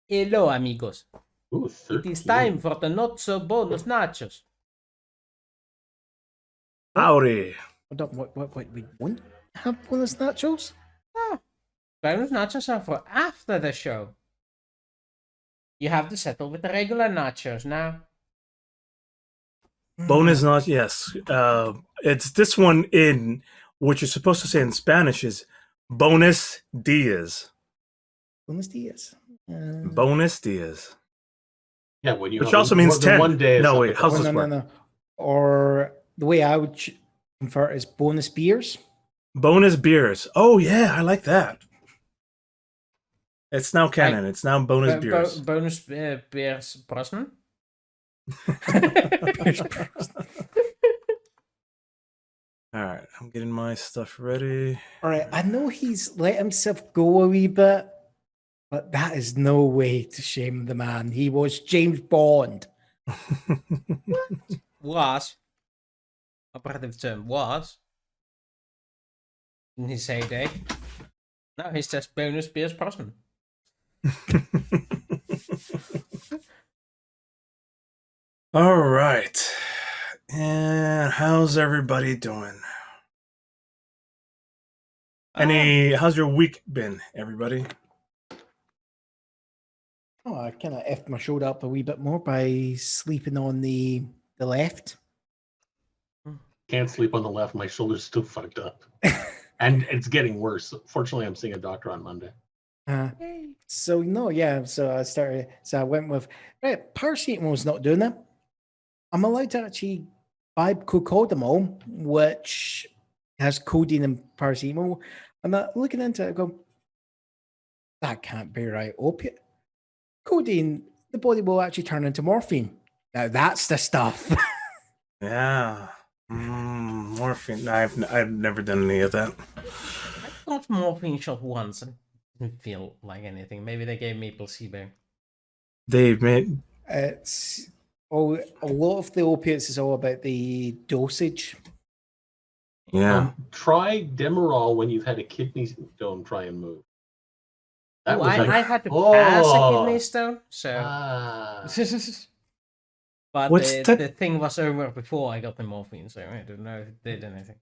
Hello, amigos. Ooh, It 13. is time for the not so bonus nachos. Howdy. What, we won't have bonus nachos? Ah, bonus nachos are for after the show. You have to settle with the regular nachos now. Bonus not yes. It's this one in what you're supposed to say in Spanish is bonus dias. Bonus dias. Bonus dias. Yeah, when you Which have also more means than 10. one day. No, is wait, up how's above. this work? No. Or the way I would convert is bonus beers. Bonus beers. Oh yeah, I like that. It's now canon. It's now bonus beers. Bonus beers Brosnan? All right, I'm getting my stuff ready. All right, I know he's let himself go a wee bit, but that is no way to shame the man. He was James Bond. Was. Operative term was. In his heyday. Now he's just bonus beers Brosnan. All right. And how's everybody doing? How's your week been, everybody? Oh, I kind of effed my shoulder up a wee bit more by sleeping on the left. Can't sleep on the left. My shoulder's still fucked up. And it's getting worse. Fortunately, I'm seeing a doctor on Monday. So I went with right. Paracetamol's not doing it. I'm allowed to actually buy cocodamol, which has codeine and paracetamol. I'm looking into it. I go, that can't be right. Opiate, codeine, the body will actually turn into morphine. Now that's the stuff. Yeah. Morphine. I've never done any of that. I got morphine shot once and didn't feel like anything. Maybe they gave me placebo. They made It's a lot of the opiates is all about the dosage. yeah. Try Demerol when you've had a kidney stone try and move. That was I like, had to pass a oh. kidney stone, so. Ah. But the thing was over before I got the morphine, so I don't know if it did anything.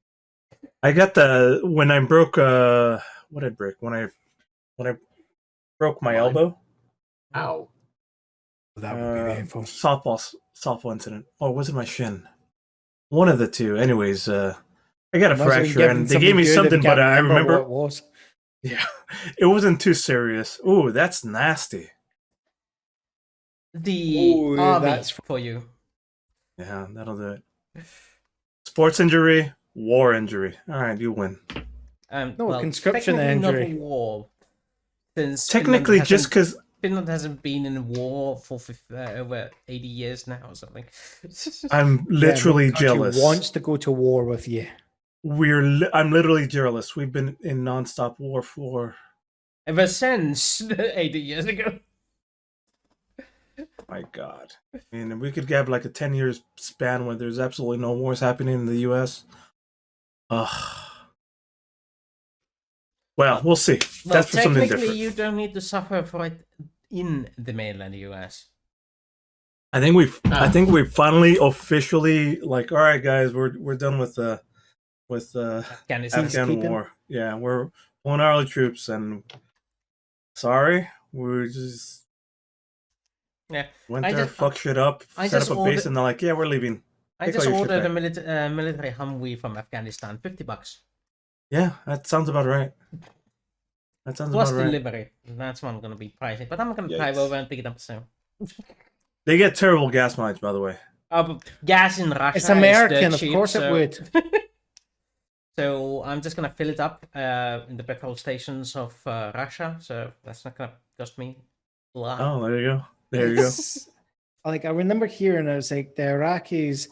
I got when I broke what did I break? When I broke my elbow. Ow. That would be painful. Softball incident. Or was it my shin? One of the two. Anyways, I got a fracture and they gave me something, but I remember what it was. Yeah. It wasn't too serious. Ooh, that's nasty. The that's for you. Yeah, that'll do it. Sports injury, war injury. All right, you win. Conscription injury. Not war. Since technically, just because Finland hasn't been in war for over 80 years now or something. I'm literally jealous. Wants to go to war with you. I'm literally jealous. We've been in nonstop war for ever since 80 years ago. My God. I mean, we could have like a 10 years span where there's absolutely no wars happening in the US. Well, we'll see. That's for something different. Technically, you don't need to suffer for it in the mainland US. I think we finally officially like, all right, guys, we're done with Afghan war. Yeah, we're pulling our troops, and sorry, we're just went there, fuck shit up, set up a base, and they're like, yeah, we're leaving. I just ordered a military Humvee from Afghanistan, $50. Yeah, that sounds about right. That sounds plus about right. Delivery. That's what I'm gonna be pricing, but I'm gonna drive over and pick it up soon. They get terrible gas mileage, by the way. But gas in Russia. It's American, cheap, of course it would. So I'm just gonna fill it up in the petrol stations of Russia. So that's not gonna cost me a lot. Oh, there you go. There you go. Like, I remember hearing, I was like, the Iraqis,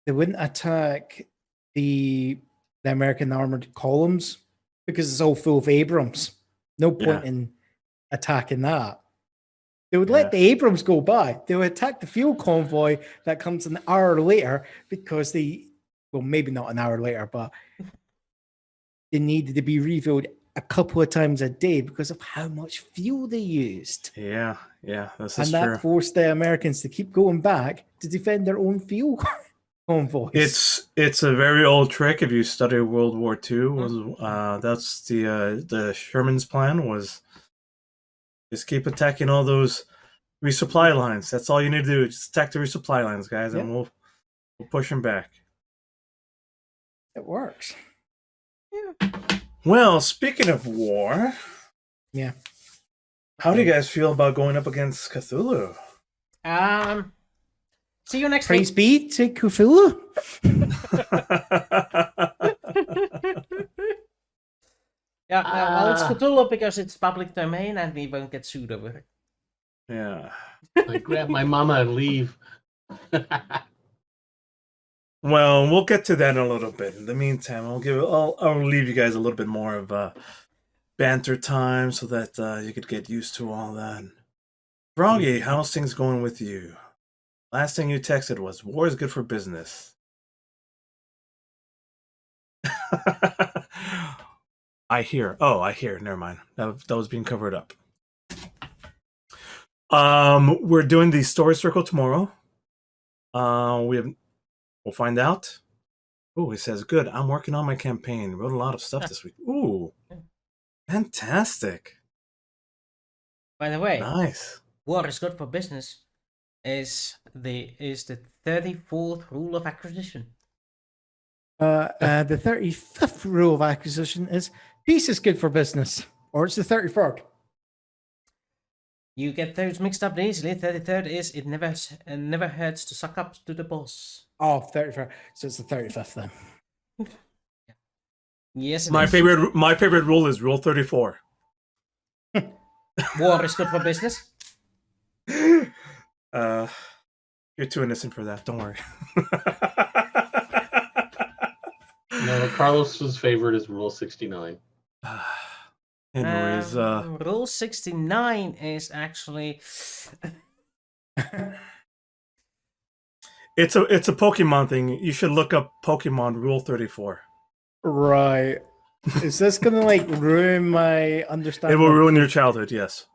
they wouldn't attack the American armored columns because it's all full of Abrams. No point in attacking that. They would let the Abrams go by. They would attack the fuel convoy that comes an hour later because well, maybe not an hour later, but they needed to be refilled a couple of times a day because of how much fuel they used. Yeah, this And is that true. forced the Americans to keep going back to defend their own fuel convoys. It's a very old trick. If you study World War II, was that's the Sherman's plan was just keep attacking all those resupply lines. That's all you need to do. Just attack the resupply lines, guys, and we'll push them back. It works. Well, speaking of war, how do you guys feel about going up against Cthulhu? See you next Praise week. be to Cthulhu. Well, it's Cthulhu because it's public domain and we won't get sued over it. Yeah. I grab my mama and leave. Well, we'll get to that in a little bit. In the meantime, I'll leave you guys a little bit more of banter time so that you could get used to all that. Froggy, how's things going with you? Last thing you texted was war is good for business. I hear. Never mind. That was being covered up. We're doing the story circle tomorrow. We'll find out. Oh, he says, good. I'm working on my campaign. Wrote a lot of stuff this week. Ooh, fantastic. By the way, Nice. war is good for business is the 34th rule of acquisition. The 35th rule of acquisition is peace is good for business. Or it's the 33rd. You get those mixed up easily. 33rd is it never hurts to suck up to the boss. Oh, 33rd. So it's the 35th then. Yes, My favorite rule is rule 34. War is good for business. You're too innocent for that. Don't worry. No, Carlos's favorite is Rule 69. Anyways, Rule 69 is actually it's a Pokemon thing. You should look up Pokemon Rule 34. Right. Is this gonna like ruin my understanding? It will ruin your childhood. Yes.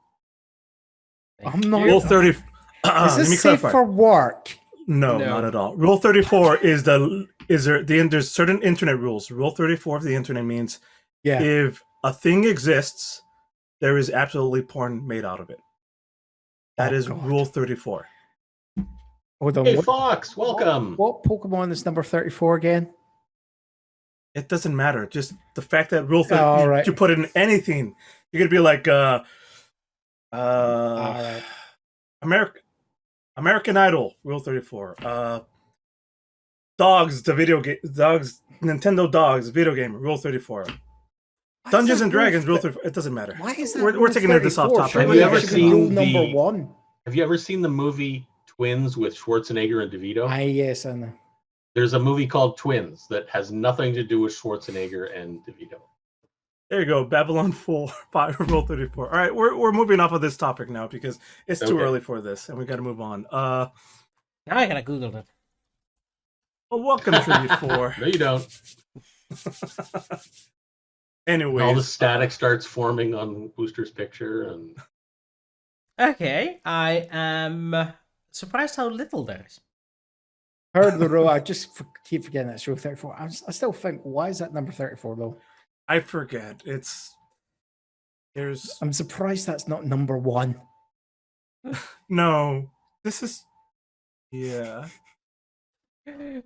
I'm not. Rule 30. Is Let me this safe clarify. for work? No, not at all. Rule 34 is there's certain internet rules. Rule 34 of the internet means if a thing exists, there is absolutely porn made out of it. That is God. Rule 34. Hold on. Hey, Fox, welcome. What Pokemon is number 34 again? It doesn't matter. Just the fact that Rule 34, all right. you put it in anything, you're gonna be like, All right. American Idol, Rule 34. Dogs, the video game. Dogs, Nintendo Dogs, video game, Rule 34. Dungeons and Dragons, Rule 34. It doesn't matter. Why is that? We're taking this off topic. Have you ever seen rule number one? Have you ever seen the movie Twins with Schwarzenegger and DeVito? Yes, I know. There's a movie called Twins that has nothing to do with Schwarzenegger and DeVito. There you go, Babylon 5, Rule 34. All right, we're moving off of this topic now because it's too early for this, and we got to move on. Now I gotta Google it. Well, welcome to Tribute 4. No, you don't. Anyways, all the static starts forming on Wooster's picture, and Okay, I am surprised how little there is. Heard the rule. I just keep forgetting that's rule 34. I still think, why is that number 34 though? I forget. I'm surprised that's not number one. No, this is. Yeah.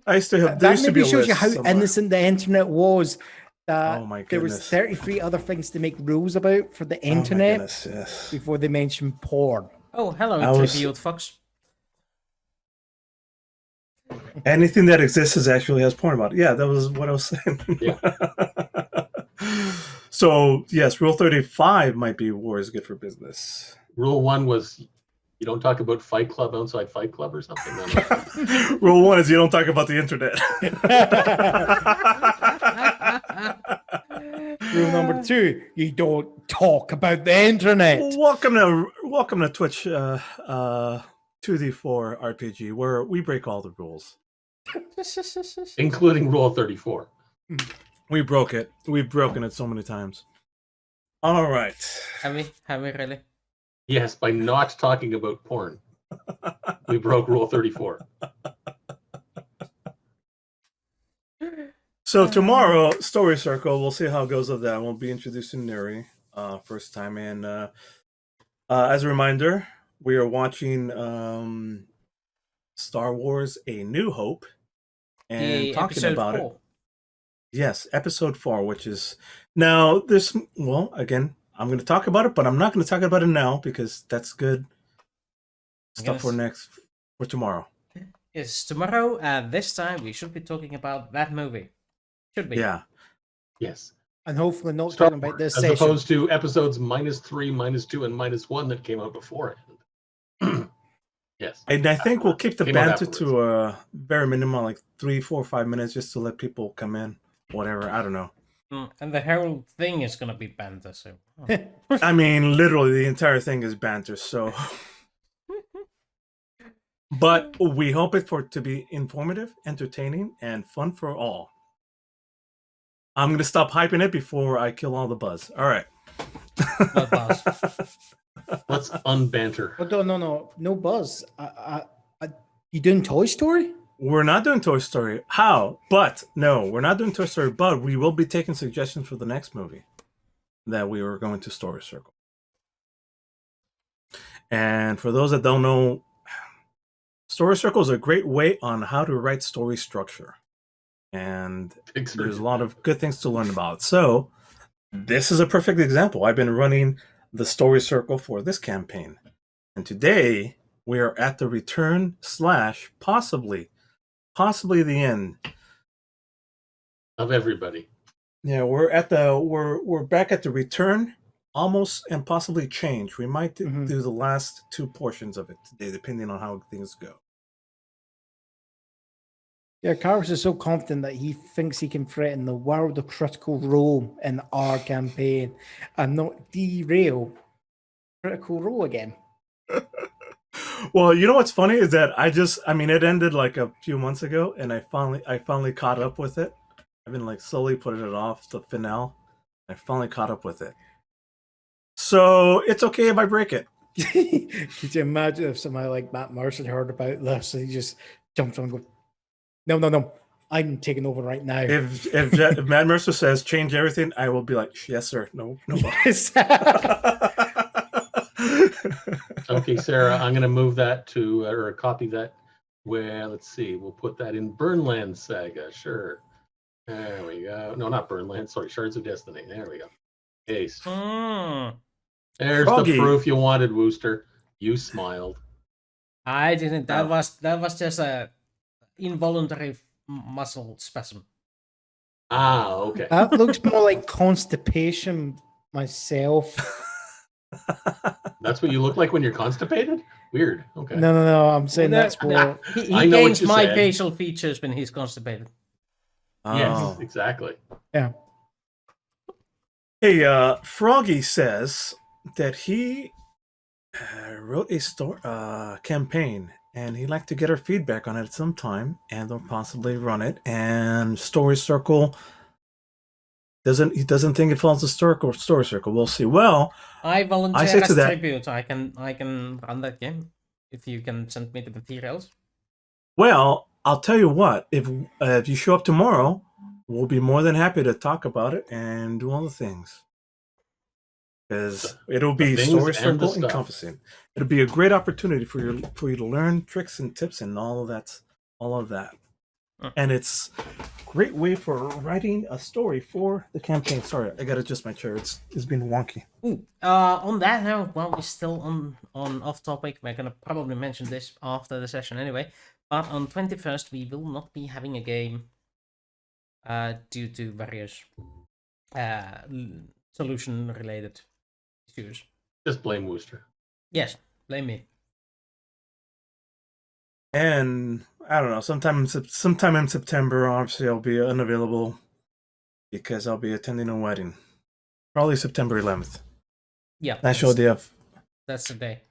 I used to have. That maybe shows you how innocent the internet was. That Oh my there was goodness. 33 other things to make rules about for the internet Yes. before they mentioned porn. Oh, hello, I was- Tribute Fox. Anything that exists actually has porn about it. Yeah, that was what I was saying. Yeah. So yes, Rule 35 might be war is good for business. Rule 1 was you don't talk about Fight Club outside Fight Club or something. Rule 1 is you don't talk about the internet. Rule number 2, you don't talk about the internet. Welcome to Twitch 2D4 RPG, where we break all the rules. Including Rule 34. We broke it. We've broken it so many times. All right. Have we really? Yes, by not talking about porn, we broke Rule 34. So tomorrow, Story Circle, we'll see how it goes with that. We'll be introducing Nuri first time. And as a reminder, we are watching Star Wars A New Hope and The talking episode about 4. it. Yes, episode 4, which is now this. Well, again, I'm going to talk about it, but I'm not going to talk about it now because that's good stuff for tomorrow. Yes, tomorrow at this time we should be talking about that movie. Should be. Yeah. Yes. And hopefully not Star talking about Wars, this as session. opposed to episodes -3, -2, and -1 that came out beforehand. Yes. And I think we'll keep the Came out banter afterwards. to a very minimal, like 3, 4, 5 minutes, just to let people come in. Whatever, I don't know. And the whole thing is gonna be banter, so. I mean, literally, the entire thing is banter. So, but we hope it to be informative, entertaining, and fun for all. I'm gonna stop hyping it before I kill all the buzz. All right. What buzz? Let's unbanter. Oh, no buzz. You doing Toy Story? We're not doing Toy Story. How? But no, we're not doing Toy Story. But we will be taking suggestions for the next movie that we were going to Story Circle. And for those that don't know, Story Circle is a great way on how to write story structure. And there's a lot of good things to learn about. So this is a perfect example. I've been running the Story Circle for this campaign. And today we are at the return / possibly the end Of everybody. Yeah, we're back at the return, almost and possibly change. We might do the last 2 portions of it today, depending on how things go. Yeah, Carlos is so confident that he thinks he can threaten the world of Critical Role in our campaign and not derail Critical Role again. Well, you know what's funny is that it ended like a few months ago, and I finally caught up with it. I've been like slowly putting it off the finale. I finally caught up with it. So it's okay if I break it. Could you imagine if somebody like Matt Mercer had heard about this and he just jumped on and go, no, I'm taking over right now. If Matt Mercer says change everything, I will be like, yes, sir. No. Yes. Okay, Sarah, I'm going to move that to, or copy that. Well, let's see. We'll put that in Burnland Saga. Sure. There we go. No, not Burnland. Sorry, Shards of Destiny. There we go. Ace. There's Froggy. the proof you wanted, Wooster. You smiled. I didn't. That Oh. was just a involuntary muscle spasm. Ah, okay. That looks more like constipation myself. That's what you look like when you're constipated? Weird. Okay. No, I'm saying No, that's more. He I know what gains you my said. facial features when he's constipated. Yes, Oh. exactly. Yeah. Hey, Froggy says that he wrote a campaign, and he'd like to get our feedback on it at some time, and they'll possibly run it. And Story Circle doesn't think it falls to Story Circle. We'll see. Well, I volunteer say to as that- tribute. I can run that game if you can send me the materials. Well, I'll tell you what. If you show up tomorrow, we'll be more than happy to talk about it and do all the things. Because it'll be things Story and the Circle stuff. encompassing. It'll be a great opportunity for you to learn tricks and tips and all of that. And it's a great way for writing a story for the campaign. Sorry, I gotta adjust my chair. It's been wonky. Ooh, on that note, while we're still on off topic, we're gonna probably mention this after the session anyway. But on 21st, we will not be having a game due to various solution-related issues. Just blame Wooster. Yes, blame me. And I don't know. Sometime in September, obviously, I'll be unavailable because I'll be attending a wedding. Probably September 11th. Yeah, National Day of. that's the day.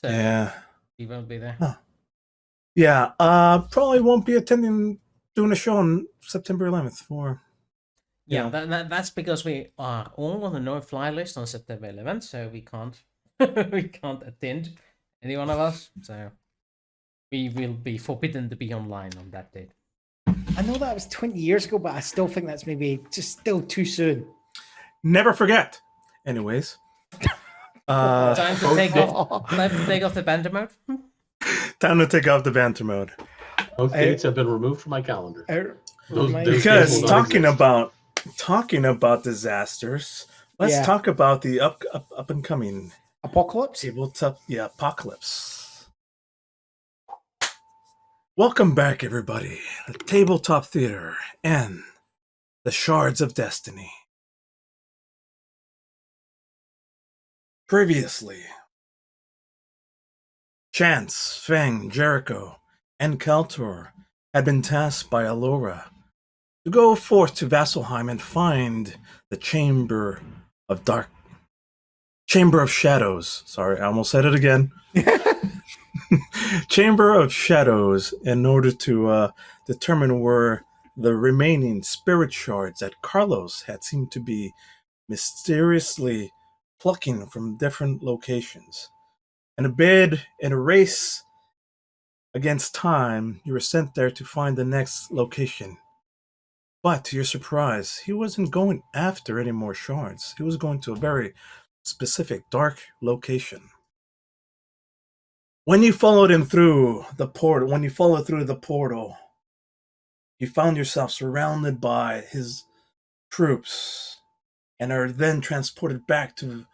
So Yeah. you won't be there. Huh. Yeah. Probably won't be doing a show on September 11th for. Yeah, Yeah. that's because we are all on the no-fly list on September 11th, so we can't we can't attend any one of us. So we will be forbidden to be online on that date. I know that was 20 years ago, but I still think that's maybe just still too soon. Never forget. Anyways. Time to take Oh. time to take off the banter mode. Time to take off the banter mode. Both dates have been removed from my calendar. Those Reminds dates Because will not talking exist. about disasters, let's Yeah. talk about the up and coming Apocalypse. tabletop apocalypse. Welcome back, everybody. The Tabletop Theater and the Shards of Destiny. Previously, Chance, Fang, Jericho, and Kaltor had been tasked by Allura to go forth to Vasselheim and find the Chamber of Shadows. Sorry, I almost said it again. Chamber of Shadows, in order to determine where the remaining spirit shards that Carlos had seemed to be mysteriously plucking from different locations. In a race against time, you were sent there to find the next location. But to your surprise, he wasn't going after any more shards. He was going to a very specific dark location. When you followed through the portal, you found yourself surrounded by his troops and are then transported back to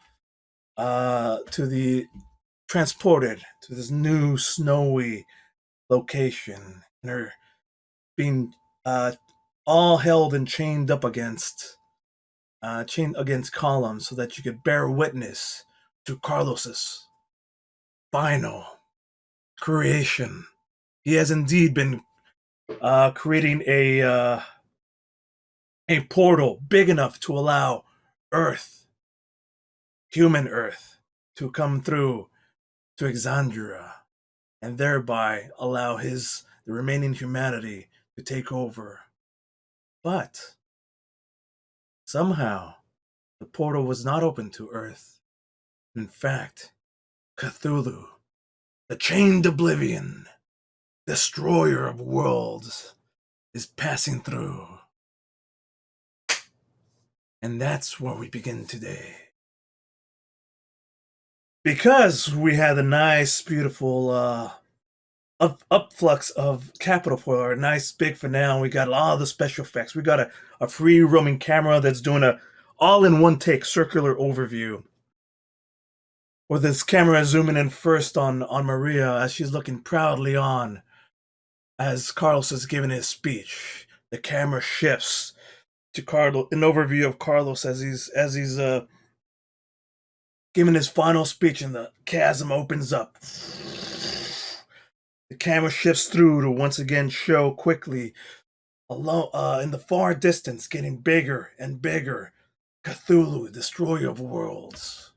this new snowy location, and are being all held and chained against columns so that you could bear witness to Carlos's final creation. He has indeed been creating a portal big enough to allow Earth, human Earth, to come through to Exandria, and thereby allow the remaining humanity to take over. But somehow the portal was not open to Earth. In fact, Cthulhu, the chained oblivion, destroyer of worlds, is passing through. And that's where we begin today. Because we had a nice, beautiful upflux of capital for our nice big finale, we got all the special effects. We got a free roaming camera that's doing a all-in-one take circular overview. With this camera zooming in first on Maria as she's looking proudly on as Carlos is giving his speech. The camera shifts to Carlos, an overview of Carlos as he's giving his final speech, and the chasm opens up. The camera shifts through to once again show quickly, in the far distance, getting bigger and bigger, Cthulhu, destroyer of worlds.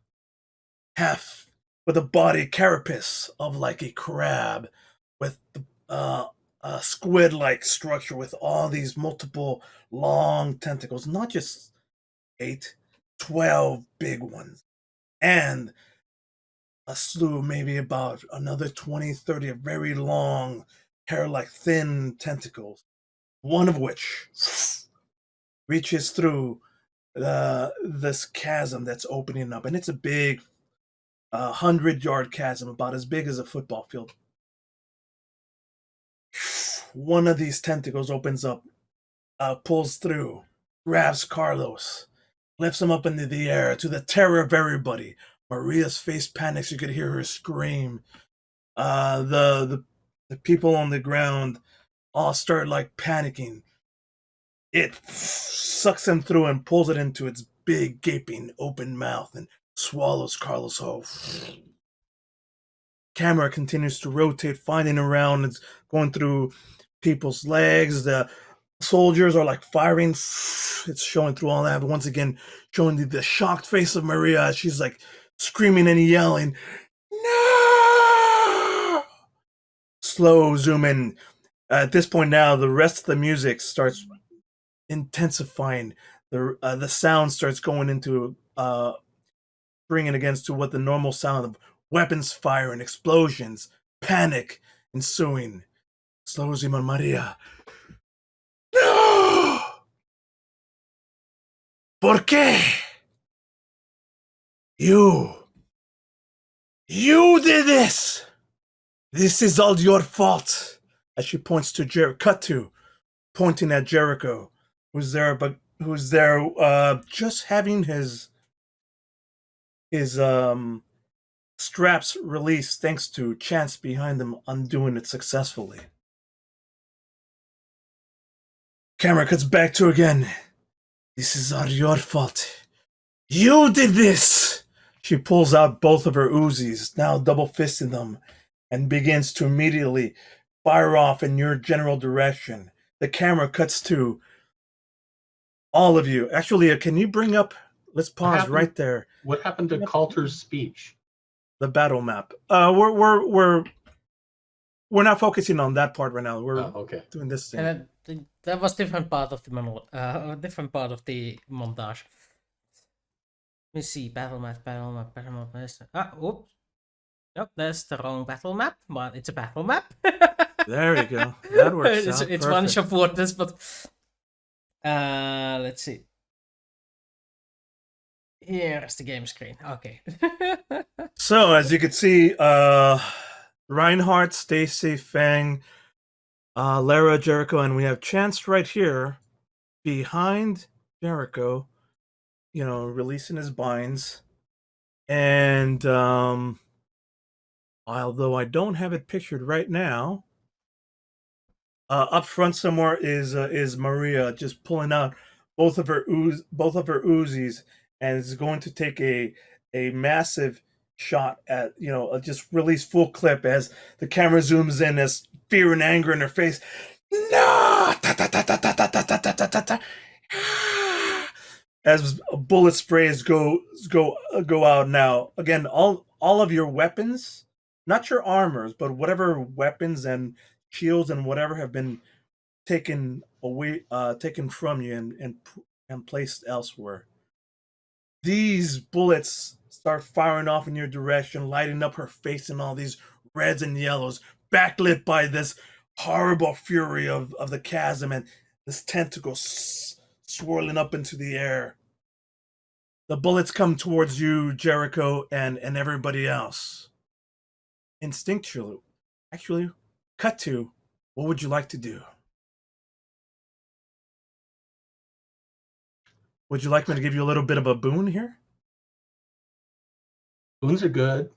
Half with a body carapace of like a crab, with a squid-like structure with all these multiple long tentacles, not just 8, 12 big ones, and a slew, maybe about another 20, 30 of very long, hair-like thin tentacles, one of which reaches through this chasm that's opening up, and it's a big 100-yard chasm, about as big as a football field. One of these tentacles opens up, pulls through, grabs Carlos, lifts him up into the air to the terror of everybody. Maria's face panics. You could hear her scream. The people on the ground all start like panicking. It sucks him through and pulls it into its big gaping open mouth and swallows Carlos whole. Camera continues to rotate, finding around. It's going through people's legs. The soldiers are like firing. It's showing through all that, but once again showing the shocked face of Maria as she's like screaming and yelling, "No!" Slow zoom in. At this point now, the rest of the music starts intensifying. the sound starts going into bringing against to what the normal sound of weapons firing, explosions, panic ensuing. Slows him on Maria. No! ¿Por qué? You did this! This is all your fault! As she points to cut to, pointing at Jericho, who's there just having his straps released thanks to Chance behind them undoing it successfully. Camera cuts back to again. This is all your fault. You did this! She pulls out both of her Uzis, now double fisting them, and begins to immediately fire off in your general direction. The camera cuts to all of you. Actually, can you bring up, let's pause right there. What happened to Coulter's speech? The battle map. We're not focusing on that part right now. We're okay. doing this thing. And that was different part of the different part of the montage. Let me see, battle map. Oops. Nope, that's the wrong battle map, but it's a battle map. There you go. That works out. It's one shot wordless, but let's see. Here's the game screen. Okay. So as you can see, Reinhardt, Stacy, Fang, Lara, Jericho, and we have Chance right here behind Jericho, releasing his binds. And although I don't have it pictured right now, up front somewhere is Maria just pulling out both of her Uzis, and is going to take a massive shot at, just release full clip as the camera zooms in as fear and anger in her face. No! As bullet sprays go out now. Again, all of your weapons, not your armors, but whatever weapons and shields and whatever have been taken away, taken from you and placed elsewhere. These bullets start firing off in your direction, lighting up her face in all these reds and yellows, backlit by this horrible fury of the chasm and this tentacle swirling up into the air. The bullets come towards you, Jericho, and everybody else. Instinctually, actually, cut to, what would you like to do? Would you like me to give you a little bit of a boon here? Boons are good.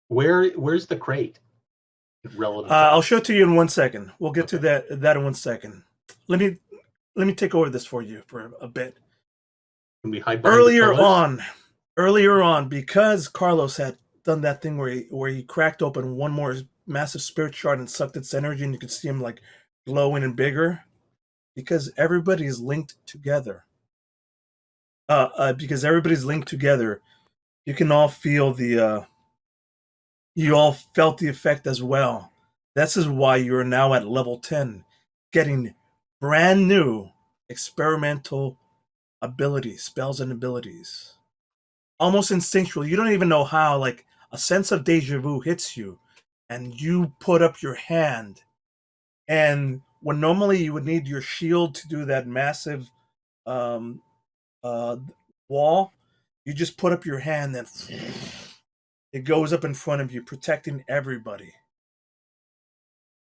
Where's the crate? Relative. I'll show it to you in 1 second. We'll get to that in 1 second. Let me take over this for you for a bit. Can we hide behind the Earlier on, because Carlos had done that thing where he cracked open one more massive spirit shard and sucked its energy, and you could see him like glowing and bigger. Because everybody is linked together. You can all feel you all felt the effect as well. This is why you're now at level 10, getting brand new experimental abilities, spells and abilities. Almost instinctually, you don't even know how, like a sense of deja vu hits you, and you put up your hand, and when normally you would need your shield to do that massive wall, you just put up your hand and it goes up in front of you, protecting everybody.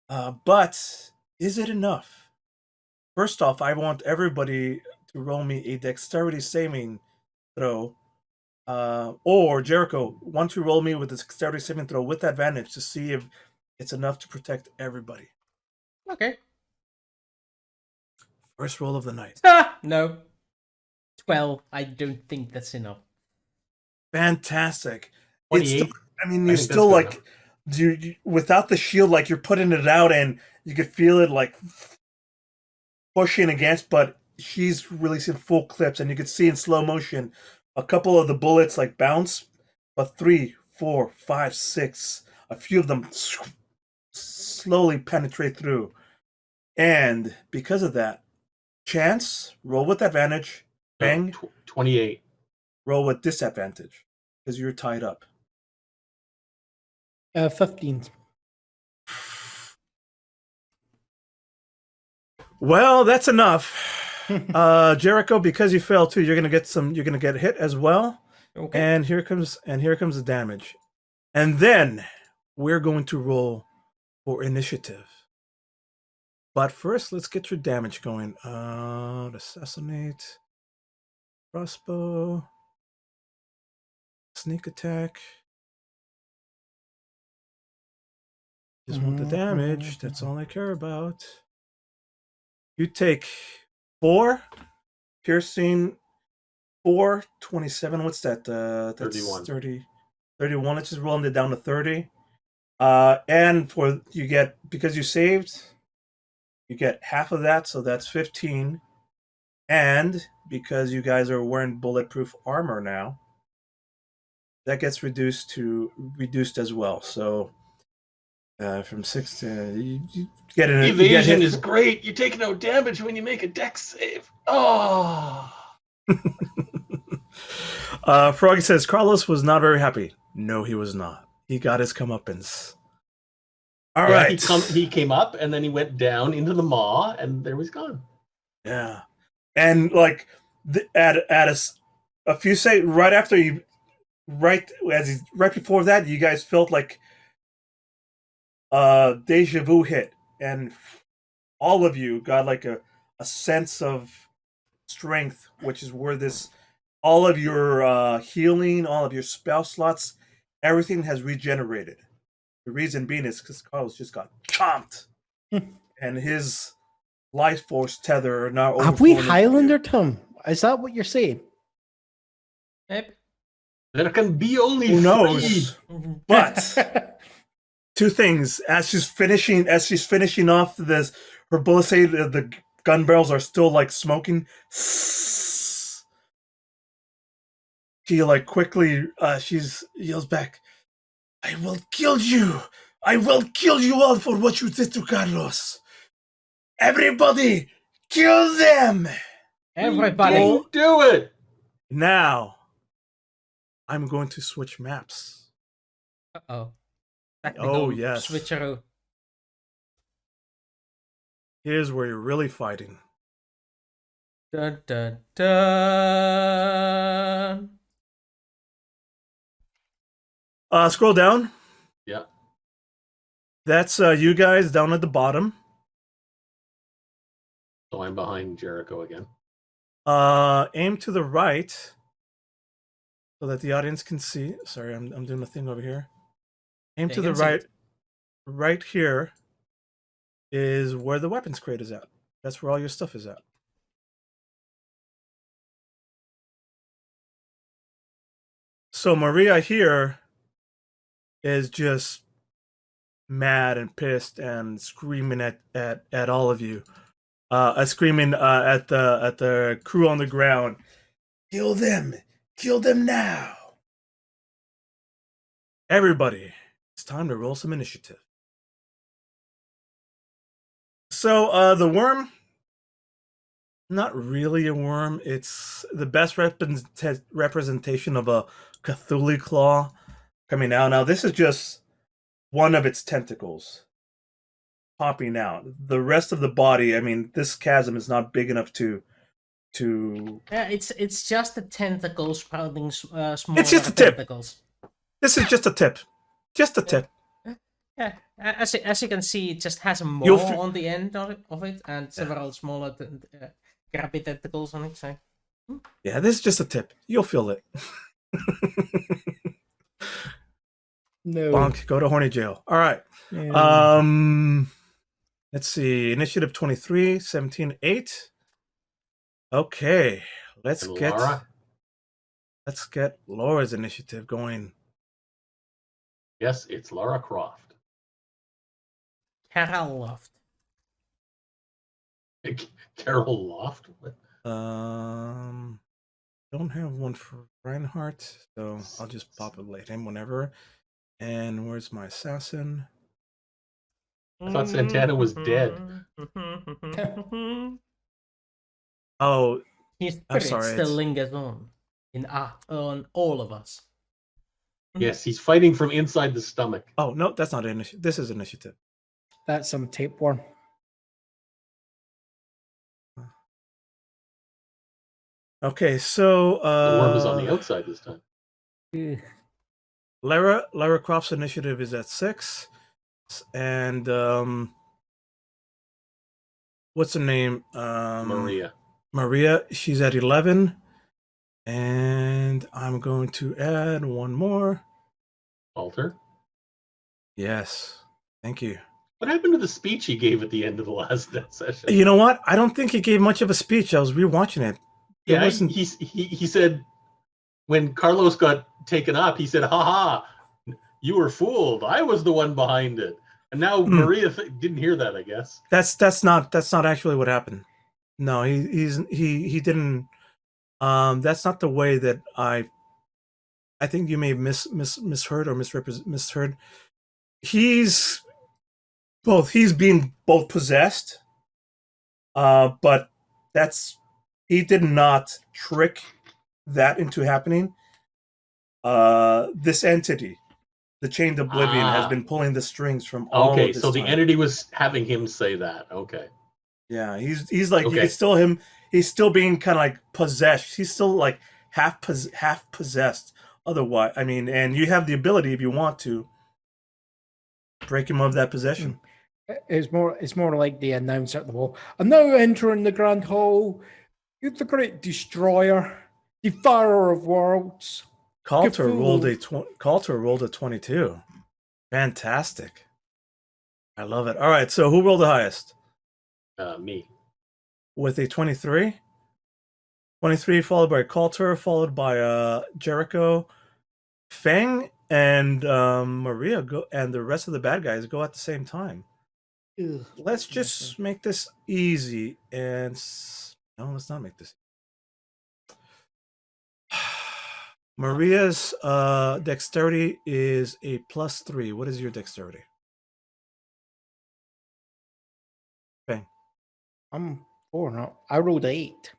But is it enough? First off, I want everybody to roll me a dexterity saving throw. Or Jericho, want to roll me with a dexterity saving throw with advantage to see if it's enough to protect everybody. Okay. First roll of the night. No. 12. I don't think that's enough. Fantastic. 28. You're still like, you without the shield, like you're putting it out and you could feel it like pushing against, but she's releasing full clips and you could see in slow motion a couple of the bullets like bounce, but 3, 4, 5, 6, a few of them slowly penetrate through. And because of that, Chance, roll with advantage. No, Bang, 28. roll with disadvantage because you're tied up. 15. Well, that's enough. Jericho, because you failed too, you're gonna get hit as well. Okay. And here comes the damage. And then we're going to roll for initiative. But first, let's get your damage going. Assassinate, crossbow, sneak attack. Just want the damage. That's all I care about. You take 4 piercing, 4, 27. What's that? That's 31. 31. Let's just roll it down to 30. And for you get, because you saved, you get half of that, so that's 15. And because you guys are wearing bulletproof armor now, that gets reduced as well. So from 6 to you get an Evasion is great. You take no damage when you make a dex save. Oh. Froggy says Carlos was not very happy. No, he was not. He got his comeuppance. All right. He came up and then he went down into the maw and there was gone. Yeah, and like a few say right after you, right before that, you guys felt like deja vu hit, and all of you got like a sense of strength, which is where all of your healing, all of your spell slots, everything has regenerated. The reason being is because Carlos just got chomped, and his life force tether now. Have we Highlander him? Is that what you're saying? Yep. There can be only Who 3. knows? But 2 things: as she's finishing off this, her bullets say the gun barrels are still like smoking. She like quickly she's yells back, "I will kill you! I will kill you all for what you did to Carlos! Everybody, kill them!" Everybody. Don't do it. Now, I'm going to switch maps. Uh-oh. Oh, yes. Switcheroo. Here's where you're really fighting. Dun, dun, dun. Scroll down. Yeah. That's you guys down at the bottom. So I'm behind Jericho again. Aim to the right so that the audience can see. Sorry, I'm doing a thing over here. Aim They to the can see right. it. Right here is where the weapons crate is at. That's where all your stuff is at. So Maria here is just mad and pissed and screaming at all of you. Screaming at the crew on the ground. Kill them! Kill them now! Everybody, it's time to roll some initiative. So the worm, not really a worm. It's the best representation of a Cthulhu claw coming out. Now this is just one of its tentacles popping out. The rest of the body, I mean, this chasm is not big enough to. Yeah, it's just the tentacles sprouting smaller It's just a tip. tentacles. This is just a tip. Just a tip. Yeah, as you can see, it just has a You'll maw fi- on the end of it and several smaller grabby tentacles on it. So Yeah, this is just a tip. You'll feel it. No. Bonk, go to horny jail. All right. Yeah. Let's see. Initiative 23, 17, 8. Okay. Let's And get Laura? Laura's initiative going. Yes, it's Lara Croft. Carol Loft. Carol Loft? What? Don't have one for Reinhardt, so I'll just populate him whenever. And where's my assassin? I thought Santana was dead. Oh, His I'm spirit sorry. still It's... lingers on all of us. Yes, he's fighting from inside the stomach. Oh no, that's not initiative. This is initiative. That's some tapeworm. Okay, so The worm is on the outside this time. Ugh. Lara Croft's initiative is at 6, and what's her name? Maria. She's at 11, and I'm going to add one more. Alter. Yes, thank you. What happened to the speech he gave at the end of the last session? You know what? I don't think he gave much of a speech. I was rewatching it. Yeah, wasn't... he said when Carlos got taken up, he said, "Ha ha, you were fooled. I was the one behind it." And now Maria didn't hear that, I guess. That's not actually what happened. No, he didn't. That's not the way that I think you may have misheard or misheard. He's being both possessed, but he did not trick that into happening. This entity, the Chained Oblivion, has been pulling the strings from all of this so the time. entity was having him say that. Okay. Yeah, he's like, you can still him. He's still being kind of like possessed. He's still like half possessed. Otherwise, I mean, and you have the ability if you want to break him of that possession. It's more like the announcer at the wall. I'm now entering the Grand Hall. You're the great destroyer, devourer of worlds. Coulter rolled a 22. Fantastic. I love it. All right, so who rolled the highest? Me. With a 23. 23 followed by Coulter, followed by Jericho, Fang, and Maria go, and the rest of the bad guys go at the same time. Ugh. Let's just make this easy and no, let's not make this. Maria's dexterity is a +3. What is your dexterity? Bang. I'm 4 now. I rolled 8.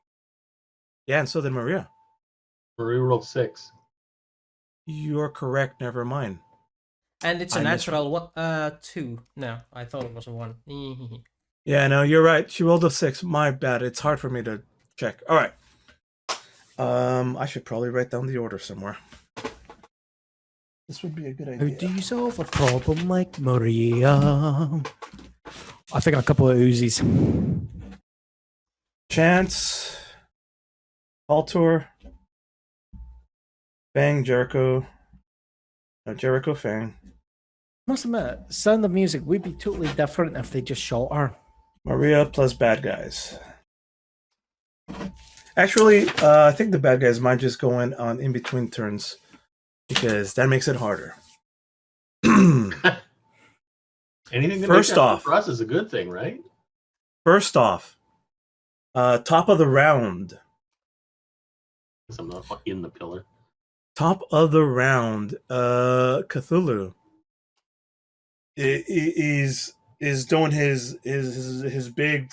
Yeah, and so did Maria. Maria rolled 6. You're correct. Never mind. And it's a natural 2. No, I thought it was a 1. Yeah, no, you're right. She rolled a 6. My bad. It's hard for me to check. All right. I should probably write down the order somewhere. This would be a good idea. How do you solve a problem like Maria? I think a couple of Uzis. Chance, Altor, Fang, Jericho, Jericho, Fang. Must admit, Sound of Music would be totally different if they just shot her. Maria plus bad guys. Actually, I think the bad guys might just go in between turns because that makes it harder. Anything that First makes that off, for us is a good thing, right? First off, top of the round. I'm not in the pillar. Top of the round, Cthulhu is doing his big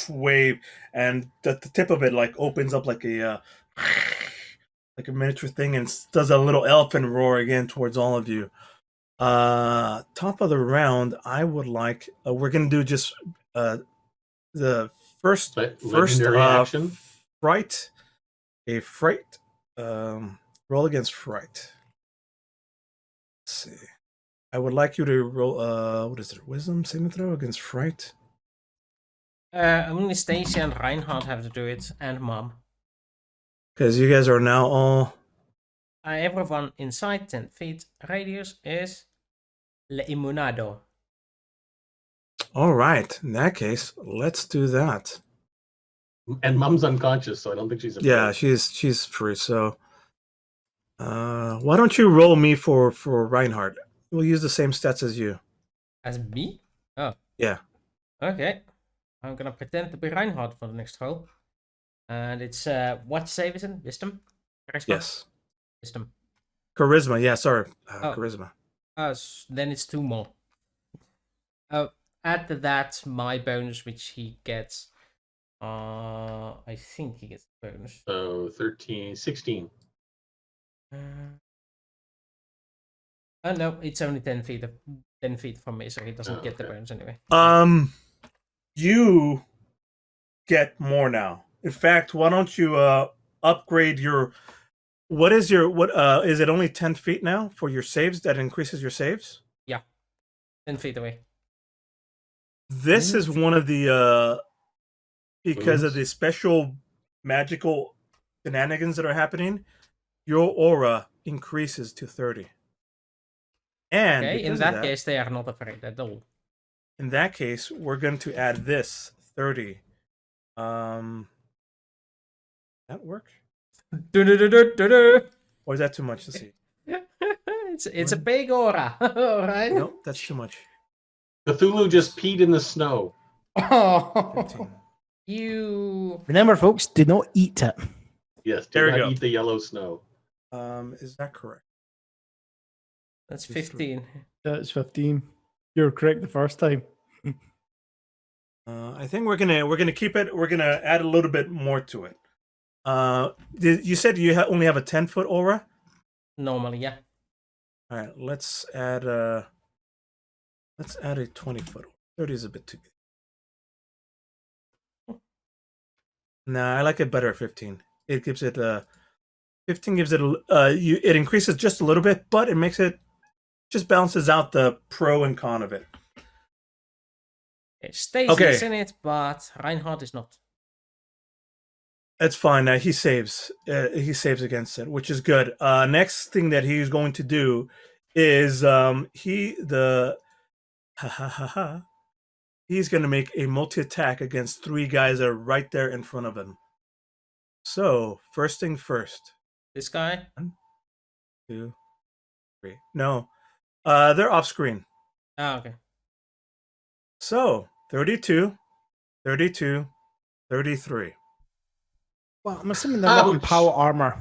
wave, and the tip of it like opens up like a miniature thing and does a little elephant roar again towards all of you. Top of the round, I would like we're gonna do just the first action. Fright. A fright roll against fright. Let's see. I would like you to roll what is it? Wisdom saving throw against fright. Only Stacy and Reinhardt have to do it, and Mom. Because you guys are now all everyone inside 10 feet radius is Le Immunado. all right. In that case, let's do that. And Mom's unconscious, so I don't think she's afraid. Yeah, she's free. So, why don't you roll me for Reinhardt? We'll use the same stats as you. As me? Oh. Yeah. Okay. I'm gonna pretend to be Reinhardt for the next roll. And it's what save is it? Wisdom? Charisma? Yes. Wisdom. Charisma. Yeah. Sorry. Charisma. Then it's 2 more. Add to that my bonus, which he gets. I think he gets the bonus. So 13, 16. Oh no, it's only 10 feet 10 feet from me, so he doesn't Oh, get the okay. bonus anyway. You get more now. In fact, why don't you upgrade your what is it only 10 feet now for your saves that increases your saves? 10 feet away. This is one of the because of Boons? the special magical shenanigans that are happening, your aura increases to 30. And Okay, in because of that that, case, they are not afraid at all. in that case, we're going to add this 30. That work? Du-du-du-du-du-du. Or is that too much? Let's see. It's a big aura, alright? No, that's too much. Cthulhu just peed in the snow. 15. You Remember, folks, do not eat it. Yes, do There we not go. eat the yellow snow. Is that correct? that's It's 15. That's 15. You're correct the first time. I think we're gonna keep it. We're gonna add a little bit more to it. You said you only have a 10-foot aura. Normally, yeah. All right, let's add a 20-foot. 30 is a bit too big. Nah, I like it better at 15. It gives it 15 gives it it increases just a little bit, but it makes it just balances out the pro and con of it. Stacy Okay. is in it, but Reinhardt is not. It's fine. He saves. He saves against it, which is good. Next thing that he's going to do is he's going to make a multi-attack against 3 guys that are right there in front of him. So first thing first. This guy? 1, 2, 3. No, they're off screen. Ah, okay. So 32, 32, 33. Well, I'm assuming they're not in Ouch. power armor.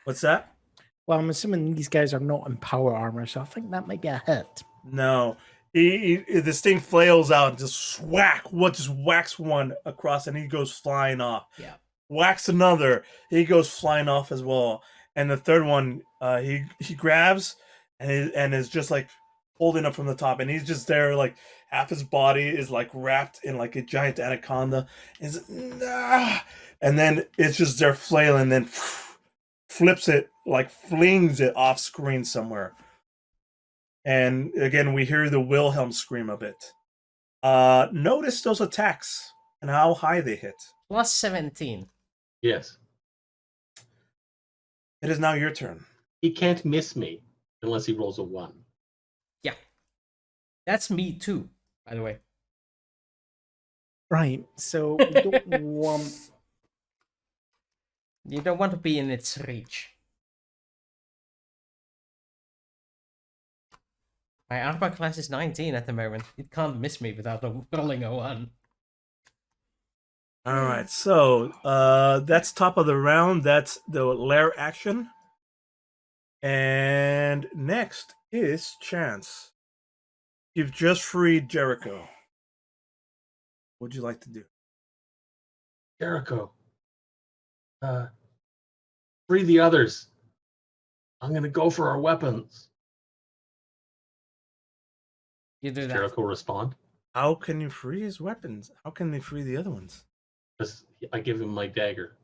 What's that? Well, I'm assuming these guys are not in power armor, so I think that might be a hit. No. This thing flails out and just whacks one across and he goes flying off. Yeah. Whacks another, he goes flying off as well. And the third one, he grabs and is just like holding up from the top, and he's just there, like half his body is like wrapped in like a giant anaconda, and then it's just there flailing, then flips it, like flings it off screen somewhere. And again, we hear the Wilhelm scream of it. Notice those attacks and how high they hit. Plus 17. Yes. It is now your turn. He can't miss me unless he rolls a 1. That's me too, by the way. Right, so we don't want... You don't want to be in its reach. My armor class is 19 at the moment. It can't miss me without rolling a 1. All right, so that's top of the round. That's the lair action. And next is Chance. You've just freed Jericho. What would you like to do? Jericho. Free the others. I'm going to go for our weapons. You do that. Jericho respond. How can you free his weapons? How can they free the other ones? Because I give him my dagger.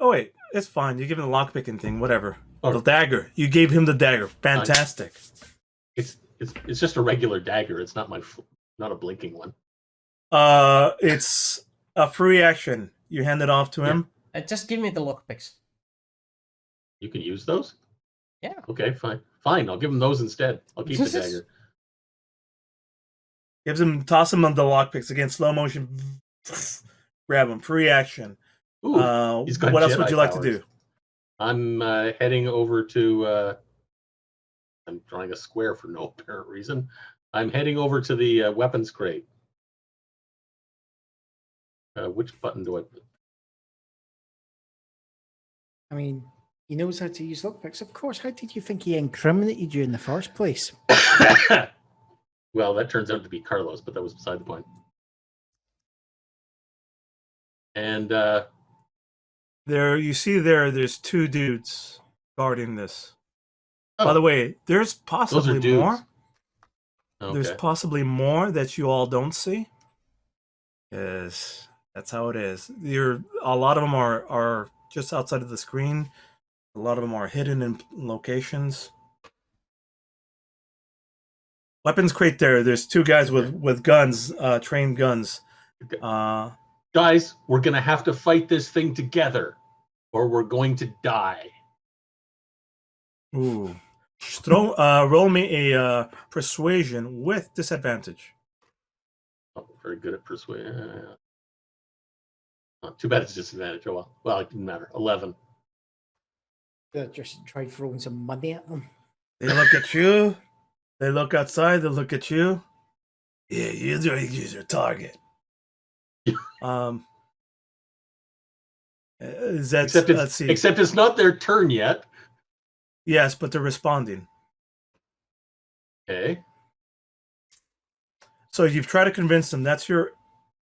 Oh, wait, it's fine. You give him the lockpicking thing, whatever. Oh. The dagger. You gave him the dagger. Fantastic. It's just a regular dagger. It's not not a blinking one. It's a free action. You hand it off to him. Just give me the lockpicks. You can use those? Yeah. Okay, fine. Fine, I'll give him those instead. I'll keep the dagger. Toss him on the lockpicks again, slow motion. Grab him. Free action. Ooh, he's got what else Jedi would you like powers. to do? I'm heading over to. I'm drawing a square for no apparent reason. I'm heading over to the weapons crate. Which button do I put? I mean, he knows how to use lockpicks. Of course, how did you think he incriminated you in the first place? Well, that turns out to be Carlos, but that was beside the point. And There, you see there's two dudes guarding this. By the oh, way, there's those possibly are dudes. more. There's Okay. possibly more that you all don't see. Yes, that's how it is. A lot of them are just outside of the screen. A lot of them are hidden in locations. Weapons crate there. There's two guys with guns, trained guns. Okay. Uh, Guys, we're gonna have to fight this thing together, or we're going to die. ooh. Roll me a persuasion with disadvantage. Oh, very good at persuasion. Oh, too bad it's disadvantage. Oh well. Well, it didn't matter. 11. Just try throwing some money at them. They look at you. They look outside. They look at you. Yeah, you're your target. Is that let's see. Except it's not their turn yet. Yes, but they're responding. Okay. So you've tried to convince them. That's your.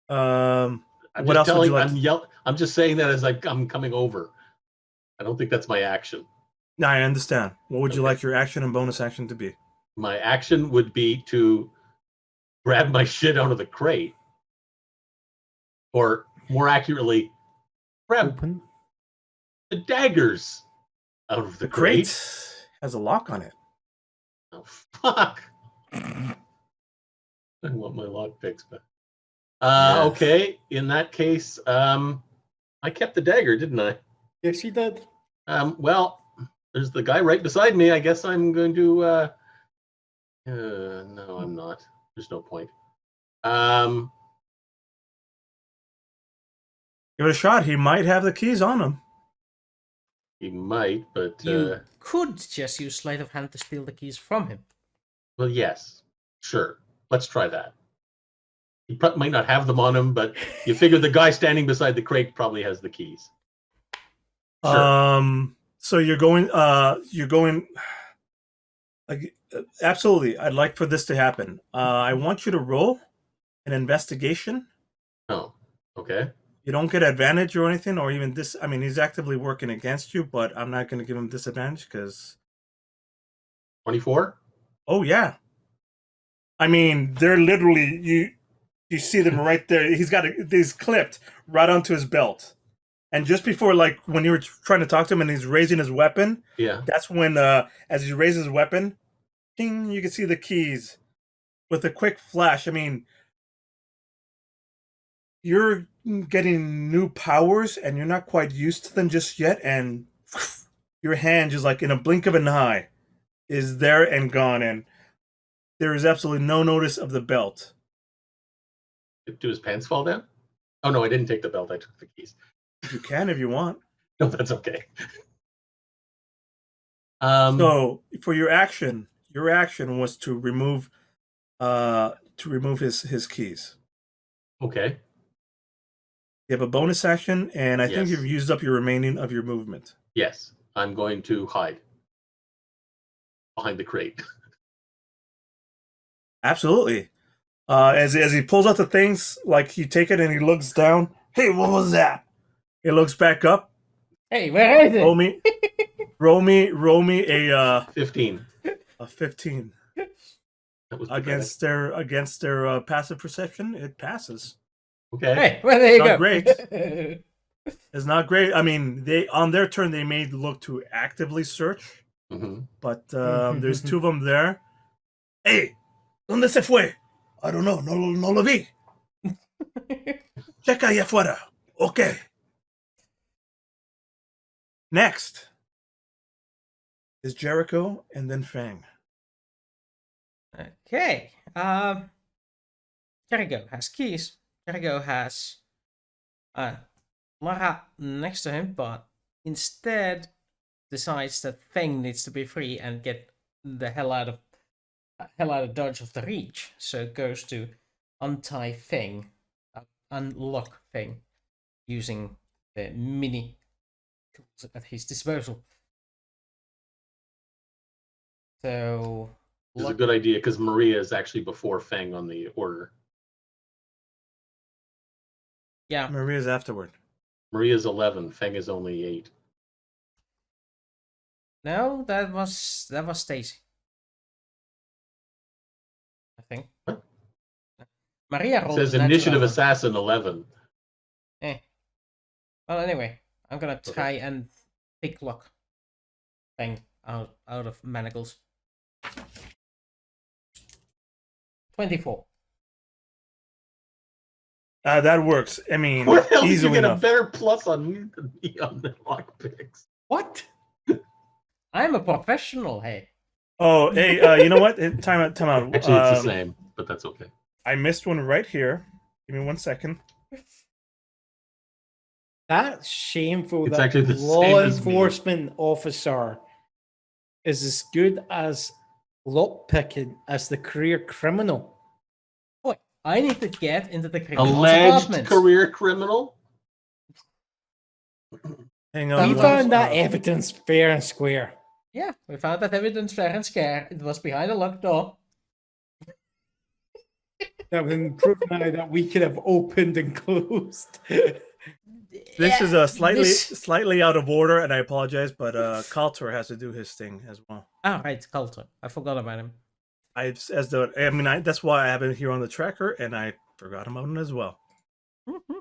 I'm What just else would you telling. like? I'm just saying that as I'm coming over. I don't think that's my action. No, I understand. What would you Okay. like your action and bonus action to be? My action would be to grab my shit out of the crate, or more accurately, grab Open. the daggers out of the The crate. crate has a lock on it. Oh fuck! I want my lock picks back. Yes. Okay. In that case, I kept the dagger, didn't I? Yes, he did. Well, there's the guy right beside me. I guess I'm going to. No, I'm not. There's no point. Give it a shot. He might have the keys on him. He might, but You could just use sleight of hand to steal the keys from him. well, yes, sure. Let's try that. He might not have them on him, but you figure the guy standing beside the crate probably has the keys. Sure. So you're going. Like, absolutely. I'd like for this to happen. I want you to roll an investigation. Oh, okay. You don't get advantage or anything, or even this. I mean, he's actively working against you, but I'm not going to give him disadvantage because. 24. Oh yeah. I mean, they're literally you see them right there. He's clipped right onto his belt, and just before, like when you were trying to talk to him, and he's raising his weapon. Yeah. That's when, as he raises his weapon, ding, you can see the keys with a quick flash. I mean, you're getting new powers and you're not quite used to them just yet, and your hand just like in a blink of an eye is there and gone, and there is absolutely no notice of the belt. Do his pants fall down? Oh no, I didn't take the belt. I took the keys. You can if you want. No, that's okay. So for your action was to remove his keys. Okay. You have a bonus action, and I think Yes. you've used up your remaining of your movement. Yes, I'm going to hide behind the crate. Absolutely. As he pulls out the things, like you take it and he looks down. Hey, what was that? He looks back up. Hey, where is it? Roll me a 15. a 15 That was against their passive perception. It passes. okay. Hey, well, there you Not go. great. It's not great. I mean, they on their turn they may look to actively search, but there's two of them there. Hey, ¿dónde se fue? I don't know. No lo vi. Checa allá afuera. Okay. Next is Jericho and then Fang. Okay. Jericho has keys. Jericho has Lara next to him, but instead decides that Feng needs to be free and get the hell out of dodge of the reach. So goes to untie Feng, unlock Feng, using the mini tools at his disposal. So This is a good idea because Maria is actually before Fang on the order. Yeah. Maria's afterward. Maria's 11. Feng is only 8. No, that was Stacy. I think. What? Maria It rolled says a natural initiative one. assassin 11. Well, anyway, I'm gonna try and pick lock thing out of manacles. 24. That works. I mean, Where the hell did you easily get enough. a better plus on me than me on the lockpicks? What? I'm a professional, hey. Oh, hey, you know what? Time out. Actually, it's the same, but that's okay. I missed one right here. Give me 1 second. That's shameful. It's that actually the law same as me. enforcement officer is as good as lockpicking as the career criminal. Boy, I need to get into the criminal Alleged department. career criminal? Hang We on. found that evidence fair and square. Yeah, we found that evidence fair and square. It was behind a locked door. That was proof now that we could have opened and closed. This is a this- slightly out of order, and I apologize, but Kaltor has to do his thing as well. Ah, right, Coulter. I forgot about him. That's why I have it here on the tracker, and I forgot about him as well.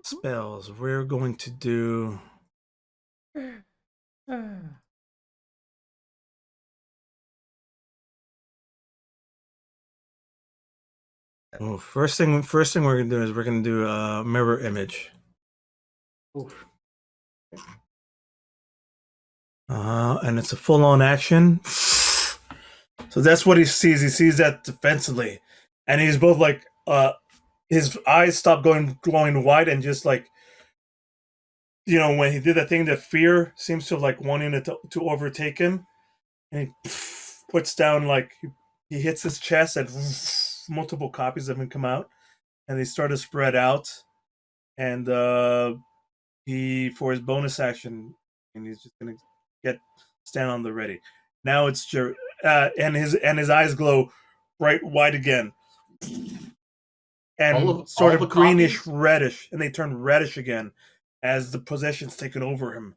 Spells. We're going to do. Oh, first thing we're gonna do is we're gonna do a mirror image. Oof. And it's a full-on action. So that's what he sees. He sees that defensively, and he's both like, his eyes stop glowing white, and just like, you know, when he did that thing, the fear seems to like wanting it to overtake him, and he puts down like he hits his chest, and multiple copies of him come out, and they start to spread out, and he for his bonus action, and he's just gonna stand on the ready. Now it's and his eyes glow bright white again, and sort of greenish copies? reddish, and they turn reddish again as the possession's taken over him.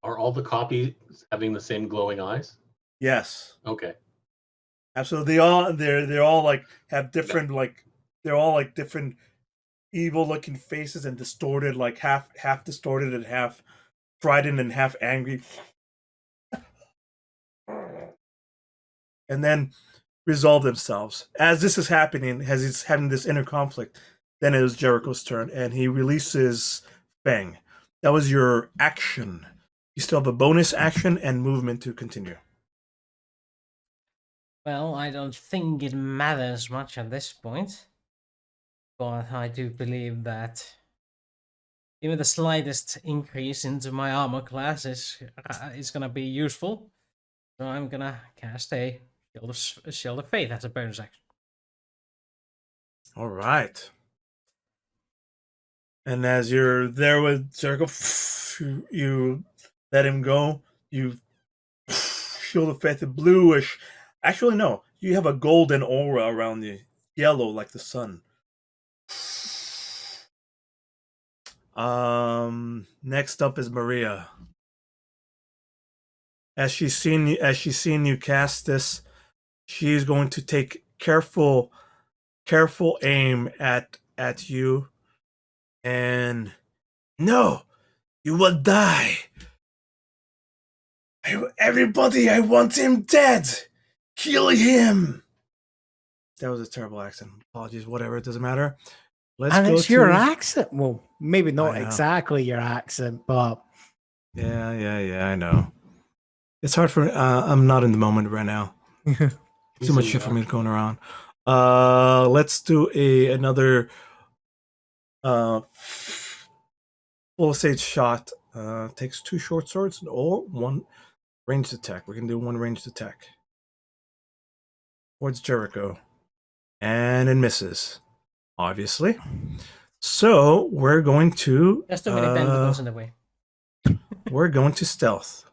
Are all the copies having the same glowing eyes? Yes, Okay. absolutely. They're all like have different they're all like different evil looking faces and distorted, like half distorted and half frightened and half angry, and then resolve themselves. As this is happening, as he's having this inner conflict, then it was Jericho's turn, and he releases Fang. That was your action. You still have a bonus action and movement to continue. Well, I don't think it matters much at this point. But I do believe that even the slightest increase into my armor class is gonna be useful. So I'm gonna cast a Shield of Faith as a bonus action. All right. And as you're there with Jericho, you let him go. You Shield of Faith, bluish. Actually, no. You have a golden aura around you, yellow like the sun. Next up is Maria. As she's seen you cast this, she's going to take careful aim at you, and no, you will die. Everybody, I want him dead. Kill him. That was a terrible accent. Apologies. Whatever. It doesn't matter. Let's And go it's your to- accent. Well, maybe not I know. exactly your accent, but Yeah. I know. It's hard for. I'm not in the moment right now. Too much shit for me going around. Let's do another full stage shot. Takes 2 short swords or 1 ranged attack. We're gonna do 1 ranged attack towards Jericho, and it misses, obviously. So we're going to. There's too many tentacles in the way. We're going to stealth.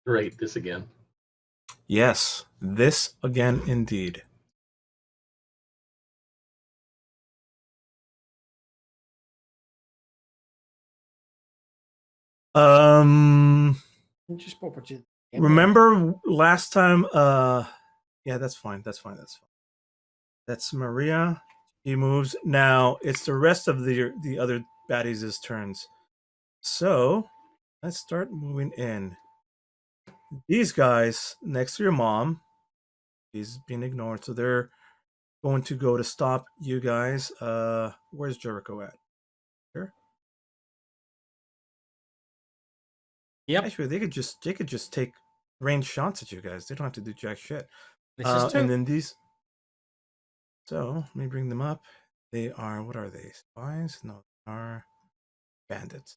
Great, this again. Yes, this again indeed. Just pop it to. Remember last time? Yeah, that's fine. That's fine. That's fine. That's Maria. He moves. Now it's the rest of the other baddies' turns. So let's start moving in. These guys next to your mom, he's being ignored, so they're going to go to stop you guys. Where's Jericho at? Here. Yep. Actually, they could just take range shots at you guys. They don't have to do jack shit. This is true. And then these. So let me bring them up. They are, what are they? Spies? No, they are bandits.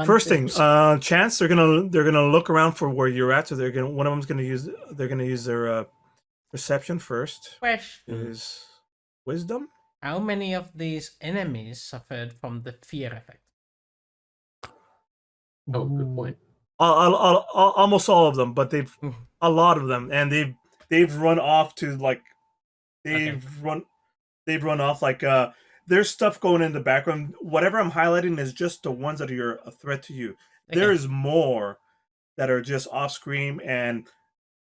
First thing, Chance, they're gonna look around for where you're at. So one of them's gonna use their perception first. Question. Is wisdom? How many of these enemies suffered from the fear effect? Oh, good point. Almost all of them, but a lot of them, and they've run off to like run off like there's stuff going in the background. Whatever I'm highlighting is just the ones that are a threat to you. Okay. There's more that are just off screen, and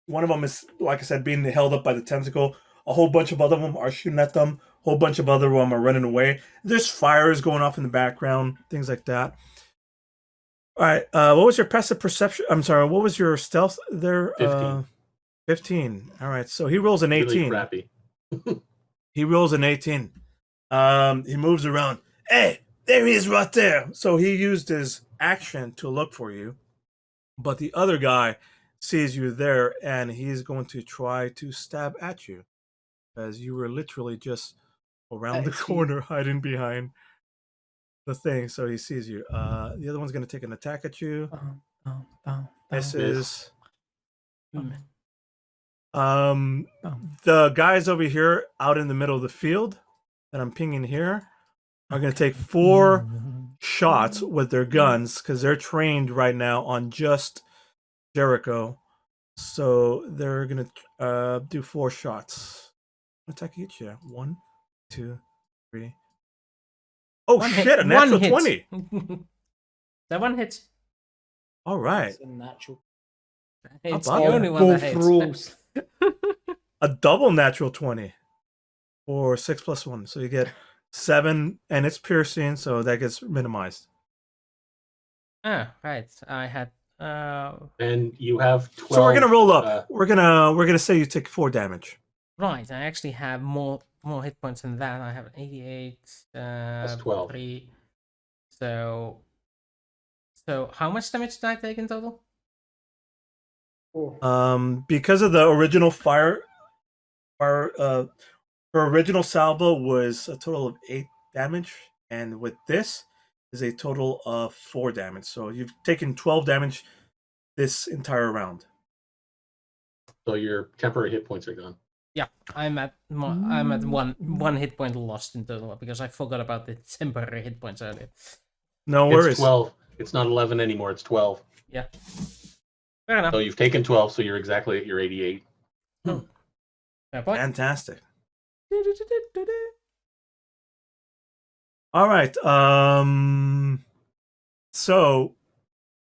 one of them is, like I said, being held up by the tentacle. A whole bunch of other them are shooting at them. A whole bunch of other them are running away. There's fires going off in the background, things like that. All right. What was your passive perception? I'm sorry. What was your stealth there? 15. 15. All right. So he rolls an 18. Really crappy. He rolls an 18. He moves around. Hey, there he is right there. So he used his action to look for you. But the other guy sees you there, and he's going to try to stab at you. As you were literally just around the corner hiding behind the thing. So he sees you. The other one's going to take an attack at you. This is... the guys over here out in the middle of the field that I'm pinging here are going to take 4 shots with their guns because they're trained right now on just Jericho. So they're going to do 4 shots. Attack each, yeah. 1, 2, 3. Oh One shit! hit. A natural One 20. That one hits. All right. It's a natural. It's the about only that? one that Both hits. rolls. A double natural 20 or 6 plus 1. So you get 7, and it's piercing, so that gets minimized. Ah, right. I had. And you have 12. So we're gonna roll up. We're gonna say you take 4 damage. Right. I actually have more hit points than that. I have 88. That's 12. 3. So how much damage did I take in total? Because of the original her original salvo was a total of 8 damage, and with this is a total of 4 damage. So you've taken 12 damage this entire round. So your temporary hit points are gone. Yeah, I'm at one hit point lost in total because I forgot about the temporary hit points earlier. No worries. It's 12. It's not 11 anymore. It's 12. Yeah. Fair enough. So you've taken 12, so you're exactly at your 88. Fair point. Fantastic. All right. So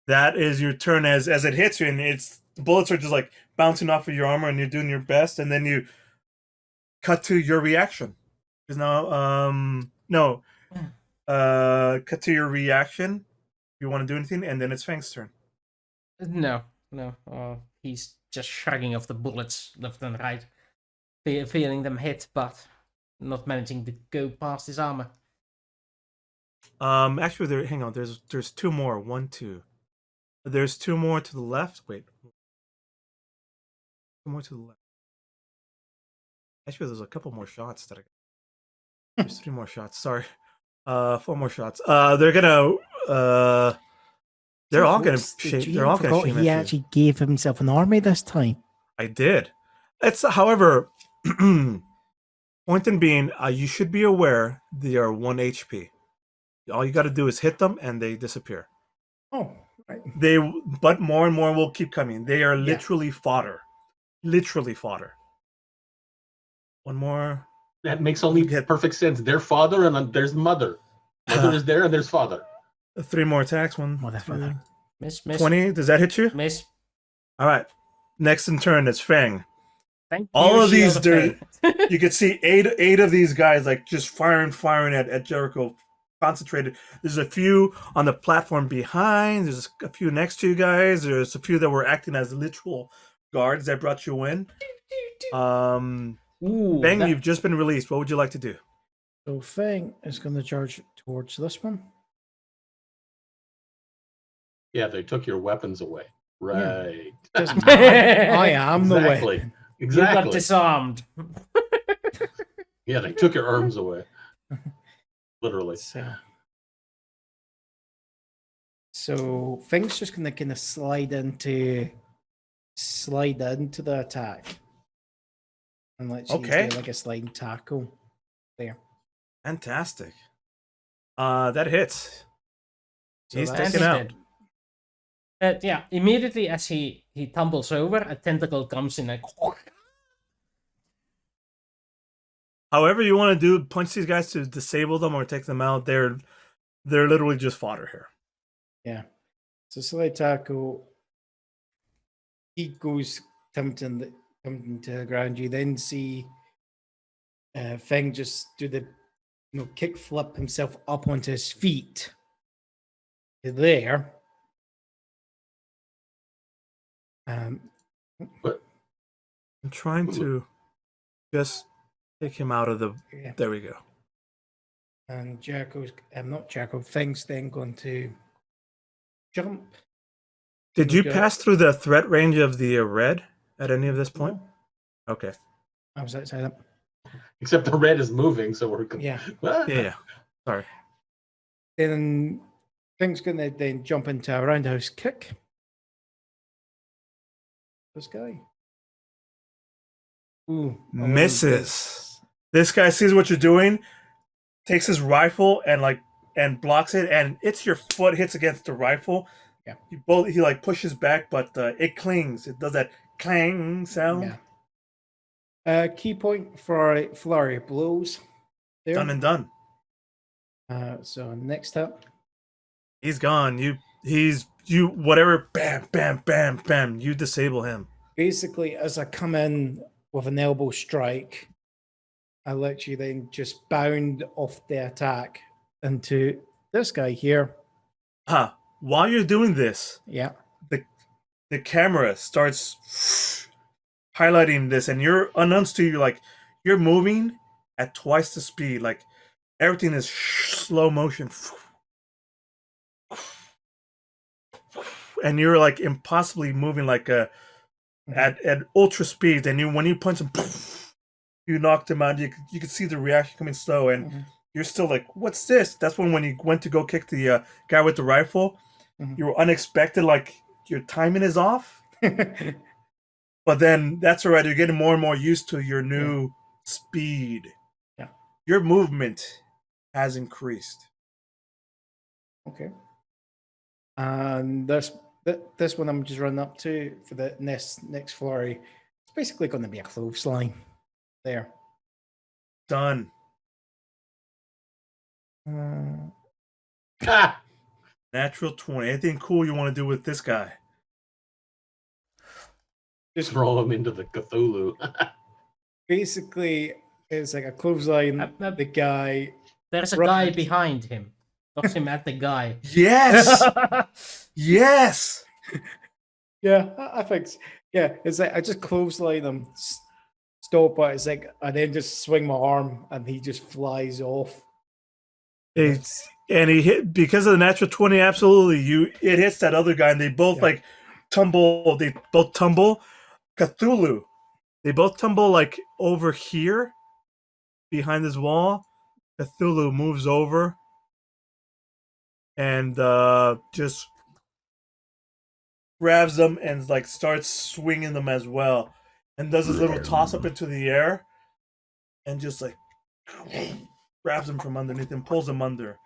that is your turn as it hits you, and the bullets are just like bouncing off of your armor, and you're doing your best, and then you cut to your reaction. Because now, cut to your reaction. If you want to do anything, and then it's Fang's turn. No. He's just shrugging off the bullets left and right, feeling them hit, but not managing to go past his armor. Actually, hang on. There's 2 more. 1, 2. There's 2 more to the left. Wait. 2 more to the left. Actually, there's a couple more shots that I got. There's 3 more shots. Sorry. 4 more shots. They're gonna. They're all gonna shame. They're all gonna shame. He actually gave himself an army this time. I did. It's however. Point in being, you should be aware they are 1 HP. All you got to do is hit them, and they disappear. Oh, But more and more will keep coming. They are Yeah. literally fodder. Literally fodder. One more. That makes only Get- perfect sense. There's father and there's mother. Mother is there and there's father. 3 more attacks. 1, Motherfucker. 2, Miss. 20. Does that hit you? Miss. All right. Next in turn is Fang. Thank All you, of these, Shield there- Fang. You can see eight of these guys like just firing at Jericho, concentrated. There's a few on the platform behind. There's a few next to you guys. There's a few that were acting as literal guards that brought you in. Ooh, Fang, that- you've just been released. What would you like to do? So Fang is going to charge towards this one. Yeah, they took your weapons away. Right. Doesn't matter. I am the Exactly. weapon. You got Exactly. disarmed. Yeah, they took your arms away. Literally. So Fang's just going to kind of slide into the attack. And let's Okay. do like a sliding tackle there. Fantastic. That hits. So He's that's- taken out. Yeah, immediately as he tumbles over, a tentacle comes in and However you want to do, punch these guys to disable them or take them out. They're literally just fodder here. Yeah. So slide tackle. He goes tumbling to the ground. You then see Fang just do the kick flip himself up onto his feet. There. But I'm trying to just take him out of the. Yeah. There we go. And Jericho's not Jericho, Fang's then going to jump. Did you Okay. pass through the threat range of the red at any of this point? No, Okay. I was outside that. except the red is moving, so we're Yeah. Ah. Yeah. Sorry. Then Fang's going to then jump into a roundhouse kick. This guy. Ooh, Misses. This guy sees what you're doing, takes his rifle and blocks it, and it's your foot hits against the rifle. Yeah. He like pushes back, but it clings. It does that clang sound. Yeah. Key point for a flurry of blows. There. Done and done. So next up. He's gone. You whatever. Bam, bam, bam, bam. You disable him. Basically, as I come in with an elbow strike, I let you then just bound off the attack into this guy here. While you're doing this, Yeah. the camera starts highlighting this, and you're unbeknownst to you, you're moving at twice the speed. Like everything is slow motion, and you're like impossibly moving at ultra speeds. And when you punch him, you knocked him out. You could see the reaction coming slow, and you're still like, "What's this?" That's when you went to go kick the guy with the rifle. You were unexpected, like your timing is off. But then that's all right. You're getting more and more used to your new speed. Yeah. Your movement has increased. Okay. And this one I'm just running up to for the next flurry. It's basically going to be a clothesline. There. Done. Ah! Natural 20. Anything cool you want to do with this guy? Just Throw him into the Cthulhu. basically, it's like a clothesline. The guy. There's a Right. guy behind him. Knocks him at the guy. Yes. Yes. Yeah, I think. Yeah, it's like I just clothesline him, stop it. It's like I then just swing my arm and he just flies off. It's, and he hit because of the natural 20. Absolutely, it hits that other guy, and they both tumble. They both tumble. Cthulhu. They both tumble over here, behind this wall. Cthulhu moves over, and just grabs them and starts swinging them as well, and does his little toss up into the air, and just grabs him from underneath and pulls him under,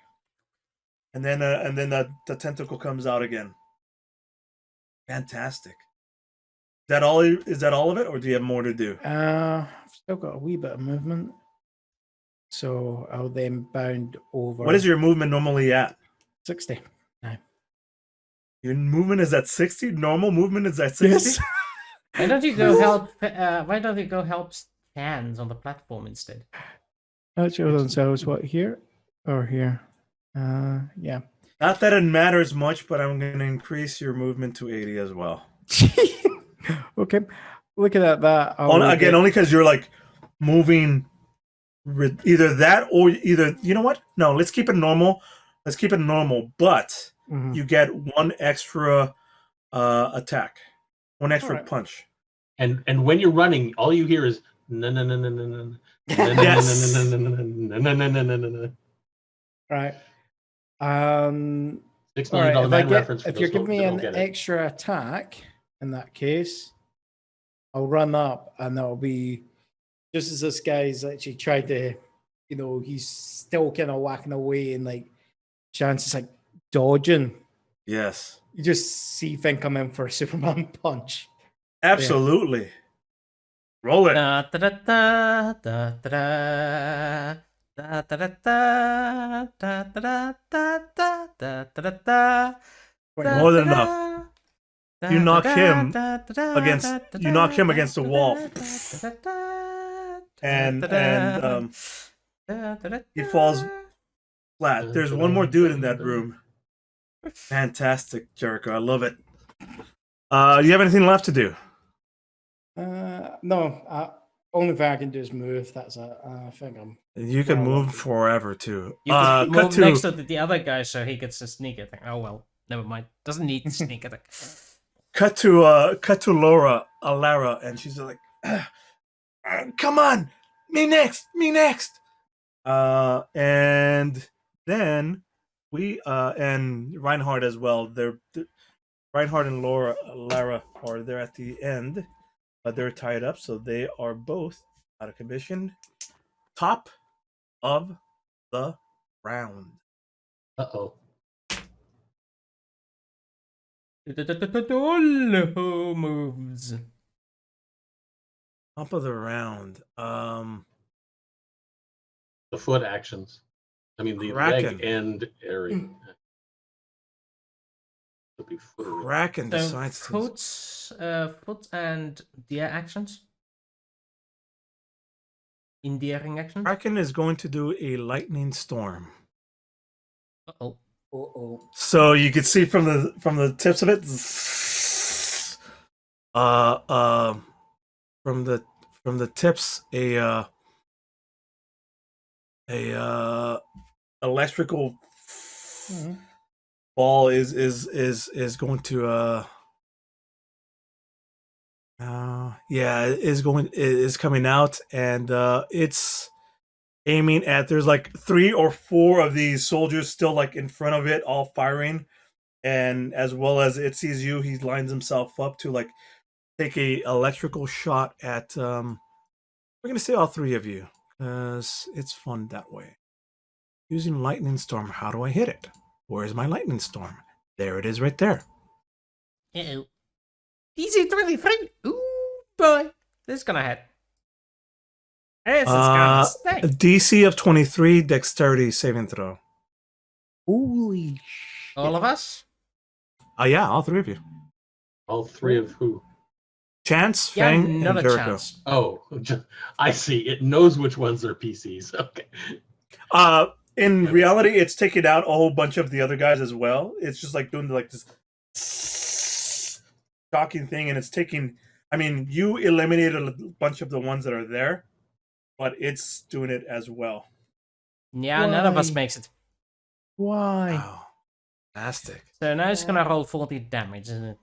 and then the tentacle comes out again. Fantastic. Is that all? Is that all of it, or do you have more to do? I've still got a wee bit of movement. So I'll then bound over. What is your movement normally at? 60? Your movement is at 60. Normal movement is at 60. Yes. Why don't you go help? Why don't you go help stands on the platform instead? Actually, hold on. So it's what, here or here? Yeah. Not that it matters much, but I'm going to increase your movement to 80 as well. Okay. Looking at that. Only because you're like moving either that or either, you know what? No, let's keep it normal. Let's keep it normal, but you get one extra attack, one extra punch. And when you're running, all you hear is no no no no no no no Yes. no no no no no. Right. $6 All right, million man reference. if you're giving me an extra attack, in that case, I'll run up and that'll be just as this guy's actually tried to, he's still kind of whacking away and like chances like dodging. Yes. You just see Finn come in for a Superman punch. Absolutely. Roll it. Da da da da da da. Da da da da da da da da da da da. More than enough. You knock him against the wall, and he falls flat. There's one more dude in that room. Fantastic, Jericho. I love it. You have anything left to do? No. Only thing I can do is move. That's it. I think I'm. You can move forever too. You can move next to the other guy so he gets a sneak attack. Oh well, never mind. Doesn't need the sneak attack. Cut to Alara, and she's like, "Come on, me next." And then we and Reinhardt as well. Reinhardt and Lara are there at the end, but they're tied up, so they are both out of commission. Top of the round. Uh-oh. All moves. Top of the round. The foot actions. I mean, the Kraken. leg and area. Kraken So decides to... foot and deer actions. Endearing actions. Kraken is going to do a lightning storm. Uh-oh. So you can see from the tips of it, from the tips, a electrical ball is going to is coming out, and it's aiming at, there's like 3 or 4 of these soldiers still like in front of it, all firing, and as well as it sees you, he lines himself up to like take a electrical shot at we're gonna say all 3 of you because it's fun that way. Using lightning storm, how do I hit it? Where's my lightning storm? There it is, right there. Uh-oh. DC-23. Ooh boy, this is gonna hit. This is gonna stink. DC of 23, dexterity saving throw. Holy shit. All of us? Yeah, all 3 of you. All 3 of who? Chance, Yeah, Fang, not and a Jericho. chance. Oh, I see. It knows which ones are PCs. Okay. In reality, it's taking out a whole bunch of the other guys as well. It's just like doing like this shocking thing, and it's taking... I mean, you eliminated a bunch of the ones that are there, but it's doing it as well. Yeah, none of us Why? makes it. Why? Wow. Fantastic. So now it's gonna roll 40 damage, isn't it?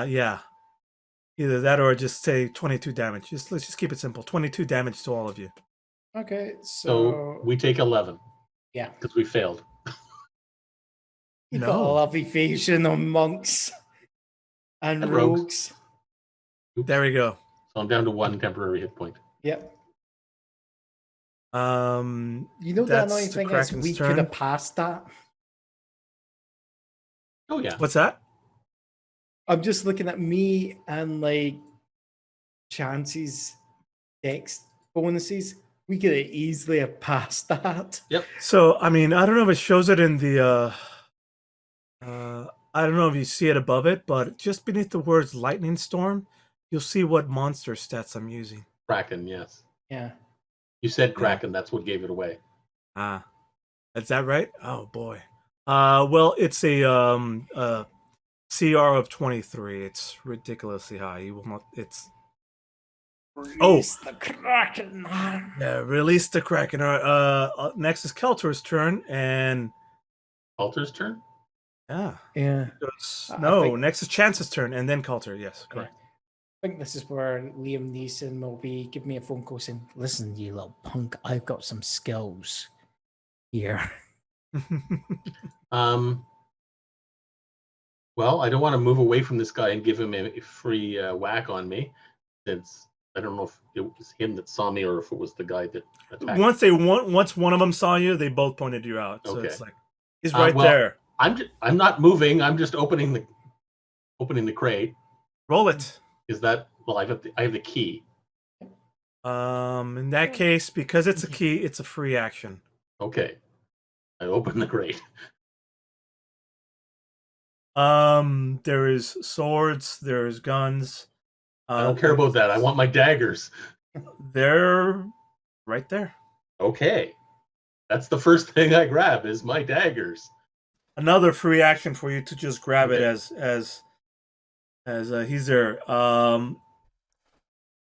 Yeah. Either that or just say 22 damage. Let's just keep it simple. 22 damage to all of you. Okay, So we take 11. Yeah. Because we failed. You got a No. love evasion on monks and And rogues. rogues. Oops. There we go. So I'm down to 1 temporary hit point. Yep. You The annoying thing is we could have passed that. Oh, yeah. What's that? I'm just looking at me and like chances, dex bonuses. We could easily have passed that. Yep. So, I mean, I don't know if it shows it in the. I don't know if you see it above it, but just beneath the words "lightning storm," you'll see what monster stats I'm using. Kraken, yes. Yeah. You said Kraken. That's what gave it away. Ah, is that right? Oh boy. Well, it's a CR of 23. It's ridiculously high. You will not. It's Release the Kraken, man. yeah. Release the Kraken. Next is Keltor's turn, and Alter's turn? yeah. Yeah. No, think- next is Chance's turn, and then Keltor. Yes, correct. I think this is where Liam Neeson will be giving me a phone call saying, "Listen, you little punk, I've got some skills here." Well, I don't want to move away from this guy and give him a free whack on me, since I don't know if it was him that saw me or if it was the guy that attacked. Once one of them saw you, they both pointed you out. So Okay. it's like he's right well, there. I'm not moving. I'm just opening the crate. Roll it. Is that I have the key. In that case, because it's a key, it's a free action. Okay. I open the crate. There is swords, there's guns. I don't care about that. I want my daggers. They're right there. Okay. That's the first thing I grab is my daggers. Another free action for you to just grab it Okay. as he's there.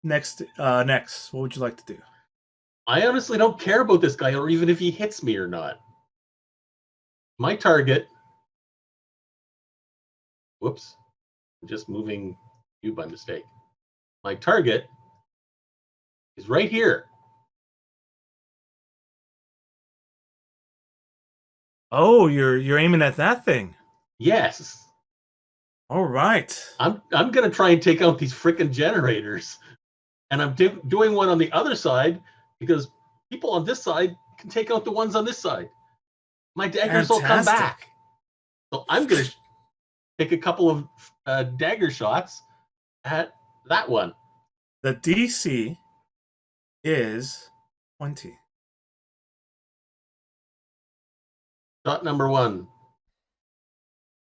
Next, what would you like to do? I honestly don't care about this guy or even if he hits me or not. My target. Whoops. I'm just moving you by mistake. My target is right here. Oh, you're aiming at that thing. Yes. All right. I'm gonna try and take out these freaking generators, and I'm doing one on the other side because people on this side can take out the ones on this side. My daggers will come Fantastic. back, so I'm gonna take a couple of dagger shots at that one. The DC is 20. Shot number 1,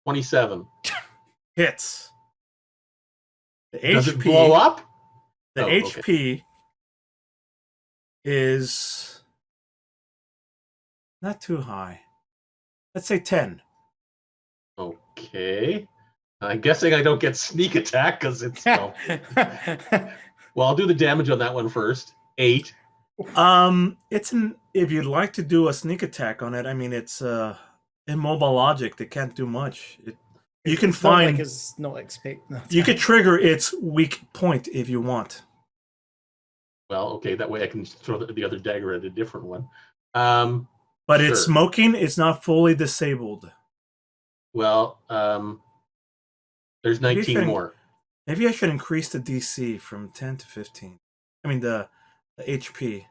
27. Hits. The Does HP it blow up? The Oh, okay. HP is not too high. Let's say 10. Okay. I'm guessing I don't get sneak attack because it's well, I'll do the damage on that one first. 8. It's if you'd like to do a sneak attack on it, I mean it's immobile logic. They can't do much. You can It's not find like it's not expecting. you could trigger its weak point if you want. Well, okay, that way I can throw the other dagger at a different one. But it's Sure. smoking. It's not fully disabled. Well, there's Maybe 19 more. Maybe I should increase the DC from 10 to 15. I mean the HP.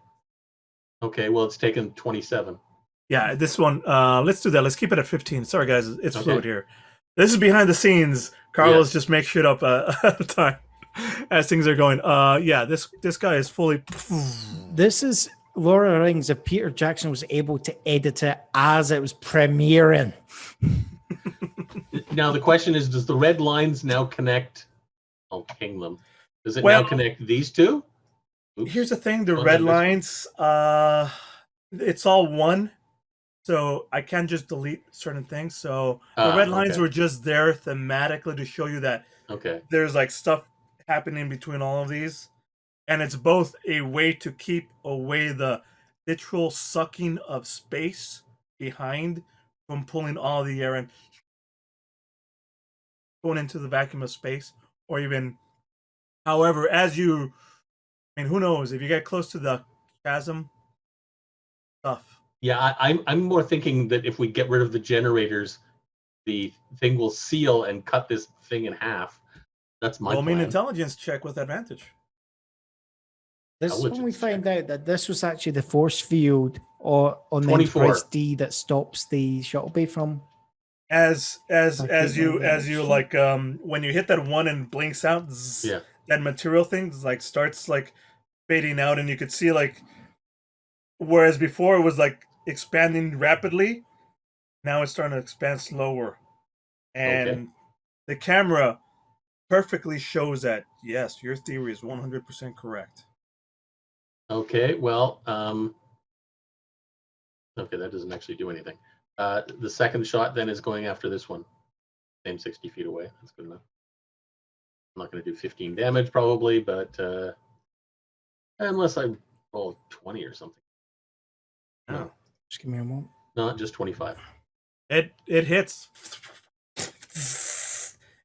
Okay, well, it's taken 27. Yeah, this one. Let's do that. Let's keep it at 15. Sorry, guys, it's Okay. fluid here. This is behind the scenes. Carlos Yes. just makes shit up at the time as things are going. Yeah, this guy is fully. This is Lord of the Rings. If Peter Jackson was able to edit it as it was premiering, Now, the question is, does the red lines now connect? I'll ping them. Does it Well- now connect these two? Oops. Here's the thing: the Oh, red then this one. lines. It's all one, so I can't just delete certain things. So the red lines okay. were just there thematically to show you that Okay. there's like stuff happening between all of these, and it's both a way to keep away the literal sucking of space behind from pulling all the air and going into the vacuum of space, or even however as you I mean who knows if you get close to the chasm stuff. Yeah, I'm more thinking that if we get rid of the generators, the thing will seal and cut this thing in half. That's my Roll me an plan. intelligence check with advantage. this is when we Intelligence find out that this was actually the force field or on the 24. Enterprise D that stops the shuttle bay from as Okay, you well, like when you hit that one and blinks out, zzz, Yeah. that material thing like starts like fading out, and you could see like whereas before it was like expanding rapidly, now it's starting to expand slower, and Okay. the camera perfectly shows that yes, your theory is 100% correct. Okay. Well, okay, that doesn't actually do anything. The second shot then is going after this one. Same 60 feet away. That's good enough. I'm not going to do 15 damage probably, but unless I roll 20 or something. No, just give me a moment. not just 25. It hits.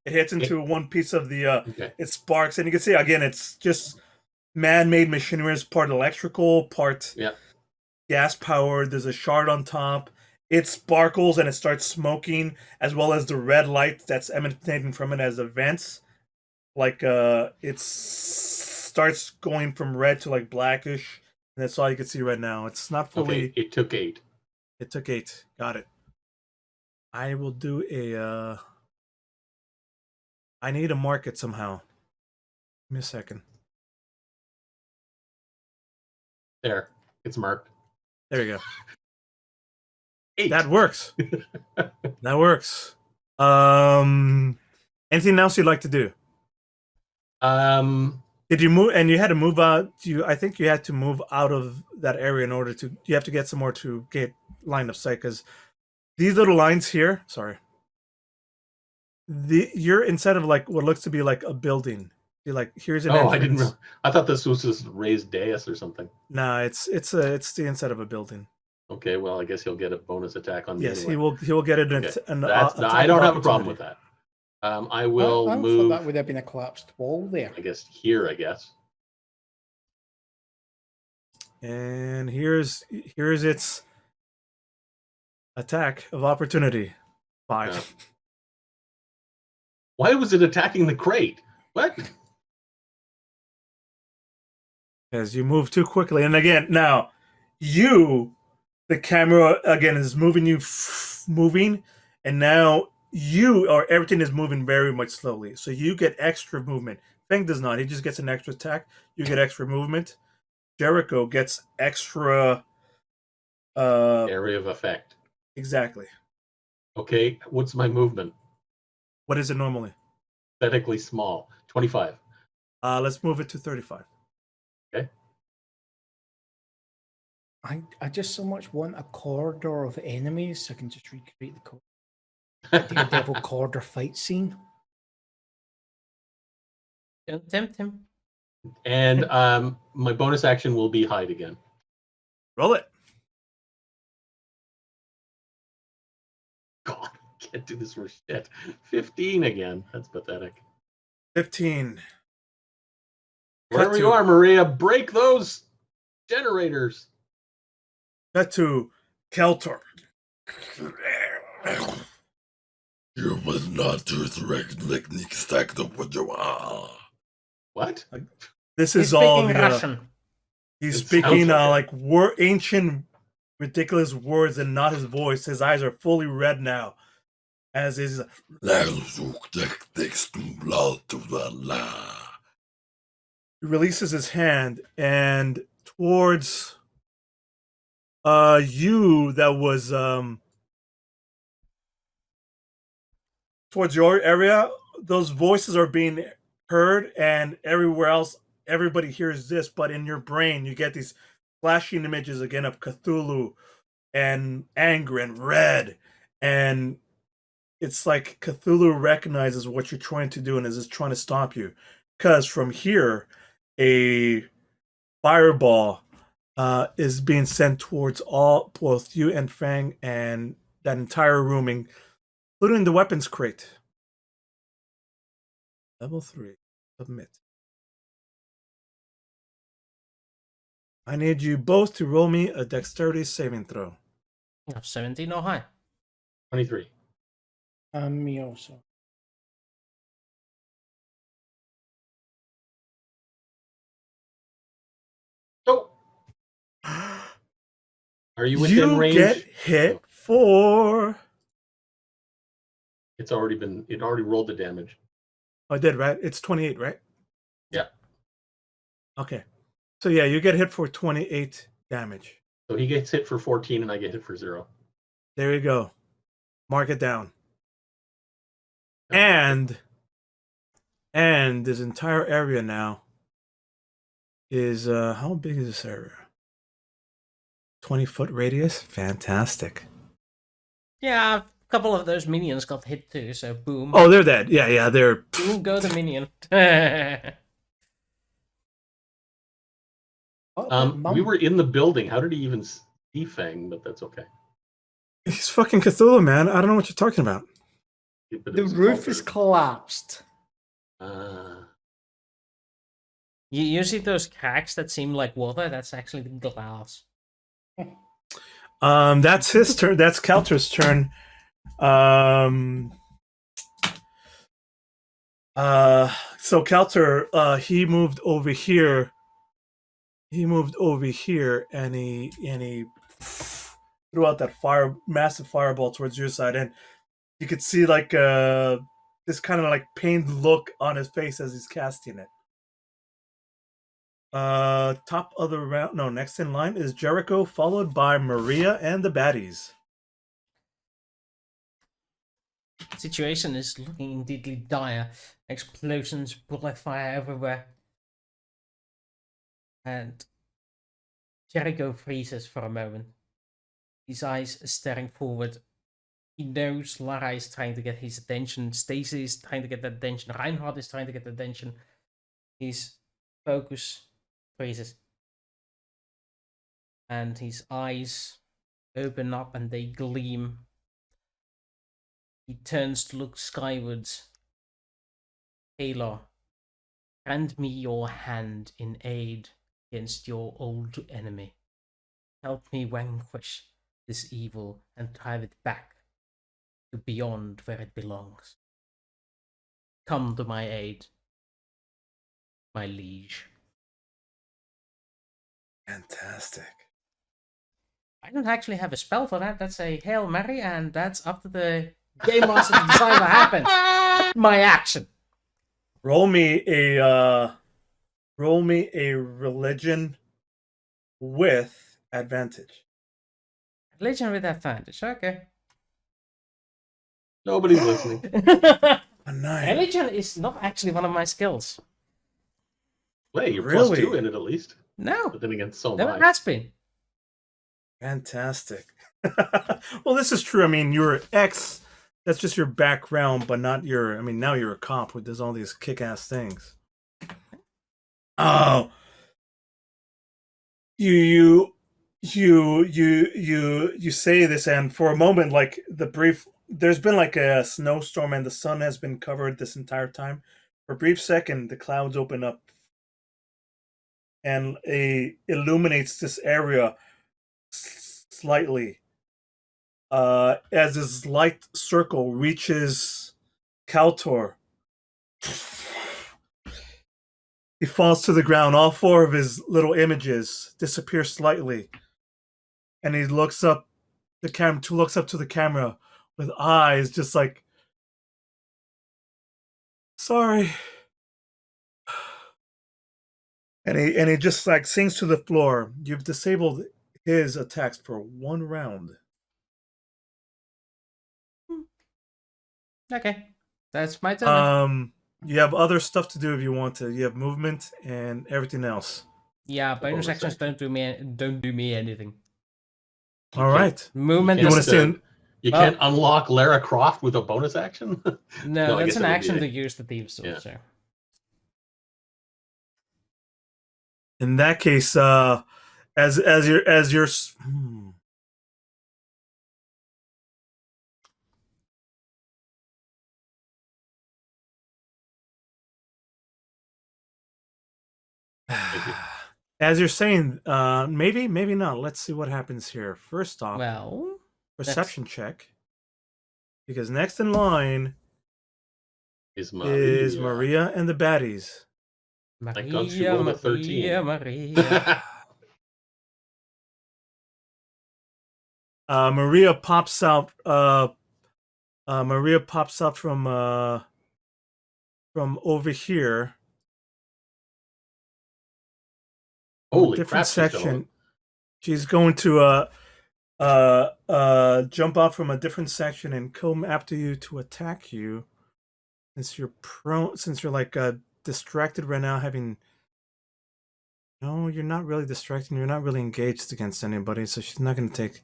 It hits into one piece of the. Okay. It sparks, and you can see again. It's just man-made machinery. It's part electrical, part Yeah. gas powered. There's a shard on top. It sparkles and it starts smoking, as well as the red light that's emanating from it as the vents. Like it starts going from red to like blackish, and that's all you can see right now. It's not fully. Okay. It took 8. It took 8. Got it. I will do a. I need to mark it somehow. Give me a second. There. It's marked. There you go. 8. That works. That works. Anything else you'd like to do? Did you move? And you had to move out. I think you had to move out of that area in order to. You have to get some more to get line of sight because these little lines here. Sorry. You're inside of like what looks to be like a building. You're like here's an entrance. I didn't know. I thought this was just raised dais or something. Nah, it's the inside of a building. Okay, well, I guess he'll get a bonus attack on me. Yes, anyway. he will get it. Okay. That's I don't have a problem with that. I will I move. thought that would have been a collapsed wall there. I guess here. I guess. And here's its attack of opportunity. 5. Yeah. Why was it attacking the crate? What? As you move too quickly, and again now, the camera again is moving, and now everything is moving very much slowly. So you get extra movement. Feng does not. He just gets an extra attack. You get extra movement. Jericho gets extra Area of effect. exactly. Okay, what's my movement? What is it normally? Pathetically small. 25. Let's move it to 35. Okay. I just so much want a corridor of enemies so I can just recreate the Daredevil corridor fight scene. Don't tempt him. And my bonus action will be hide again. Roll it. God, I can't do this for shit. 15 again. That's pathetic. 15. Wherever you are, Maria, break those generators. Cut to Keltor. You must not use technique stacked up with your What? This He's is all speaking the. Russian. He's It speaking sounds like it. ancient, ridiculous words and not his voice. His eyes are fully red now, as is. He releases his hand and towards you that was towards your area. Those voices are being heard, and everywhere else everybody hears this, but in your brain you get these flashing images again of Cthulhu and anger and red, and it's like Cthulhu recognizes what you're trying to do and is trying to stop you, because from here a fireball is being sent towards both you and Fang and that entire room, including the weapons crate. Level 3. Submit. I need you both to roll me a dexterity saving throw. 17 or high. 23. Me also. Oh, are you within range? Get hit for It already rolled the damage. I did, right? It's 28, right? Yeah. Okay. So yeah, you get hit for 28 damage. So he gets hit for 14 and I get hit for 0. There you go. Mark it down. And this entire area now is how big is this area? 20-foot radius? Fantastic. Yeah, a couple of those minions got hit too, so boom. Oh, they're dead. Yeah, they're Boom, go the minion. We were in the building. How did he even see Fang? But that's okay. he's fucking Cthulhu, man. I don't know what you're talking about. But it The was roof is altered. collapsed. You see those cracks that seem like water? That's actually the glass. That's his turn. That's Kelter's turn. So Kelter, he moved over here. And he threw out that massive fireball towards your side, and you could see like this kind of like pained look on his face as he's casting it. Top of the round. No, next in line is Jericho, followed by Maria and the baddies. Situation is looking indeedly dire. Explosions, bullet fire everywhere. And Jericho freezes for a moment. His eyes staring forward. He knows Lara is trying to get his attention. Stacy is trying to get that attention. Reinhardt is trying to get attention. His focus freezes. And his eyes open up and they gleam. He turns to look skywards. Taylor, grant me your hand in aid against your old enemy. Help me vanquish this evil and drive it back to beyond where it belongs. Come to my aid, my liege. Fantastic. I don't actually have a spell for that. That's a Hail Mary, and that's up to the Gamemaster to decide what happens. My action. Roll me a religion with advantage. Religion with advantage. Okay. Nobody's listening. A 9. Religion is not actually one of my skills. Hey, you're Really? +2 in it at least. No, But then again, so am never I. has been. Fantastic. Well, this is true. I mean, you're X. That's just your background, but not your. I mean, now you're a cop who does all these kick-ass things. Oh, you say this, and for a moment, like there's been like a snowstorm, and the sun has been covered this entire time. For a brief second, the clouds open up, and illuminates this area slightly. As this light circle reaches Kaltor, he falls to the ground. All 4 of his little images disappear slightly, and he looks up to the camera with eyes just like, sorry. And he just like sinks to the floor. You've disabled his attacks for 1 round. Okay, that's my turn. You have other stuff to do if you want to. You have movement and everything else. Yeah, bonus bonus actions action. don't do me anything. All right. Movement. You You want to is- stay in? You Well- can't unlock Lara Croft with a bonus action? No, I that's guess an it would be action a- to use the Thieves' Sword. Yeah. So. In that case, as your as you're saying, maybe not. Let's see what happens here. First off, Well, perception check, because next in line Is is Maria and the baddies. Thank God she rolled a 13. Maria. Maria pops out Maria pops up from over here. From a Holy different crap, she's going. section. She's going to jump off from a different section and come after you to attack you. Since you're prone, since you're like distracted right now, having no, you're not really distracted. You're not really engaged against anybody, so she's not going to take.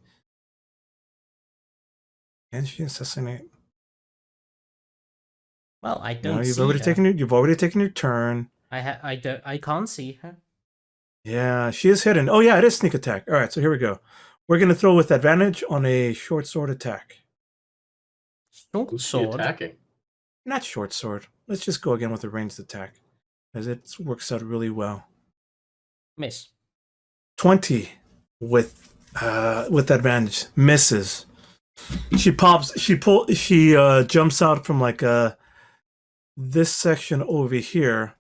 Can she assassinate? Well, I No, don't you've see already her. taken your. You've already taken your turn. I can't see her. Yeah, she is hidden. Oh yeah, it is sneak attack. All right, so here we go. We're going to throw with advantage on a short sword attack. Short Who's she sword. attacking? Not short sword. Let's just go again with a ranged attack, as it works out really well. Miss. 20 with advantage. Misses. She pops. She jumps out from like this section over here.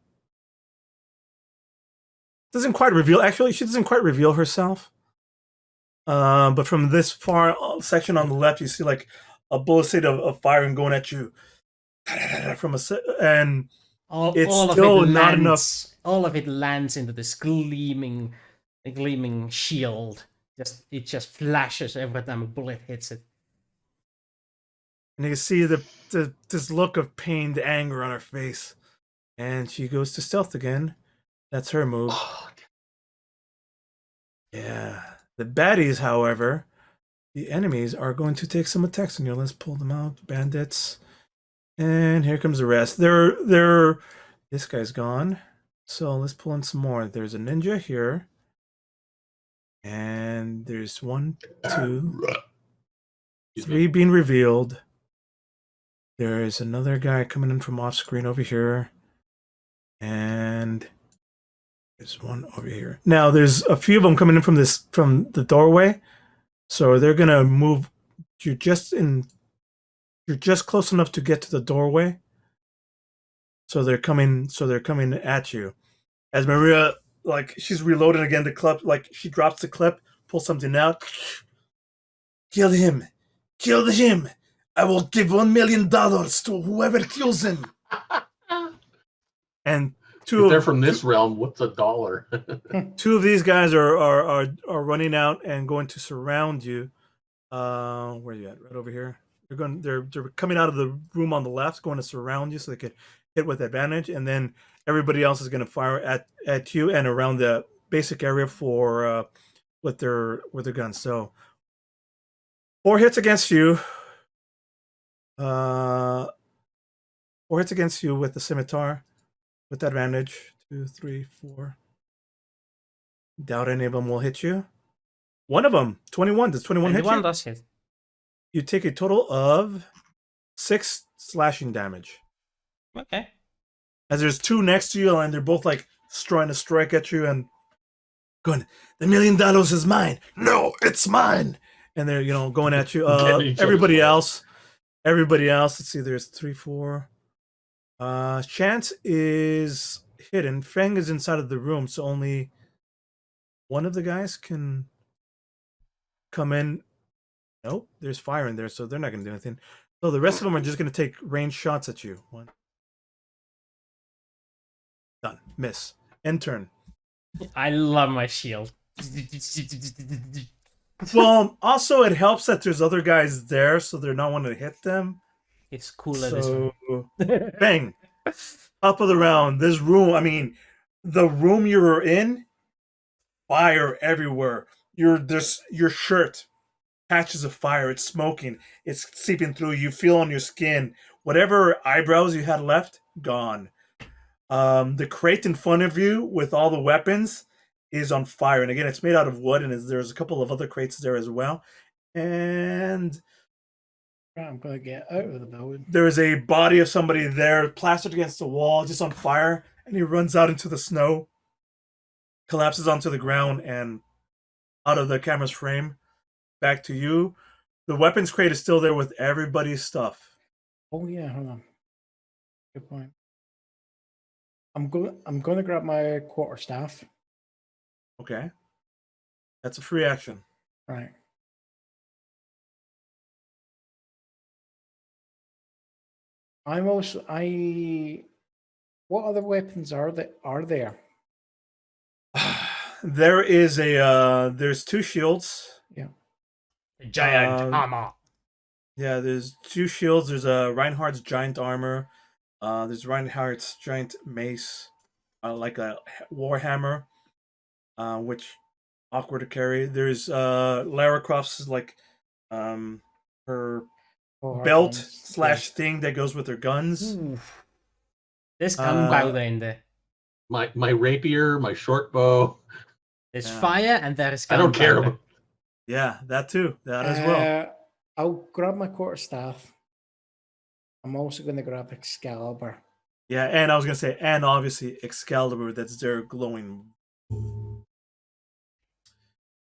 Doesn't quite reveal. Actually, she doesn't quite reveal herself. But from this far section on the left, you see like a bullet of fire and going at you from and it's all still of it not lands, enough. All of it lands into this gleaming shield. It just flashes every time a bullet hits it. And you can see this look of pained anger on her face. And she goes to stealth again. That's her move. Oh, Yeah. The baddies, however, the enemies are going to take some attacks on you. Let's pull them out. Bandits. And here comes the rest. This guy's gone. So let's pull in some more. There's a ninja here. And there's 1, 2, 3 being revealed. There's another guy coming in from off screen over here. And there's one over here. Now there's a few of them coming in from the doorway. So they're gonna move. You're just close enough to get to the doorway. So they're coming at you. As Maria, like, she's reloading again the clip, like she drops the clip, pulls something out. Kill him. Kill him. I will give $1 million to whoever kills him. And if they're from this realm, what's $1? Two of these guys are running out and going to surround you. Where are you at? Right over here. They're coming out of the room on the left, going to surround you so they could hit with advantage, and then everybody else is going to fire at you and around the basic area for with their guns. So 4 hits against you. 4 hits against you with the scimitar with advantage. 2, 3, 4. Doubt any of them will hit you. One of them, 21. Does 21 hit you? 21 does hit. You take a total of 6 slashing damage. Okay. As there's 2 next to you, and they're both like trying to strike at you and going, "The $1 million is mine." "No, it's mine." And they're going at you. Everybody else. Let's see. There's 3, 4. Chance is hidden. Feng is inside of the room, so only one of the guys can come in. Nope, there's fire in there, so they're not going to do anything. So the rest of them are just going to take ranged shots at you. 1. Done. Miss. End turn. I love my shield. Well, also it helps that there's other guys there, so they're not wanting to hit them. It's cooler this way. So, bang. Top of the round. This room, I mean, the room you were in, fire everywhere. Your shirt, patches of fire. It's smoking. It's seeping through. You feel on your skin. Whatever eyebrows you had left, gone. The crate in front of you with all the weapons is on fire. And again, it's made out of wood, and there's a couple of other crates there as well. And I'm going to get out of the building. there is a body of somebody there, plastered against the wall, just on fire. And he runs out into the snow, collapses onto the ground, and out of the camera's frame, back to you. The weapons crate is still there with everybody's stuff. Oh yeah, hold on. Good point. I'm going to grab my quarterstaff. Okay. That's a free action. Right. What other weapons are there? There is there's 2 shields. A giant Um, hammer. Yeah, there's 2 shields. There's a Reinhardt's giant armor. There's Reinhardt's giant mace, like a warhammer, which awkward to carry. There's Lara Croft's like her Oh, her belt guns, slash thing that goes with her guns. Oof. This kan Uh, bouwde in de. My rapier, my short bow. There's Yeah. fire and there is I don't care gunpowder. about. Yeah, that too. That as well. I'll grab my quarterstaff. I'm also going to grab Excalibur. Yeah, and I was gonna say, and obviously Excalibur, that's their glowing.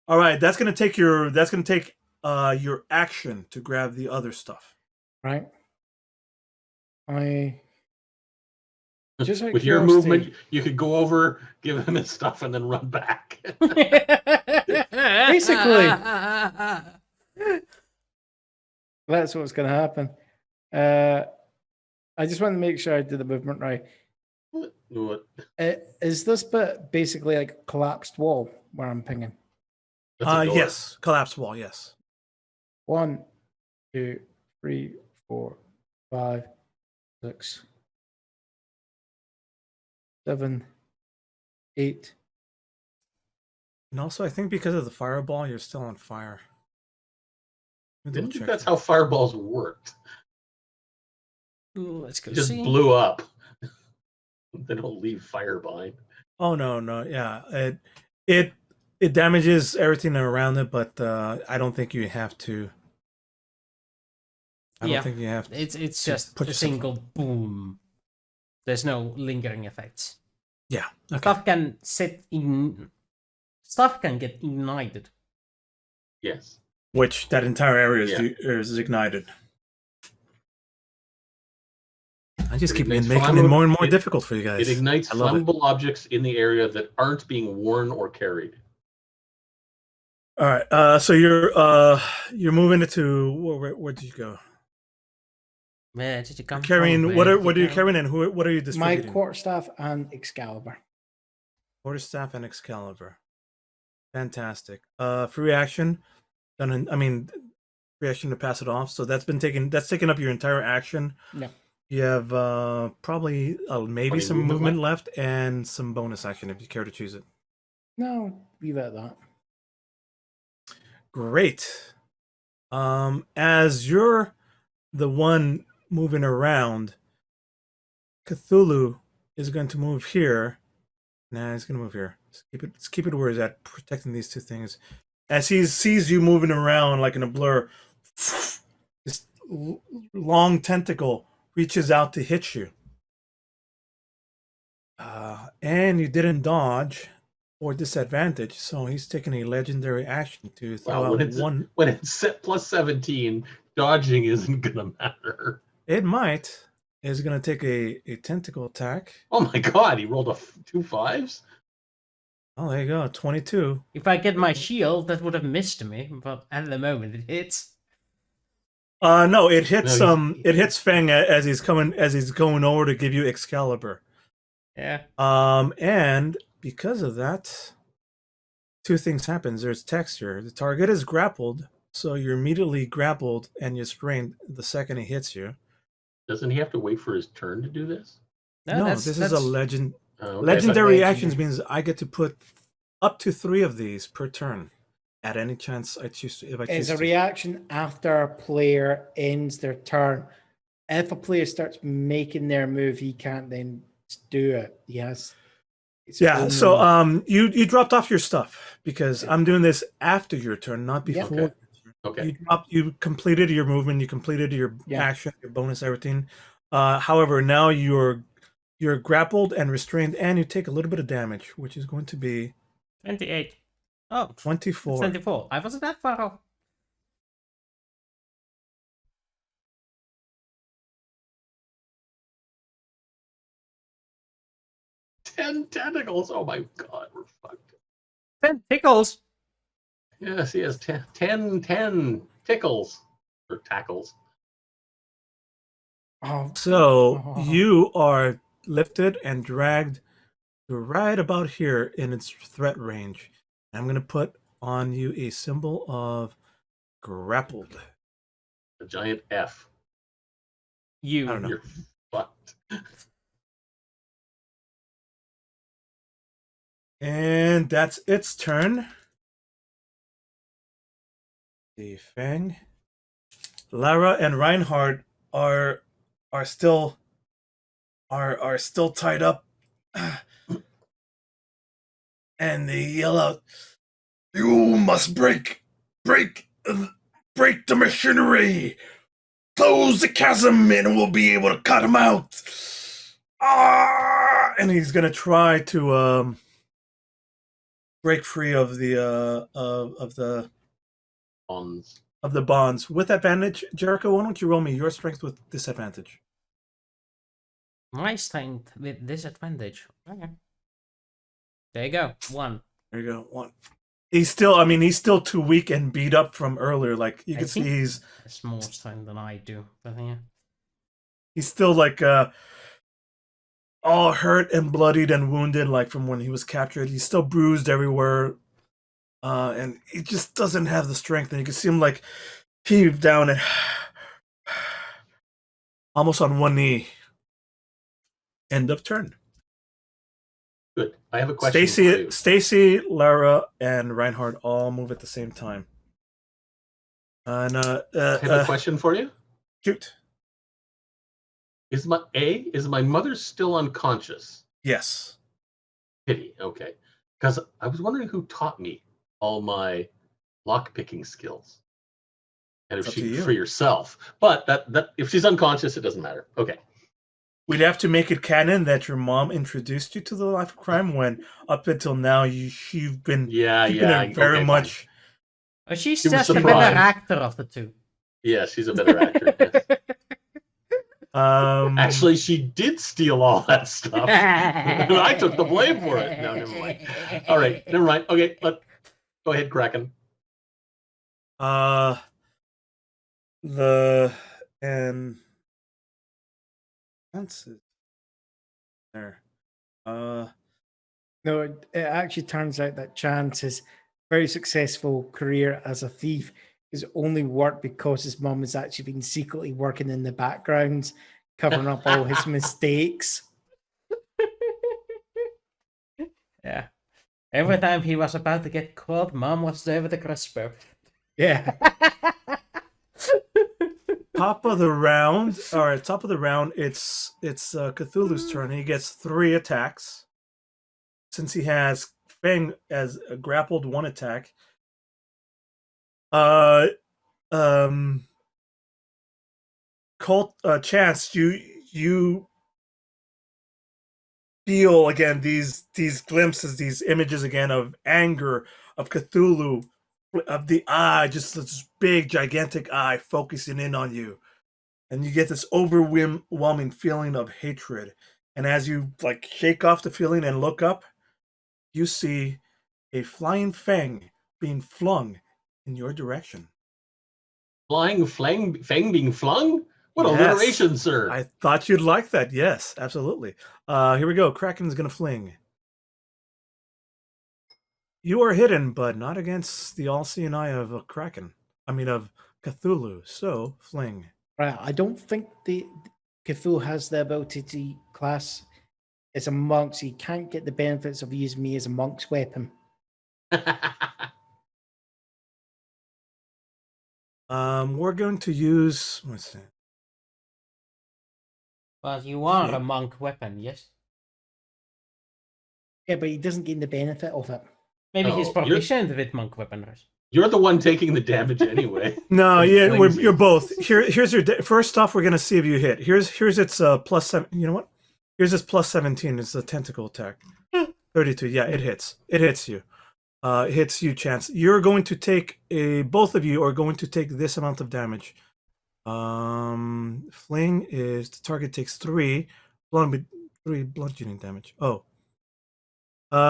All right, that's gonna take your action to grab the other stuff. Right. Just out of With your curiosity- movement, you could go over, give him his stuff, and then run back. Basically. That's what's going to happen. I just want to make sure I did the movement right. What? Is this bit basically like a collapsed wall where I'm pinging? That's a door. Yes, collapse wall. Yes. 1, 2, 3, 4, 5, 6, 7, 8. And also, I think because of the fireball, you're still on fire. Let me Didn't double think check that's that. how fireballs worked. Let's go It just see. blew up. They don't leave fire behind. Oh no, yeah, it damages everything around it, but I don't think you have to. I don't Yeah. think you have to. It's to just put a yourself single boom. There's no lingering effects. Yeah. Okay. Stuff can sit in. Stuff can get ignited. Yes. Which that entire area is, Yeah. is ignited. I just It keep ignites making it flammable- more and more it- difficult for you guys. It ignites I love it. flammable objects in the area that aren't being worn or carried. All right. So you're moving it to where did you go? Where did you come Carrying from? what Where are did you go? carrying and what are you My distributing? quarterstaff and Excalibur. Quarterstaff and Excalibur. Fantastic. Free action. Free action to pass it off. So that's taken up your entire action. Yeah. You have probably maybe 20 some movement movement left and some bonus action if you care to choose it. No, leave it at that. Great. As you're the one moving around, Cthulhu is going to move here. Nah, he's going to move here. Let's keep it where he's at, protecting these 2 things. As he sees you moving around like in a blur, this long tentacle reaches out to hit you. And you didn't dodge or disadvantage, so he's taking a legendary action to throw Wow, out when it's set plus 17, dodging isn't gonna matter. It might. Is going to take a tentacle attack. Oh my god, he rolled 2 5s? Oh, there you go, 22. If I get my shield, that would have missed me, but at the moment it hits. No, it hits No, it hits Fang as he's going over to give you Excalibur. Yeah. And because of that, 2 things happen. There's texture. The target is grappled, so you're immediately grappled and you're sprained the second he hits you. Doesn't he have to wait for his turn to do this? No, that's- this is that's- a legend. Okay, Legendary but- actions means I get to put up to 3 of these per turn at any chance I choose to. If I choose It's a to. reaction after a player ends their turn. If a player starts making their move, he can't then do it. Yes. Yeah, so you dropped off your stuff because I'm doing this after your turn, not Yeah. before. Okay. You completed your movement, you completed your Yeah. action, your bonus, everything. However, now you're grappled and restrained, and you take a little bit of damage, which is going to be 28. Oh, 24. 24. I wasn't that far off. Ten tentacles. Oh my god, we're fucked. 10 tickles. Yes, he has 10 tickles or tackles. Oh, So Oh. you are lifted and dragged to right about here in its threat range. I'm going to put on you a symbol of grappled. A giant F. You. I don't know. You're fucked. And that's its turn. The Fang. Lara and Reinhard are still tied up. And they yell out, You must break the machinery. Close the chasm and we'll be able to cut him out. ah! And he's gonna try to break free of the Bonds. bonds with advantage. Jericho, why don't you roll me your strength with disadvantage? My strength with disadvantage. Okay. There you go. 1. There you go. One. He's still too weak and beat up from earlier. Like you I can see, think- he's It's more strength than I do. But yeah. still like all hurt and bloodied and wounded, like from when he was captured. He's still bruised everywhere, and he just doesn't have the strength. And you can see him like heave down and almost on one knee. End of turn. Good. I have a question for you. Stacy, Lara, and Reinhard all move at the same time. And I have a question for you. shoot. Is my mother still unconscious? Yes. Pity. Okay. Because I was wondering who taught me all my lockpicking skills. And if Up she to could you. free herself. But that if she's unconscious, it doesn't matter. Okay. We'd have to make it canon that your mom introduced you to the life of crime when up until now you've been Yeah, keeping yeah. it very okay, much. Oh, she's She was just a better surprised. actor of the two. fine. Yeah, she's a better actor. yes. Actually, she did steal all that stuff. And I took the blame for it. No, never mind. All right, never mind. Okay, go ahead, Kraken. The and that's it. There. No, it actually turns out that Chance's very successful career as a thief has only worked because his mum has actually been secretly working in the background, covering up all his mistakes. Yeah. Every time he was about to get caught, Mom was there with the crisper. Yeah. Top of the round. All right, top of the round. It's Cthulhu's turn. He gets 3 attacks. Since he has Fang as a grappled 1 attack. Chance, you feel again these glimpses, these images again of anger, of Cthulhu, of the eye, just this big gigantic eye focusing in on you, and you get this overwhelming feeling of hatred. And as you like shake off the feeling and look up, you see a flying fang being flung in your direction. Flying fang being flung? What Yes. alliteration, sir. I thought you'd like that. Yes, absolutely. Here we go. Kraken's gonna fling. You are hidden, but not against the all-seeing eye of a Kraken. I mean, of Cthulhu. So, fling. Right. I don't think the Cthulhu has the ability to class as a monk, so he can't get the benefits of using me as a monk's weapon. We're going to use. What's that? But you are Yeah. a monk weapon, yes? Yeah, but he doesn't gain the benefit of it. Maybe he's Oh, proficient with monk weaponry. You're the one taking the damage anyway. No, It yeah, flings you. you're both. Here's your. First off, we're gonna see if you hit. Here's its plus 7. You know what? Here's its plus 17. It's a tentacle attack. 32. Yeah, it hits. It hits you. It hits you, Chance. You're going to take both of you are going to take this amount of damage. Fling is the target takes 3 bludgeoning damage. Oh.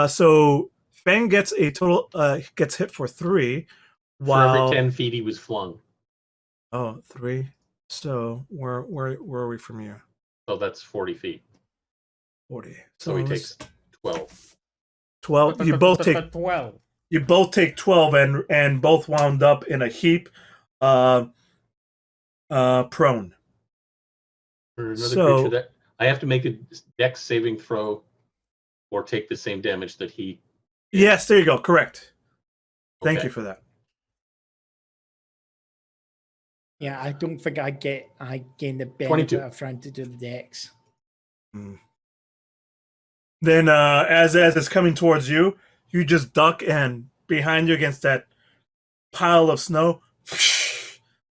So Fang gets a total gets hit for 3 For while every 10 feet he was flung. Oh, 3 So where are we from you? So that's 40 feet. 40. So he let's- takes 12. 12. You both take 12. 12 and both wound up in a heap, prone. For another So- creature that I have to make a dex saving throw or take the same damage that he. Yes, there you go. Correct. Thank Okay. you for that. Yeah, I don't think I gain the benefit 22. of trying to do the dex. Then, as it's coming towards you, you just duck, and behind you against that pile of snow,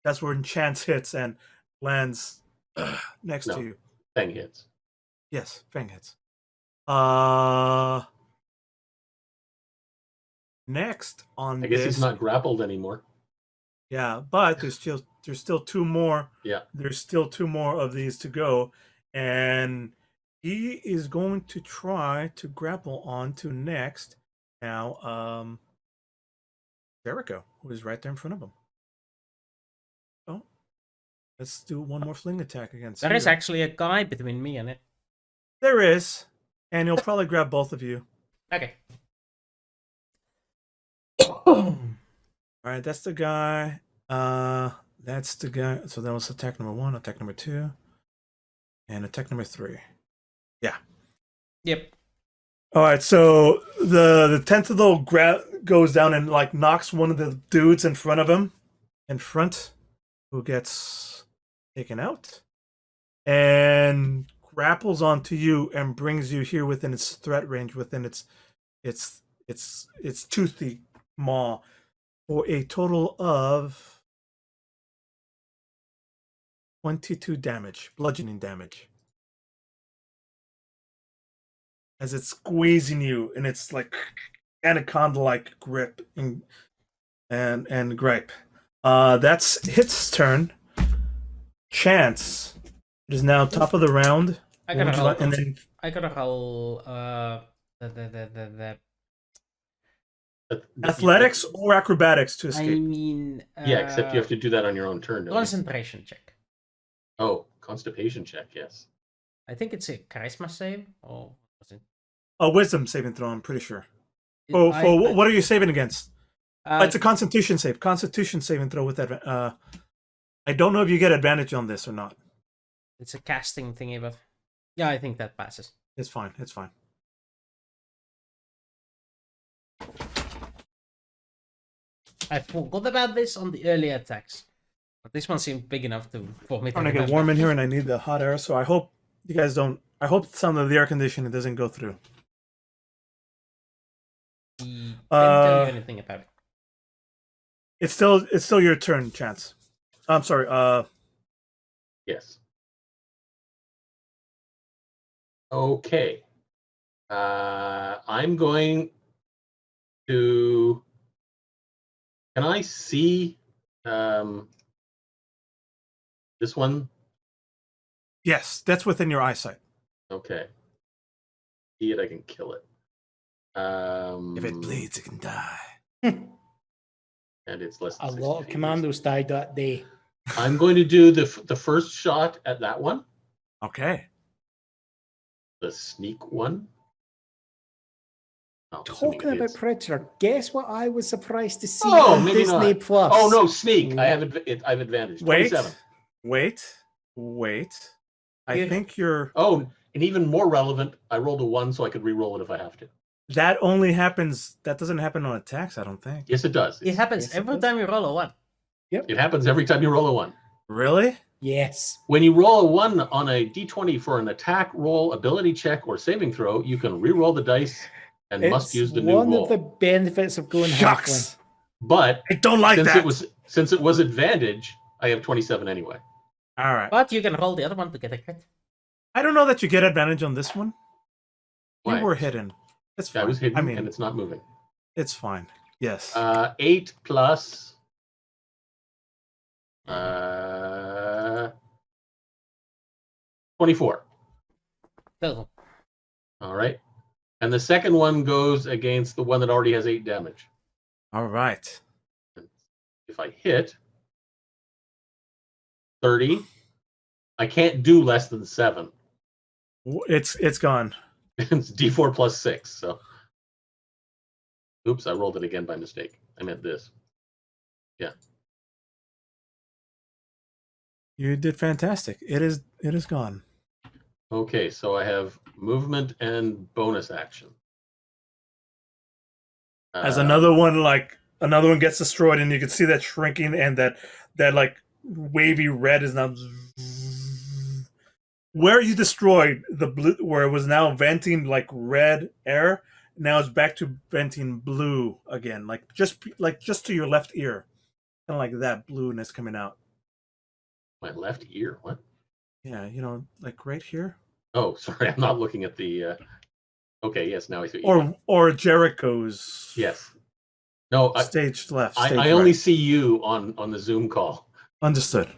that's where Chance hits and lands next No. to you. Thing hits. Yes, Fang hits. Next on I guess this, he's not grappled anymore. yeah, but there's still two more. Yeah. There's still two more of these to go, and he is going to try to grapple onto next. Now, Jericho, who is right there in front of him. Oh, let's do one more fling attack against. There is you. actually a guy between me and it. There is, and he'll probably grab both of you. Okay. All right, that's the guy. That's the guy. So that was attack number 1, attack number 2, and attack number 3. Yep. All right, so the tentacle goes down and like knocks one of the dudes in front of him, who gets taken out, and grapples onto you and brings you here within its threat range, within its toothy maw, for a total of 22 damage, bludgeoning damage. As it's squeezing you in its like anaconda-like grip and gripe. That's its turn. Chance. It is now top of the round. I What would gotta you roll. like- and then I gotta roll. The athletics or acrobatics to I escape. mean. Yeah, except you have to do that on your own turn. Don't you? Concentration check. Oh, constipation check. Yes. I think it's a charisma save, or was it? A wisdom saving throw, I'm pretty sure. It- For I- what are you saving against? I- It's a constitution save. Constitution saving throw with that. I don't know if you get advantage on this or not. It's a casting thingy, but yeah, I think that passes. It's fine. It's fine. I forgot about this on the early attacks, but this one seemed big enough for me to I'm gonna get remember. warm in here, and I need the hot air. So I hope you guys don't. I hope some of the air conditioning doesn't go through. Didn't tell you anything about it. It's still your turn, Chance. I'm sorry. Yes. Okay. I'm going to. Can I see this one? Yes, that's within your eyesight. Okay. See it, I can kill it. If it bleeds, it can die. And it's less than A 60 lot of feet. commandos died that day. I'm going to do the first shot at that one, Okay. the sneak one. Oh, assuming Talking it about hits. Predator, guess what I was surprised to see Oh, on maybe Disney not. Plus? Oh no, sneak! I have I've advantage. Wait. 27. Wait. I You- think you're. Oh, and even more relevant, I rolled a 1 so I could re-roll it if I have to. That only happens. That doesn't happen on attacks. I don't think. Yes, it does. It happens Yes, it every does. time you roll a 1. It happens every time you roll a 1. Really? Yes. When you roll a 1 on a d20 for an attack, roll, ability check, or saving throw, you can re-roll the dice and must It's use the new one roll. of the benefits of going halfling. Shucks. But I don't like since that. since it was advantage, I have 27 anyway. All right. But you can roll the other one to get a crit. I don't know that you get advantage on this one. Why? You were hidden. It's fine. I was hidden I mean, and it's not moving. it's fine. Yes. 8 plus 24. Total. All right. And the second one goes against the one that already has 8 damage. All right. If I hit, 30. I can't do less than 7. It's gone. It's D4 plus 6. So, oops, I rolled it again by mistake. I meant this. Yeah. You did fantastic. It is gone. Okay, so I have movement and bonus action. As another one gets destroyed, and you can see that shrinking and that like wavy red is now where you destroyed the blue, where it was now venting like red air. Now it's back to venting blue again, like just to your left ear, kind of like that blueness coming out. My left ear. What? Yeah, like right here. Oh, sorry, I'm not looking at the. Okay, yes, now I see. What you mean. Or Jericho's. Yes. No, stage left. I Stage only right. see you on the Zoom call. Understood.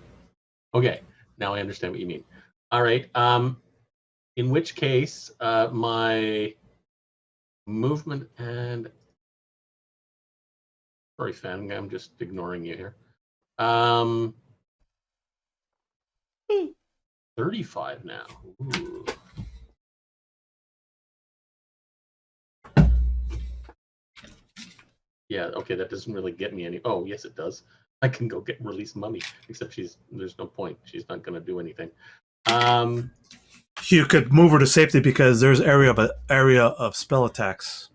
Okay, now I understand what you mean. All right. In which case, my movement and sorry, Fan, I'm just ignoring you here. 35 now. Ooh. Yeah, okay, that doesn't really get me any. Oh, yes, it does. I can go release Mummy, except there's no point. She's not going to do anything. You could move her to safety because there's area of spell attacks.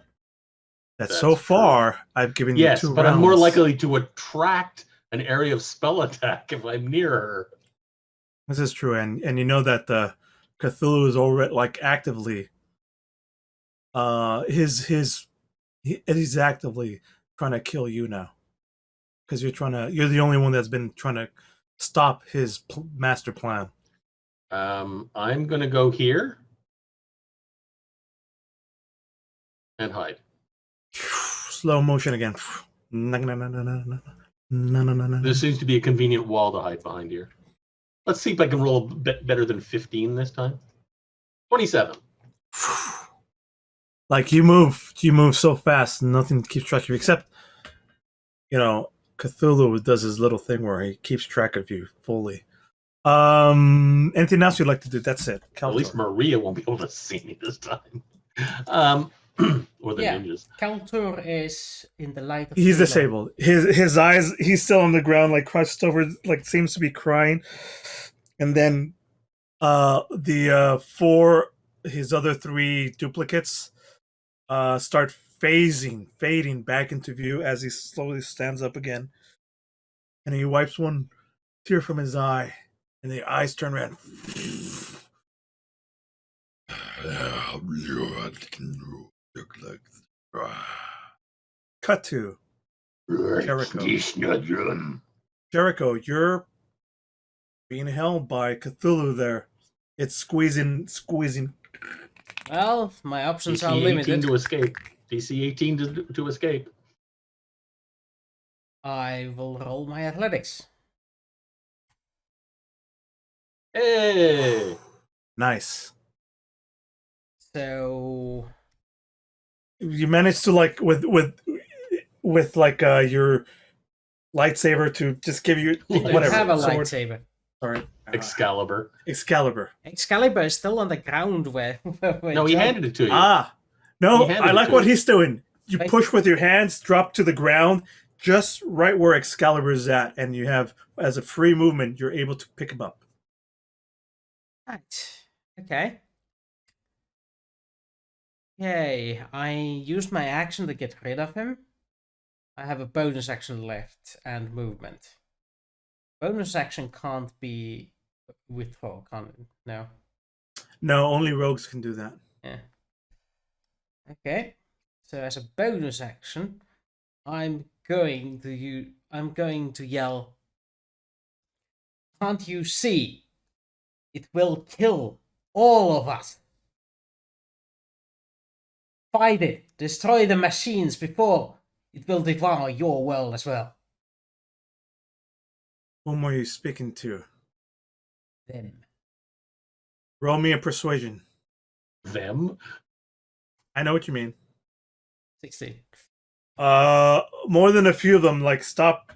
That's so far, true. I've given you 2 rounds. Yes, but I'm more likely to attract an area of spell attack if I'm near her. This is true, and you know that the Cthulhu is already like actively. He's actively trying to kill you now, because you're the only one that's been trying to stop his master plan. I'm gonna go here and hide. Slow motion again. There seems to be a convenient wall to hide behind here. Let's see if I can roll a bit better than 15 this time. 27. Like you move so fast, nothing keeps track of you except, Cthulhu does his little thing where he keeps track of you fully. Anything else you'd like to do? That's it. Kaltor. At least Maria won't be able to see me this time. Or the ninjas. Kaltor is in the light of He's disabled. His eyes, he's still on the ground, like crouched over, like seems to be crying. And then his other 3 duplicates start fading back into view as he slowly stands up again. And he wipes one tear from his eye, and the eyes turn red. Cut to Jericho. Jericho, you're being held by Cthulhu there. It's squeezing. Well, my options DC are limited. 18 to escape. DC 18 to escape. I will roll my athletics. Hey! Nice. So you managed to with your lightsaber to just give you whatever. I have a lightsaber. Sorry. Excalibur. Excalibur is still on the ground where no, he handed it to you. No, I like what he's doing. You push with your hands, drop to the ground, just right where Excalibur is at, and you have, as a free movement, you're able to pick him up. Right. Okay. Yay, I used my action to get rid of him. I have a bonus action left and movement. Bonus action can't be withdraw, can it? No. No, only rogues can do that. Yeah. Okay. So as a bonus action, I'm going to yell, "Can't you see? It will kill all of us. Fight it. Destroy the machines before it will devour your world as well." Whom are you speaking to? Them. Roll me a persuasion. Them? I know what you mean. 16. More than a few of them stop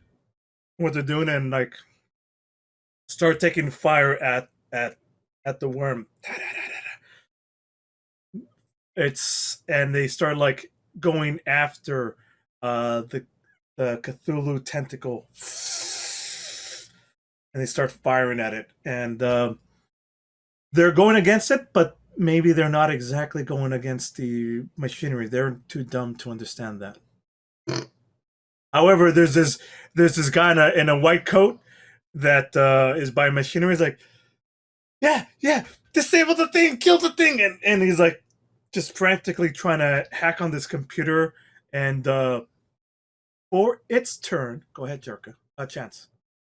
what they're doing and start taking fire at the worm. And they start like going after the Cthulhu tentacle, and they start firing at it, and they're going against it, but maybe they're not exactly going against the machinery. They're too dumb to understand that. However, there's this guy in a white coat that is by machinery. He's like, yeah, disable the thing, kill the thing, and he's like just frantically trying to hack on this computer. And for its turn, go ahead, Jerka. Chance.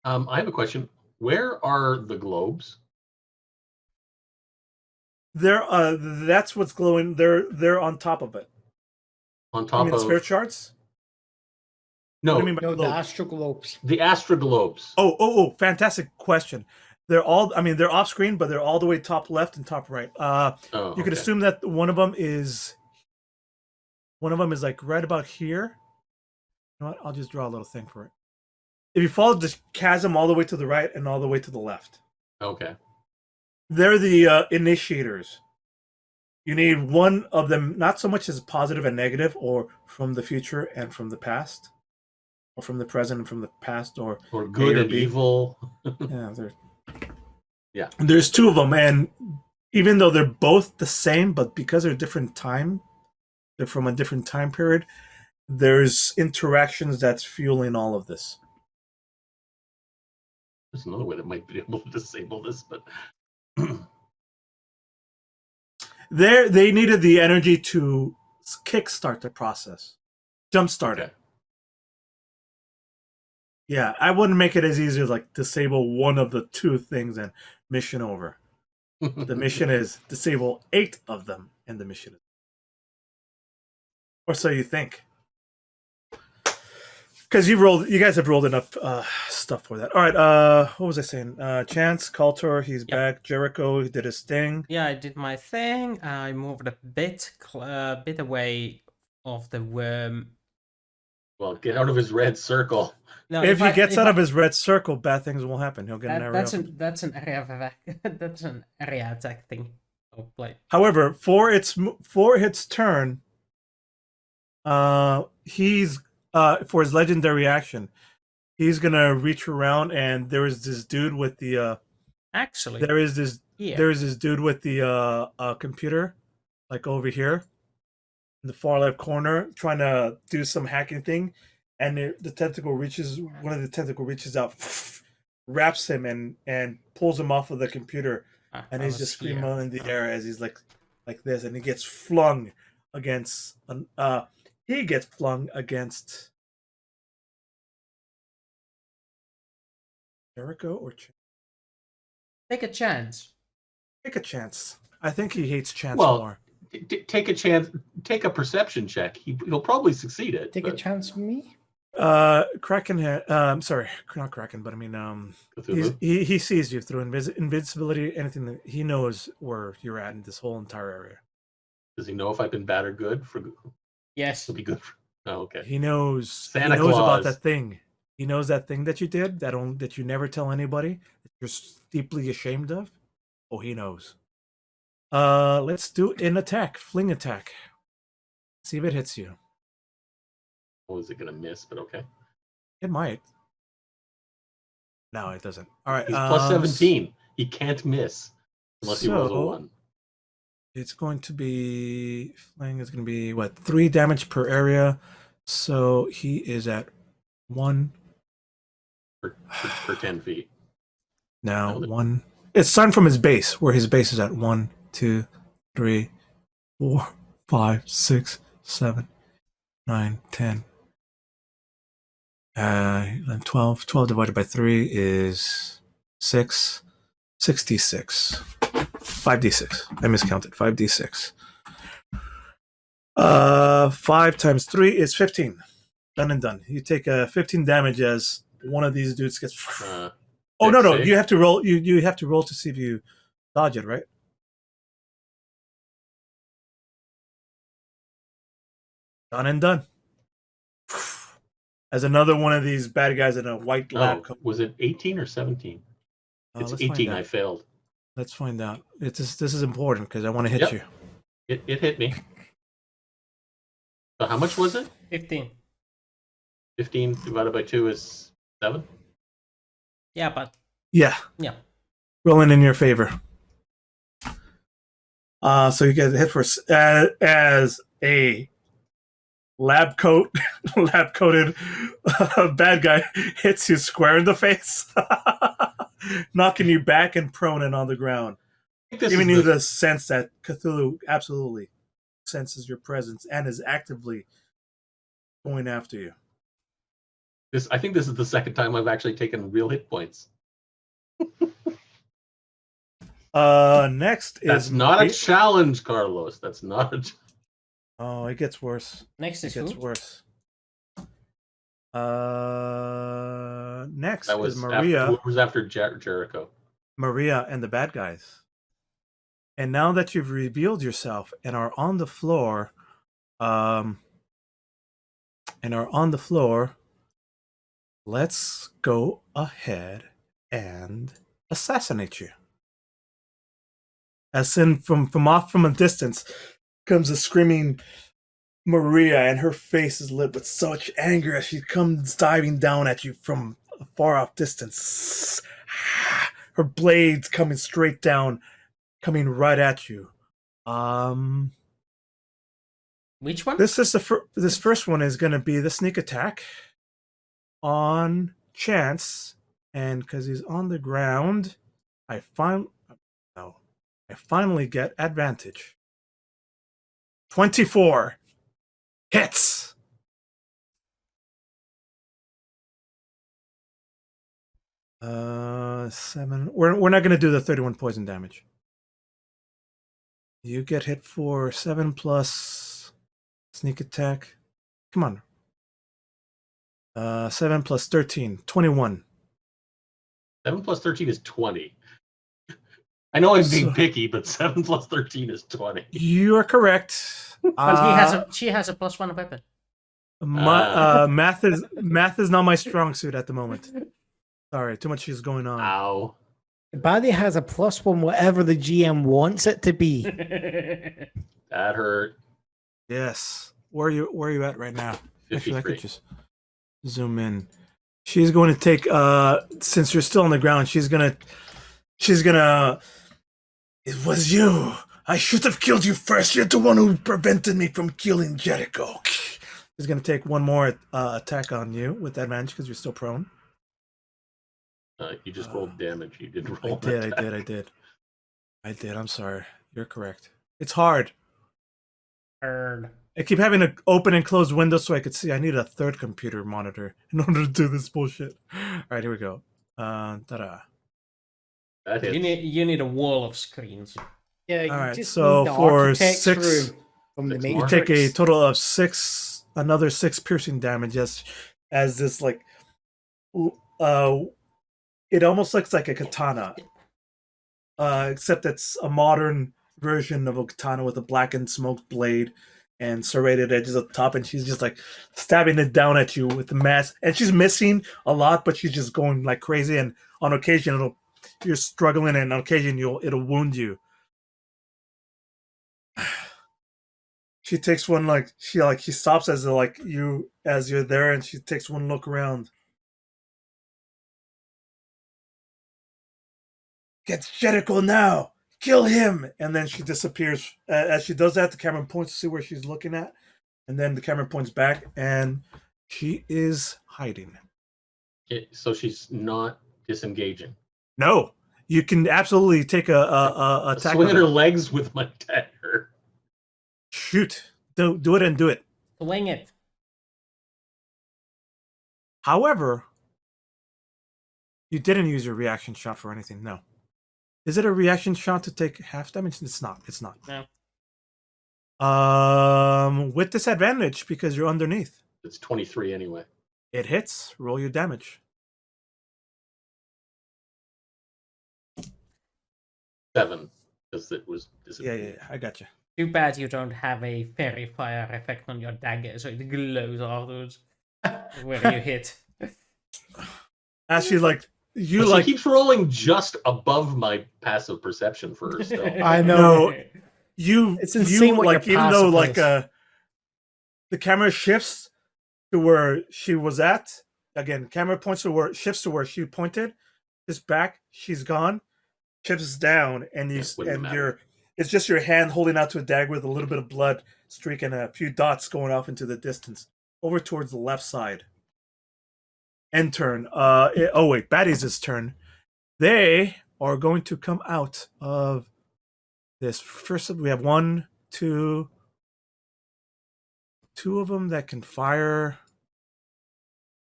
I have a question. Where are the globes? That's what's glowing. They're on top of it. On You top mean of spirit shards? no, What do you mean by No, the globe? astroglobes. the astroglobes. Oh, fantastic question. They're off screen, but they're all the way top left and top right. Oh, You could okay. assume that one of them is like right about here. You know what? I'll just draw a little thing for it. If you follow this chasm all the way to the right and all the way to the left, Okay. they're the initiators. You need one of them, not so much as positive and negative, or from the future and from the past, or from the present and from the past, or Or good A or and B. evil. Yeah, there's two of them, and even though they're both the same, but because they're different time, they're from a different time period. There's interactions that's fueling all of this. There's another way that might be able to disable this, but They needed the energy to kickstart the process, jumpstart it. Yeah, I wouldn't make it as easy as like disable one of the two things and mission over. The mission is disable 8 of them, and the mission is, or so you think. Because you guys have rolled enough stuff for that. All right, what was I saying? Chance, Kaltor, he's back. Jericho, he did his thing. Yeah, I did my thing. I moved a bit away of the worm. well, get out of his red circle. No, If he gets out of his red circle, bad things will happen. He'll get an area. that's an area of attack. That's an area attack thing. Oh, play. However, for its turn, he's for his legendary action, he's gonna reach around, and there is this dude with the Actually, there is this here. dude with the computer, like over here in the far left corner, trying to do some hacking thing, and the tentacle reaches, one of the tentacle reaches out, wraps him and pulls him off of the computer, and he's just screaming in the air as he's like this, and he gets flung against Jericho or Take a chance. take a chance. I think he hates chance Well, more. Take a chance. Take a perception check. He'll probably succeed it. Take a chance with me. Kraken sorry, not Kraken, but I mean Cthulhu. he sees you through invincibility, anything that he knows where you're at in this whole entire area. Does he know if I've been bad or good? Yes. It'll be good. Oh, okay. He knows Santa about Claus. that thing. He knows that thing that you did that you never tell anybody, that you're deeply ashamed of. Oh, he knows. Let's do an attack, fling attack. See if it hits you. Oh, is it gonna miss? But okay. It might. No, it doesn't. All right. He's plus 17. He can't miss unless he rolls a 1. It's going to be fling is going to be what, 3 damage per area. So he is at 1 For 10 feet. now. 1. It's starting from his base, where his base is at 1, 2, 3, 4, 5, 6, 7, 9, 10. Then 12. 12 divided by 3 is 6. 66. 5d6. I miscounted. 5d6. 5 times 3 is 15. Done and done. You take 15 damage as one of these dudes gets. Oh no! save? You have to roll. You have to roll to see if you dodge it, right? Done and done. As another one of these bad guys in a white lab coat. Was it 18 or 17? It's let's find 18. I out. failed. Let's find out. This is important because I want to hit Yep. you. It hit me. So how much was it? 15. 15 divided by 2 is 7. Yeah, but Yeah, yeah. rolling in your favor. So you get hit for as a lab coated bad guy hits you square in the face, knocking you back and prone and on the ground, This giving is you the- the sense that Cthulhu absolutely senses your presence and is actively going after you. I think this is the second time I've actually taken real hit points. Next That's is not a challenge, Carlos. That's not a. Oh, it gets worse. Next It is gets who? worse. Next That is was Maria. after Jericho. Maria and the bad guys. And now that you've revealed yourself and are on the floor, let's go ahead and assassinate you. As in from a distance comes a screaming Maria, and her face is lit with such anger as she comes diving down at you from a far off distance. Her blades coming straight down, coming right at you. Which one? This first one is going to be the sneak attack on Chance, and because he's on the ground, I finally get advantage. 24 hits. Seven. We're not going to do the 31 poison damage. You get hit for 7 plus sneak attack. Come on. 7 plus 13, 21. 7 plus 13 is 20. I know I'm being So- picky, but 7 plus 13 is 20. You are correct. But she has a +1 weapon. Math is not my strong suit at the moment. Sorry, too much is going on. Ow. The baddie has a +1, whatever the GM wants it to be. That hurt. Yes. Where are you at right now? Actually, I 53. could just zoom in. She's going to take since you're still on the ground, she's gonna it was you. I should have killed you first. You're the one who prevented me from killing Jericho. She's gonna take one more attack on you with advantage because you're still prone. You just rolled damage. You didn't I roll. did. I'm sorry. You're correct. It's hard. Heard. I keep having to open and close windows so I could see. I need a third computer monitor in order to do this bullshit. All right, here we go. Ta-da. That hits. You need a wall of screens. Yeah, you All right, just so need the for architect's 6 room from the six You more. take a Matrix. total of 6, another 6 piercing damage as this like, it almost looks like a katana, except it's a modern version of a katana with a blackened smoked blade and serrated edges at the top, and she's just like stabbing it down at you with the mass, and she's missing a lot, but she's just going like crazy, and on occasion you're struggling, and on occasion it'll wound you. She takes one she stops as you're there, and she takes one look around. Get Jericho now! Kill him! And then she disappears. As she does that, the camera points to see where she's looking at, and then the camera points back, and she is hiding. So she's not disengaging. No, you can absolutely take a attack. Swinging on her her. legs with my dagger. Shoot! Do it and do it. Swing it. However, you didn't use your reaction shot for anything. No. Is it a reaction shot to take half damage? It's not. No. With disadvantage because you're underneath. It's 23 anyway. It hits. Roll your damage. 7, because it was Yeah, disappearing. I got you. Too bad you don't have a fairy fire effect on your dagger, so it glows afterwards where you hit. As she You But like she keeps rolling just above my passive perception for her stealth. I know. No. you. It's insane what like your even though passive like is. the camera shifts to where she was at. Again, camera points to where shifts to where she pointed. Is back. She's gone. Shifts down, and you Yeah, wouldn't and matter. you're. It's just your hand holding out to a dagger with a little bit of blood streak and a few dots going off into the distance, over towards the left side. End turn. Oh wait, Baddies' turn. They are going to come out of this. First, we have two of them that can fire,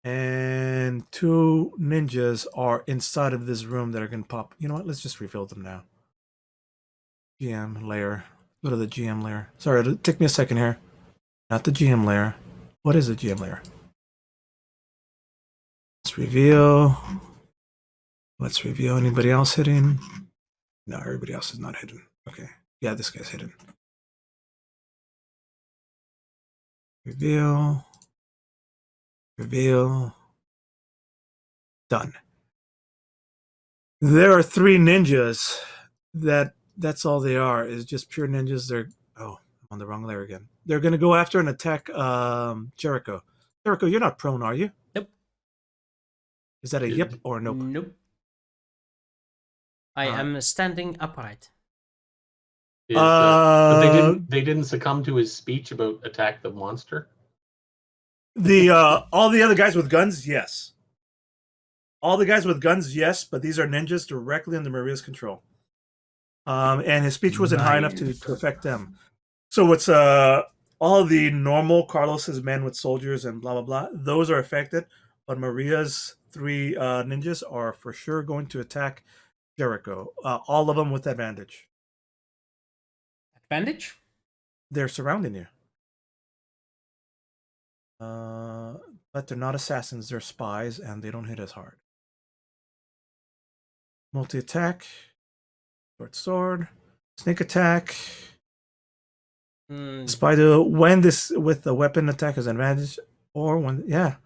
and two ninjas are inside of this room that are going to pop. You know what? Let's just reveal them now. GM layer. Go to the GM layer. Sorry, it'll take me a second here. Not the GM layer. What is the GM layer? Let's reveal. Let's reveal anybody else hidden. No, everybody else is not hidden. Okay. Yeah, this guy's hidden. Reveal. Reveal. Done. There are three ninjas that's all they are, is just pure ninjas. They're I'm on the wrong layer again. They're gonna go after and attack Jericho. Jericho, you're not prone, are you? Nope. Is that a yip or a nope? Nope. I Alright. am standing upright. But they didn't succumb to his speech about attack the monster. The all the other guys with guns, yes. All the guys with guns, yes, but these are ninjas directly under Maria's control. And his speech wasn't high enough to affect them. So it's all the normal Carlos's men with soldiers and blah blah blah. Those are affected, but Maria's three ninjas are for sure going to attack Jericho. All of them with advantage. Advantage? They're surrounding you. But they're not assassins, they're spies, and they don't hit as hard. Multi-attack, short sword, sneak attack. Spider, when this with the weapon attack is advantage, or when, yeah.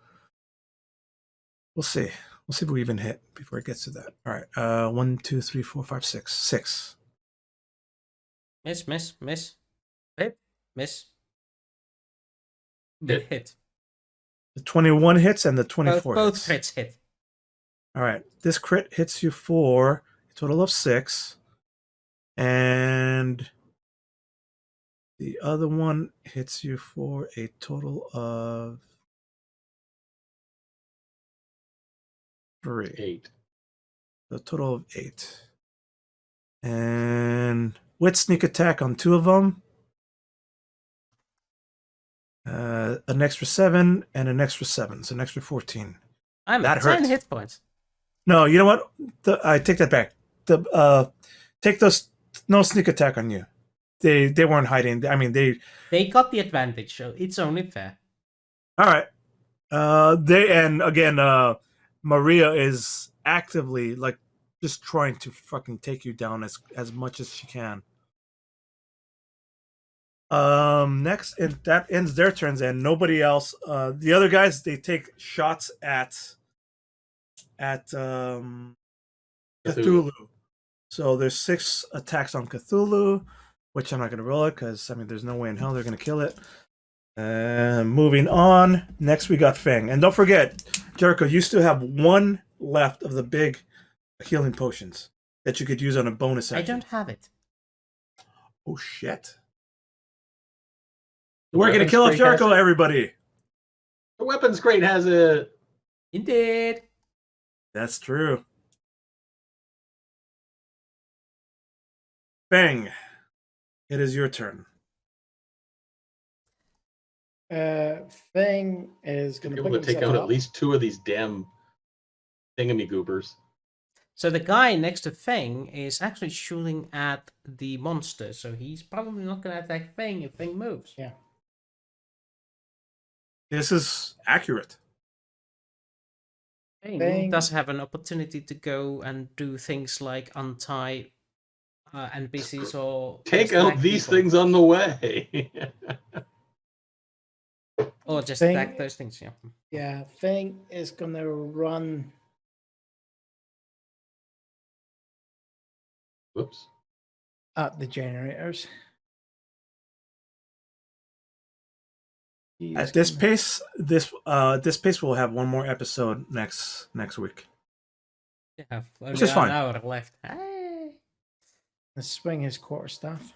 We'll see. We'll see if we even hit before it gets to that. All right. 1, 2, 3, 4, 5, 6. 6. Miss, miss, miss. Hit, miss. Hit. Hit. The 21 hits and the 24 Both hits. crits hit. All right. This crit hits you for a total of 6. And the other one hits you for a total of 3. 8. A total of 8. And with sneak attack on 2 of them, an extra 7 and an extra 7, so an extra 14. I'm That at 10 hurts. hit points. No, you know what? I take that back. Take those. No sneak attack on you. They weren't hiding. I mean, They got the advantage, so it's only fair. All right. And again, Maria is actively like just trying to fucking take you down as much as she can. Next, and that ends their turns, and nobody else. The other guys, they take shots at Cthulhu. So there's 6 attacks on Cthulhu, which I'm not going to roll it because I mean there's no way in hell they're going to kill it. Moving on. Next we got Fang, and don't forget, Jericho, you still have 1 left of the big healing potions that you could use on a bonus action. I don't have it. Oh shit! The We're going to weapons kill off crate Jericho, has it. everybody. The weapons crate has a. Indeed. That's true. Fang, it is your turn. Thing is going Be to able to take out at least 2 of these damn thingamygoobers. So the guy next to Feng is actually shooting at the monster, so he's probably not going to attack Feng if Feng moves. Yeah. This is accurate. Feng does have an opportunity to go and do things like untie NPCs or Take just attack out these people. things on the way. Or just Feng- attack those things, yeah. Yeah, Thing is going to run Whoops. At the generators. He is At this gonna- pace, this pace we'll have one more episode next week. You have only Which is an fine. hour left. Hey. The swing his quarterstaff.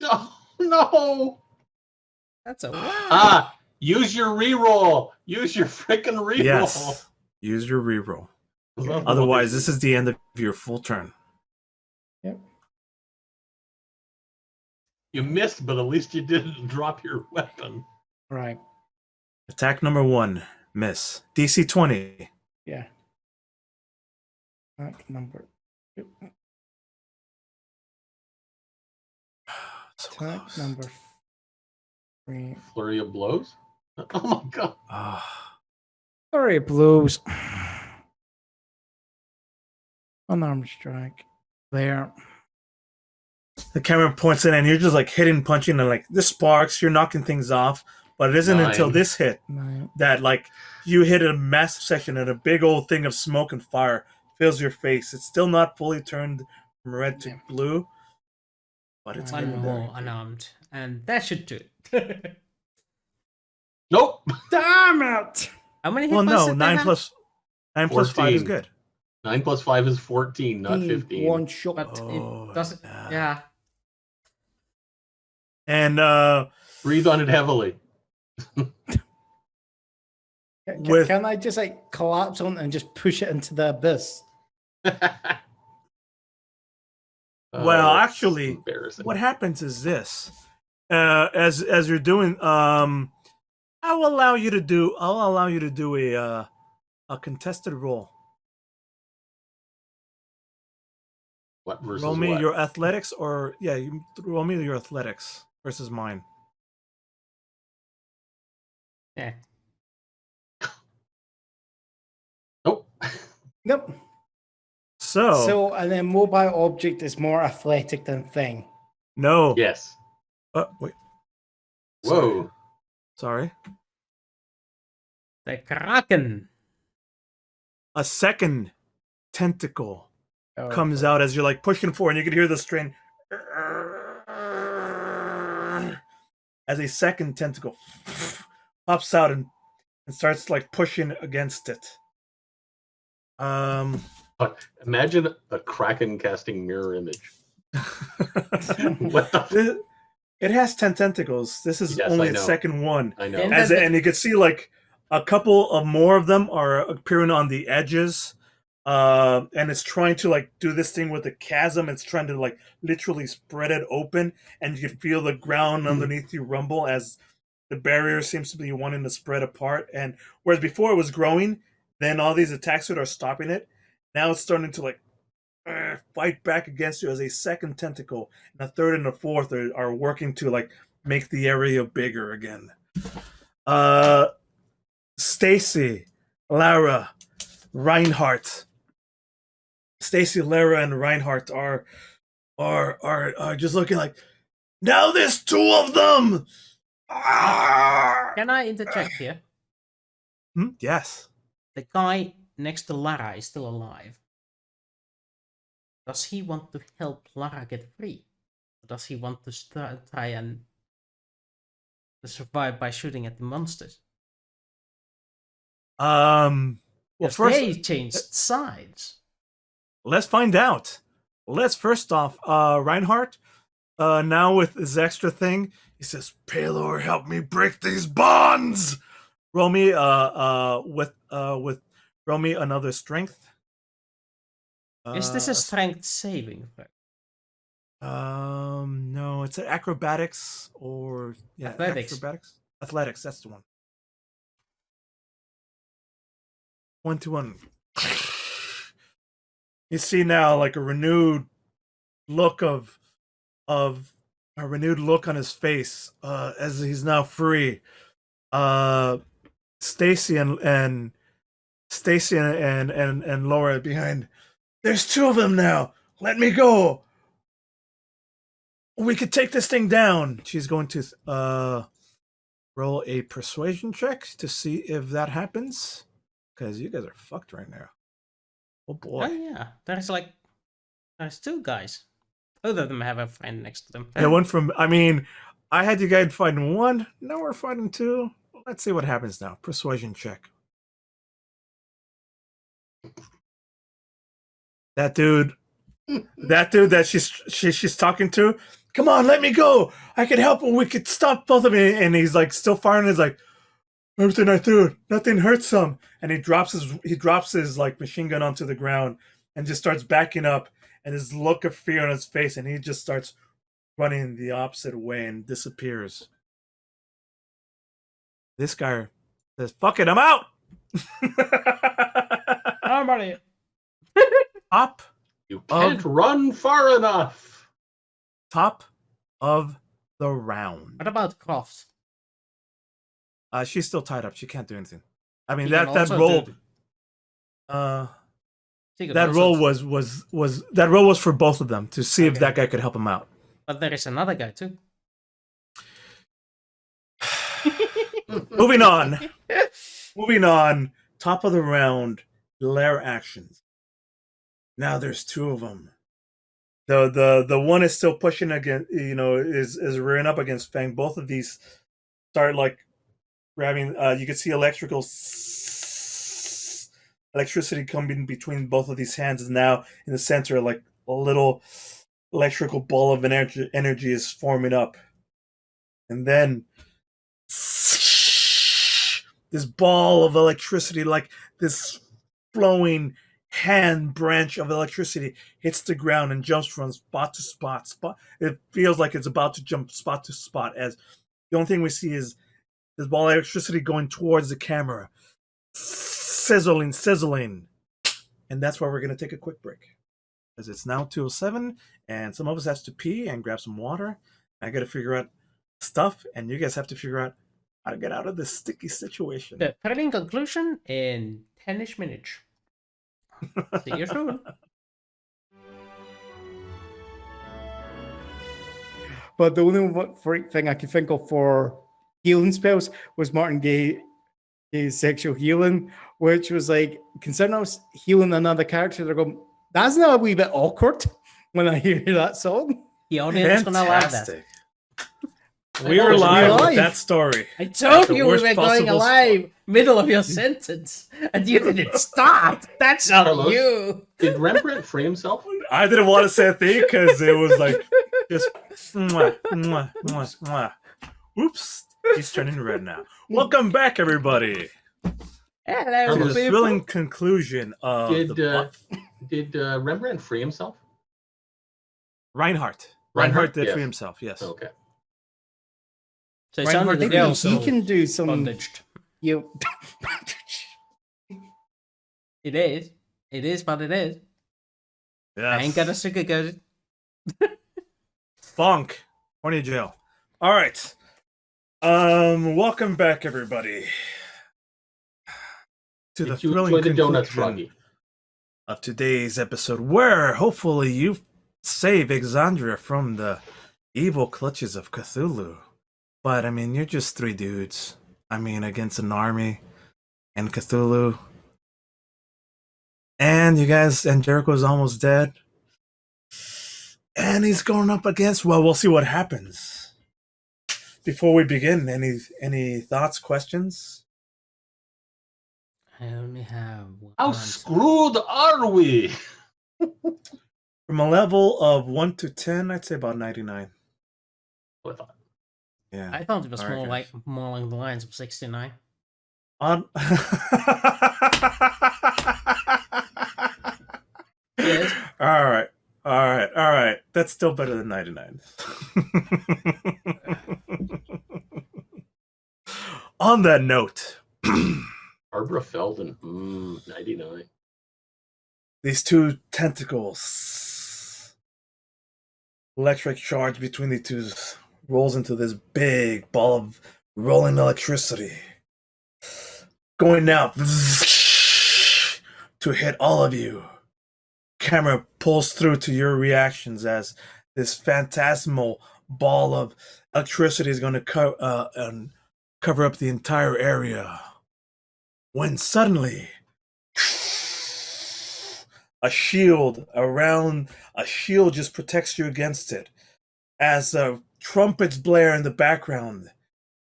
Oh, no. That's a wow. Ah, use your reroll. Use your freaking reroll. Yes, use your reroll. Otherwise, this is the end of your full turn. Yep. You missed, but at least you didn't drop your weapon. Right. Attack number 1, miss. DC 20. Yeah. Attack number 2. So Attack close. number 3. Flurry of blows. Oh my god. Ah. Sorry, blues. Unarmed strike. There. The camera points in, and you're just like hitting, punching, and like this sparks. You're knocking things off, but it isn't until 9. this hit 9. that like you hit a massive section, and a big old thing of smoke and fire fills your face. It's still not fully turned from red to Yeah. blue, but it's I One getting know. there. more unarmed, and that should do it. Nope. Damn it! How many hit Well, points no, did they 9 have? plus 5 is 14. good. 9 plus 5 is 14, not 15. One shot. But Oh, it doesn't. yeah. Yeah. And Breathe on it heavily. with- Can I just like collapse on it and just push it into the abyss? Well, that's actually, embarrassing. what happens is this: as you're doing, I'll allow you to do a contested roll. What versus Roll me what? your athletics, or you roll me your athletics versus mine. Yeah. Nope. Nope. So, So, and then mobile object is more athletic than thing. no. Yes. Wait. Whoa. Sorry. The Kraken. A second tentacle Oh, comes boy. out as you're like pushing forward, and you can hear the strain as a second tentacle pops out and starts like pushing against it. But imagine a Kraken casting mirror image. What the? It has 10 tentacles. This is Yes, only I the know. second one. I know. And And you can see like a couple of more of them are appearing on the edges. And it's trying to like do this thing with the chasm. It's trying to like literally spread it open, and you can feel the ground underneath you rumble as the barrier seems to be wanting to spread apart. And whereas before it was growing, then all these attacks are stopping it. Now it's starting to like fight back against you as a second tentacle, and a third and a fourth are working to like make the area bigger again. Stacy, Lara, Reinhardt. Stacy, Lara, and Reinhardt are just looking like, now there's 2 of them. Ah! Can I interject here? Yes. The guy next to Lara is still alive. Does he want to help Lara get free? Or does he want to try and survive by shooting at the monsters? Well, 'Cause first, they changed sides. let's find out. Let's first off, Reinhardt, now with his extra thing, he says, Paylor, help me break these bonds. Roll me roll me another strength. Is this a strength saving throw? No, it's acrobatics or Athletics. Athletics, that's the one. 1-1. You see now like a renewed look on his face as he's now free. Stacy and Laura behind. There's 2 of them now. Let me go. We could take this thing down. She's going to roll a persuasion check to see if that happens. Because you guys are fucked right now. Oh boy. Oh yeah, there's like There's two guys. Both of them have a friend next to them. Yeah, one from. I mean, I had you guys fighting one. Now we're fighting two. Let's see what happens now. Persuasion check. That dude that she's talking to. Come on, let me go. I can help. We could stop both of them. And he's like still firing. He's like, everything I threw, nothing hurts him. And he drops his like machine gun onto the ground and just starts backing up. And his look of fear on his face, and he just starts running the opposite way and disappears. This guy says, "Fuck it, I'm out." Somebody. Top You can't run far enough. top of the round. What about Croft? She's still tied up. She can't do anything. I mean She that can also roll. do- She could That also roll do- was for both of them to see if Okay. that guy could help him out. But there is another guy too. Moving on. Moving on. Top of the round. Lair actions. Now there's two of them. The one is still pushing against, is rearing up against Fang. Both of these start like grabbing. You can see electricity coming between both of these hands. And now in the center, like a little electrical ball of energy is forming up, and then this ball of electricity, like this flowing hand branch of electricity, hits the ground and jumps from spot to spot. It feels like it's about to jump spot to spot, as the only thing we see is this ball of electricity going towards the camera. Sizzling. And that's why we're going to take a quick break. Because it's now 2:07, and some of us has to pee and grab some water. I got to figure out stuff, and you guys have to figure out how to get out of this sticky situation. The thrilling conclusion in 10ish minutes. See you soon. But the only thing I could think of for healing spells was Martin Gay's sexual healing, which was like, considering I was healing another character, they're going, that's not a wee bit awkward when I hear that song. The audience is gonna love that. Fantastic. We were live with that story. I told The you we worst were going possible alive, middle of your sentence, and you didn't stop. That's on Carlos? you. Did Rembrandt free himself? I didn't want to say a thing because it was like just mwah, mwah, mwah, mwah. Oops, he's turning red now. Welcome back, everybody, Hello, to the people. thrilling conclusion of Did Rembrandt free himself? Reinhardt. Reinhardt, Reinhardt did yes. free himself. Yes. Okay. So it's Reinhardt only the did girls He can do some. bondaged. You. It is. It is, but it is. I ain't gonna sugarcoat it. Funk. Horny jail. All right. Welcome back, everybody, to the Did you thrilling enjoy the donuts, conclusion Froggy? of today's episode, where hopefully you save Exandria from the evil clutches of Cthulhu. But I mean, you're just three dudes. I mean, against an army and Cthulhu. And you guys, and Jericho's almost dead. And he's going up against, well, we'll see what happens. Before we begin, any thoughts, questions? I only have one. How answer. screwed are we? From a level of 1 to 10, I'd say about 99. I thought. Yeah. I thought it was All right, more guys. along the lines of 69. On. Yes. All right. That's still better than 99. On that note, Barbara Feldon, 99. these two tentacles, electric charge between the two, rolls into this big ball of rolling electricity, going out to hit all of you. Camera pulls through to your reactions as this phantasmal ball of electricity is going to cover up the entire area. When suddenly, a shield around a shield just protects you against it. As trumpets blare in the background,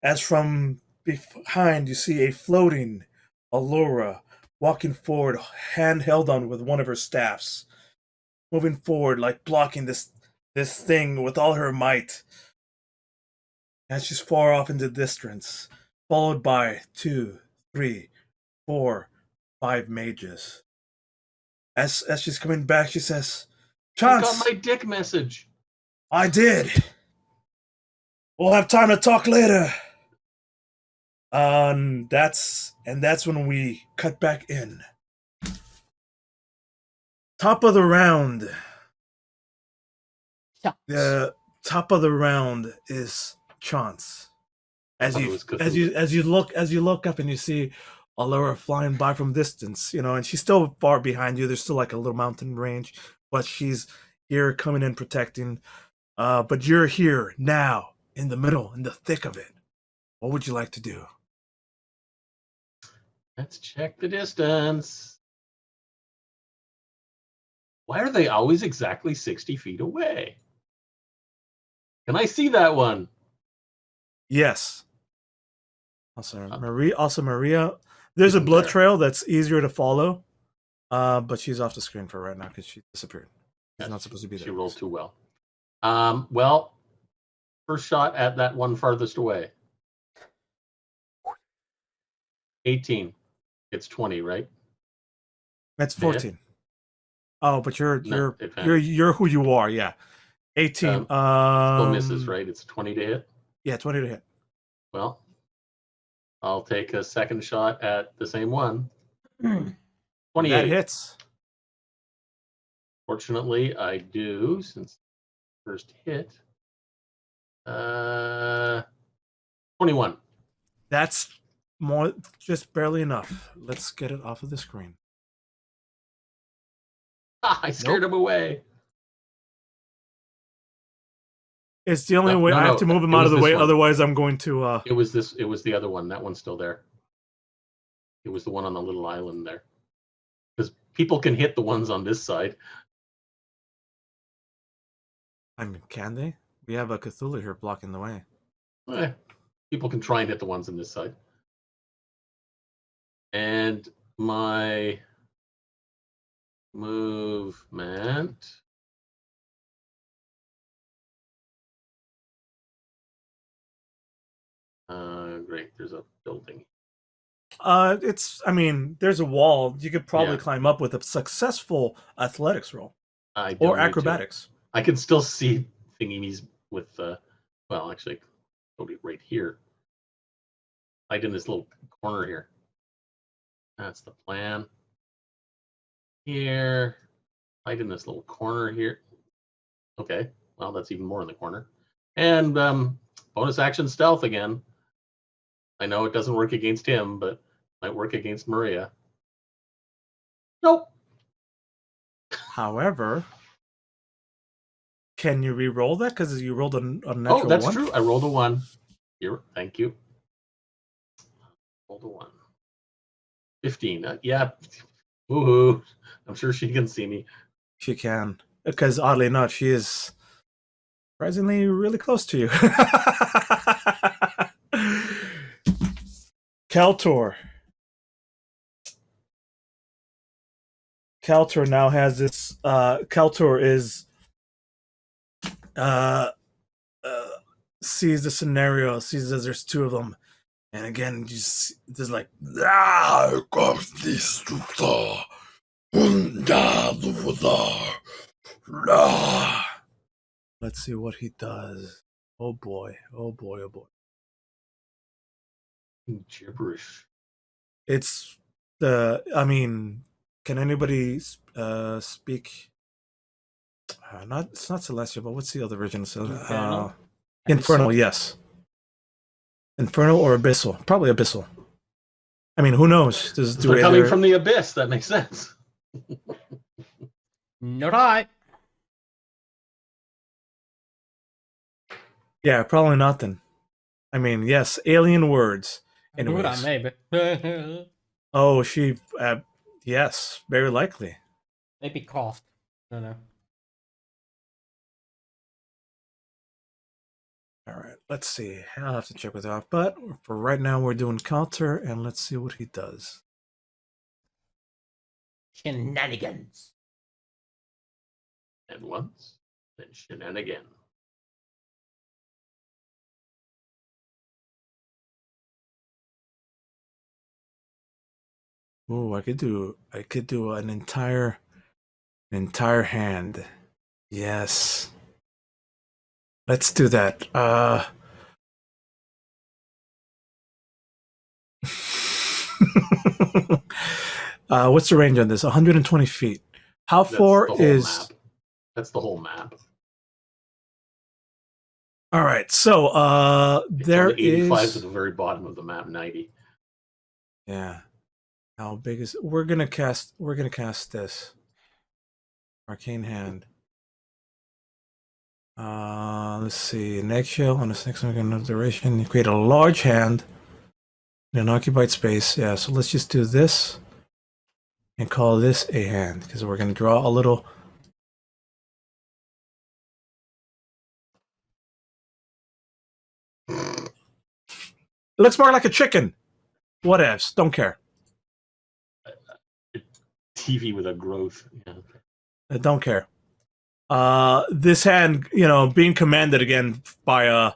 as from behind you see a floating Allura walking forward, hand held on with one of her staffs, moving forward like blocking this thing with all her might. As she's far off into the distance, followed by 2, 3, 4, 5 mages. As she's coming back, she says, I got "Chance, my dick message. I did. We'll have time to talk later." That's when we cut back in. Top of the round. Shots. The top of the round is Chance. As you look up and you see Allura flying by from distance, and she's still far behind you. There's still like a little mountain range, but she's here coming in protecting. But you're here now, in the middle, in the thick of it. What would you like to do? Let's check the distance. Why are they always exactly 60 feet away? Can I see that one? Yes. Also, Maria. There's a blood trail that's easier to follow, but she's off the screen for right now because she disappeared. She's not supposed to be there. She rolled too well. Well, first shot at that one farthest away. 18. It's 20, right? That's 14. Oh, but you're advantage. you're who you are. Yeah, 18. Still misses, right? It's 20 to hit. Yeah, 20 to hit. Well, I'll take a second shot at the same one. 28. That hits. Fortunately, I do, since first hit. 21. That's more, just barely enough. Let's get it off of the screen. I scared him away. It's the only way. I have to move him out of the way. Otherwise, I'm going to. It was this. It was the other one. That one's still there. It was the one on the little island there. Because people can hit the ones on this side. I mean, can they? We have a Cthulhu here blocking the way. People can try and hit the ones on this side. And my movement. Great. There's a building. I mean, there's a wall. You could probably climb up with a successful athletics roll. Or acrobatics. I can still see thingies with, well, actually, right here. Right in this little corner here. That's the plan. Here. Right in this little corner here. Okay. Well, that's even more in the corner. And bonus action stealth again. I know it doesn't work against him, but might work against Maria. Nope. However, can you re-roll that? Because you rolled a natural one. Oh, that's true. I rolled a 1. Here, thank you. Rolled a 1. 15. Yeah. Woohoo. I'm sure she can see me. She can. Because oddly enough, she is surprisingly really close to you. Kaltor. Kaltor now has this. Kaltor is sees the scenario, sees that there's 2 of them, and again, just there's like, let's see what he does. Oh boy! Oh boy! Oh boy! Gibberish. It's the. I mean, can anybody speak? It's not Celestial, but what's the other original? Infernal, yes. Infernal or Abyssal? Probably Abyssal. I mean, who knows? They're coming from the abyss. That makes sense. Not I. Yeah, probably not then. I mean, yes, alien words. Anyways. Maybe. Oh, she. Yes, very likely. Maybe craft. I don't know. All right, let's see. I'll have to check with that. But for right now, we're doing counter, and let's see what he does. Shenanigans. And once, then shenanigan. Oh, I could do an entire hand. Yes. Let's do that. What's the range on this? 120 feet. How That's far the whole is? map. That's the whole map. All right. So It's there on the 85 is. to the very bottom of the map, 90. Yeah. How big is? We're gonna cast this arcane hand. Let's see. An eggshell on this next one. Duration. You create a large hand in an occupied space. Yeah. So let's just do this and call this a hand because we're gonna draw a little. It looks more like a chicken. Whatevs. Don't care. TV with a growth. Yeah. I don't care. This hand, being commanded again by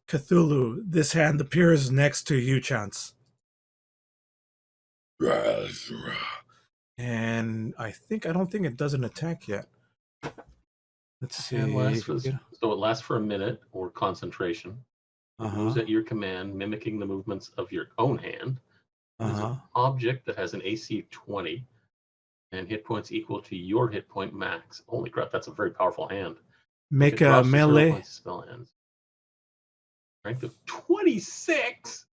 Cthulhu, this hand appears next to Yu-Chance. And I don't think it does an attack yet. Let's see. And so it lasts for a minute or concentration. Moves at your command, mimicking the movements of your own hand. There's an object that has an AC of 20 and hit points equal to your hit point max. Holy crap, that's a very powerful hand. Make a melee. Spell ends. Strength of 26.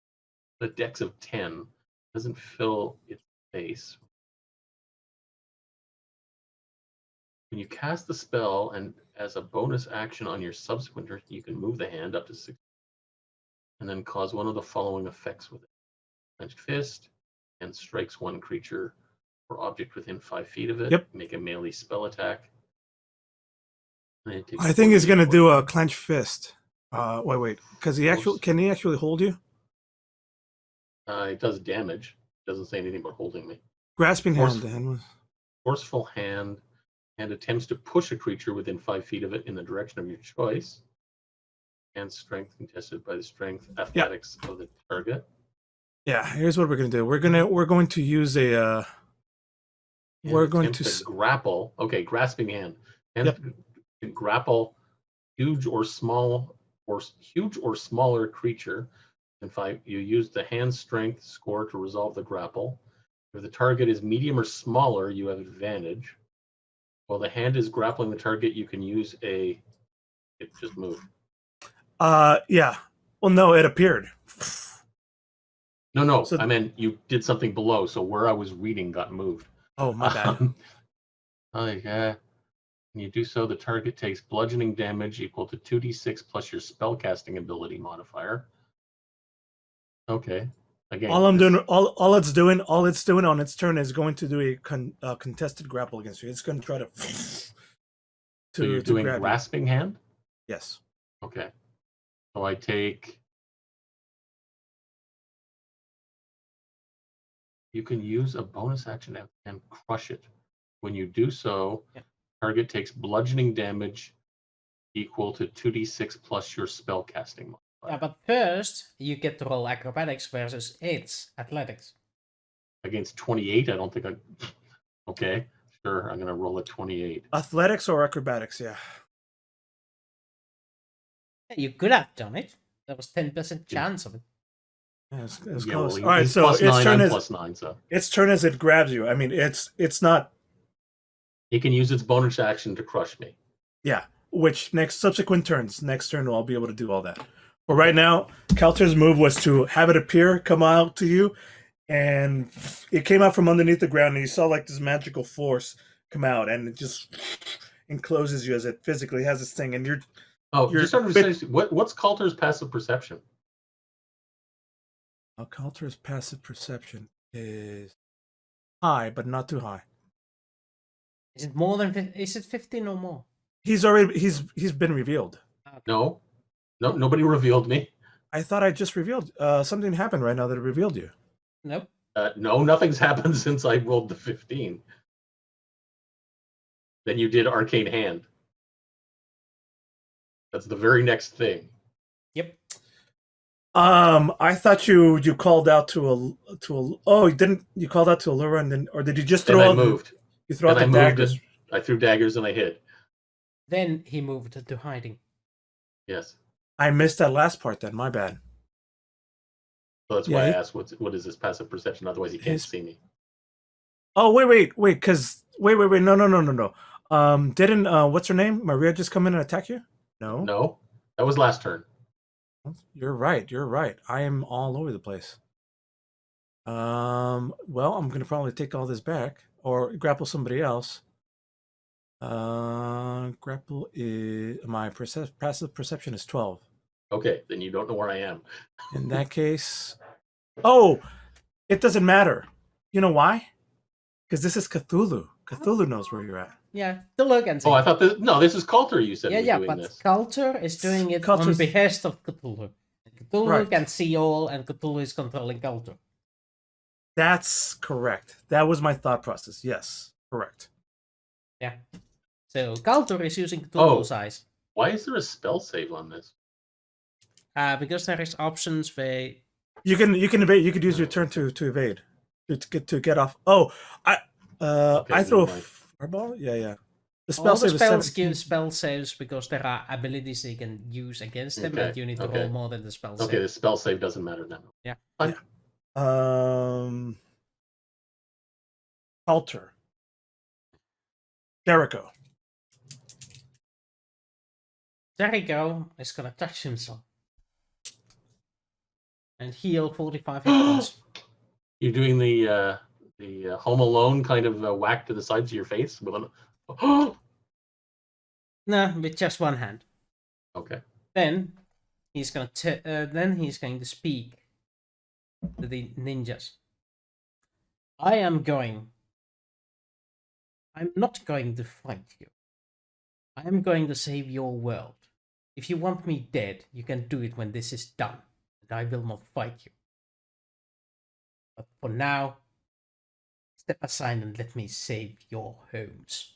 The dex of 10 doesn't fill its base. When you cast the spell and as a bonus action on your subsequent turn, you can move the hand up to 6 and then cause one of the following effects with it. Clenched fist and strikes one creature or object within 5 feet of it. Yep. Make a melee spell attack. I think he's gonna do a clenched fist. Wait, because can he actually hold you? It does damage. Doesn't say anything about holding me. Grasping hand. Forceful hand and attempts to push a creature within 5 feet of it in the direction of your choice. And strength contested by the strength athletics of the target. Yeah, here's what we're gonna do. We're going to use a. We're going to grapple. Okay, grasping hand. And grapple huge or smaller creature. You use the hand strength score to resolve the grapple. If the target is medium or smaller, you have advantage. While the hand is grappling the target, you can use just move. Yeah. Well, no, it appered. No. I meant you did something below, so where I was reading got moved. Oh, my bad. When you do so, the target takes bludgeoning damage equal to 2d6 plus your spellcasting ability modifier. Okay. Again, all it's doing on its turn is going to do a contested grapple against you. It's going to try to. So you're doing grasping hand? Yes. Okay. So I take. You can use a bonus action and crush it. When you do so, target takes bludgeoning damage equal to 2d6 plus your spellcasting modifier. Yeah, but first you get to roll acrobatics versus its athletics. Against 28, I don't think I. Okay, sure. I'm going to roll a 28. Athletics or acrobatics? Yeah. You could have done it. There was 10% chance of it. Yeah, it's Well, close. All right, so its turn is +9. So its turn as it grabs you. I mean, it's not. It can use its bonus action to crush me. Yeah. Which next turn I'll be able to do all that. But right now, Kelter's move was to have it come out to you, and it came out from underneath the ground, and you saw like this magical force come out, and it just encloses you as it physically has this thing, and you're. Just understand what's Coulter's passive perception? Coulter's passive perception is high, but not too high. Is it more than? Is it 15 or more? He's been revealed. No, nobody revealed me. I thought I just revealed. Something happened right now that revealed you. Nope. No, nothing's happened since I rolled the 15. Then you did Arcane Hand. That's the very next thing. Yep. I thought you called out to a. Oh, you didn't. You called out to Allura, and then, or did you just throw Then I out? moved. You throw out And the I moved daggers. it. I threw daggers and I hid. Then he moved to hiding. Yes. I missed that last part. Then my bad. So that's Yeah, why I he- asked, what is this passive perception? Otherwise, he can't His- see me. Oh wait, because wait, no. Didn't what's her name? Maria just come in and attack you? No. No, that was last turn. You're right. I am all over the place. Well, I'm gonna probably take all this back or grapple somebody else. Grapple is my passive perception is 12. Okay, then you don't know where I am. In that case, oh, it doesn't matter. You know why? Because this is Cthulhu. Cthulhu knows where you're at. Yeah, to look and see. Oh, I thought this is Coulter. You said was doing but this. Culture is doing it on Culture's- behest of Cthulhu. Cthulhu Right. can see all, and Cthulhu is controlling Culture. That's correct. That was my thought process. Yes, correct. Yeah. So Culture is using Oh. Cthulhu's eyes. Why is there a spell save on this? Because there is options where You can evade. You could use your turn to evade to get off. Oh, I throw a never mind. fireball. Yeah. The all the save is spells 17. give spell saves because there are abilities they can use against them, Okay, and you need to okay. roll more than the spell Okay, save. the spell save doesn't matter now. Alter. Jericho. Jericho is gonna touch himself and heal 45 hit points. You're doing the Home Alone kind of whack to the sides of your face with an. Oh, No, with just one hand. okay. Then he's gonna to speak to the ninjas. I'm not going to fight you. I am going to save your world. If you want me dead, you can do it when this is done. And I will not fight you. But for now, step aside and let me save your homes.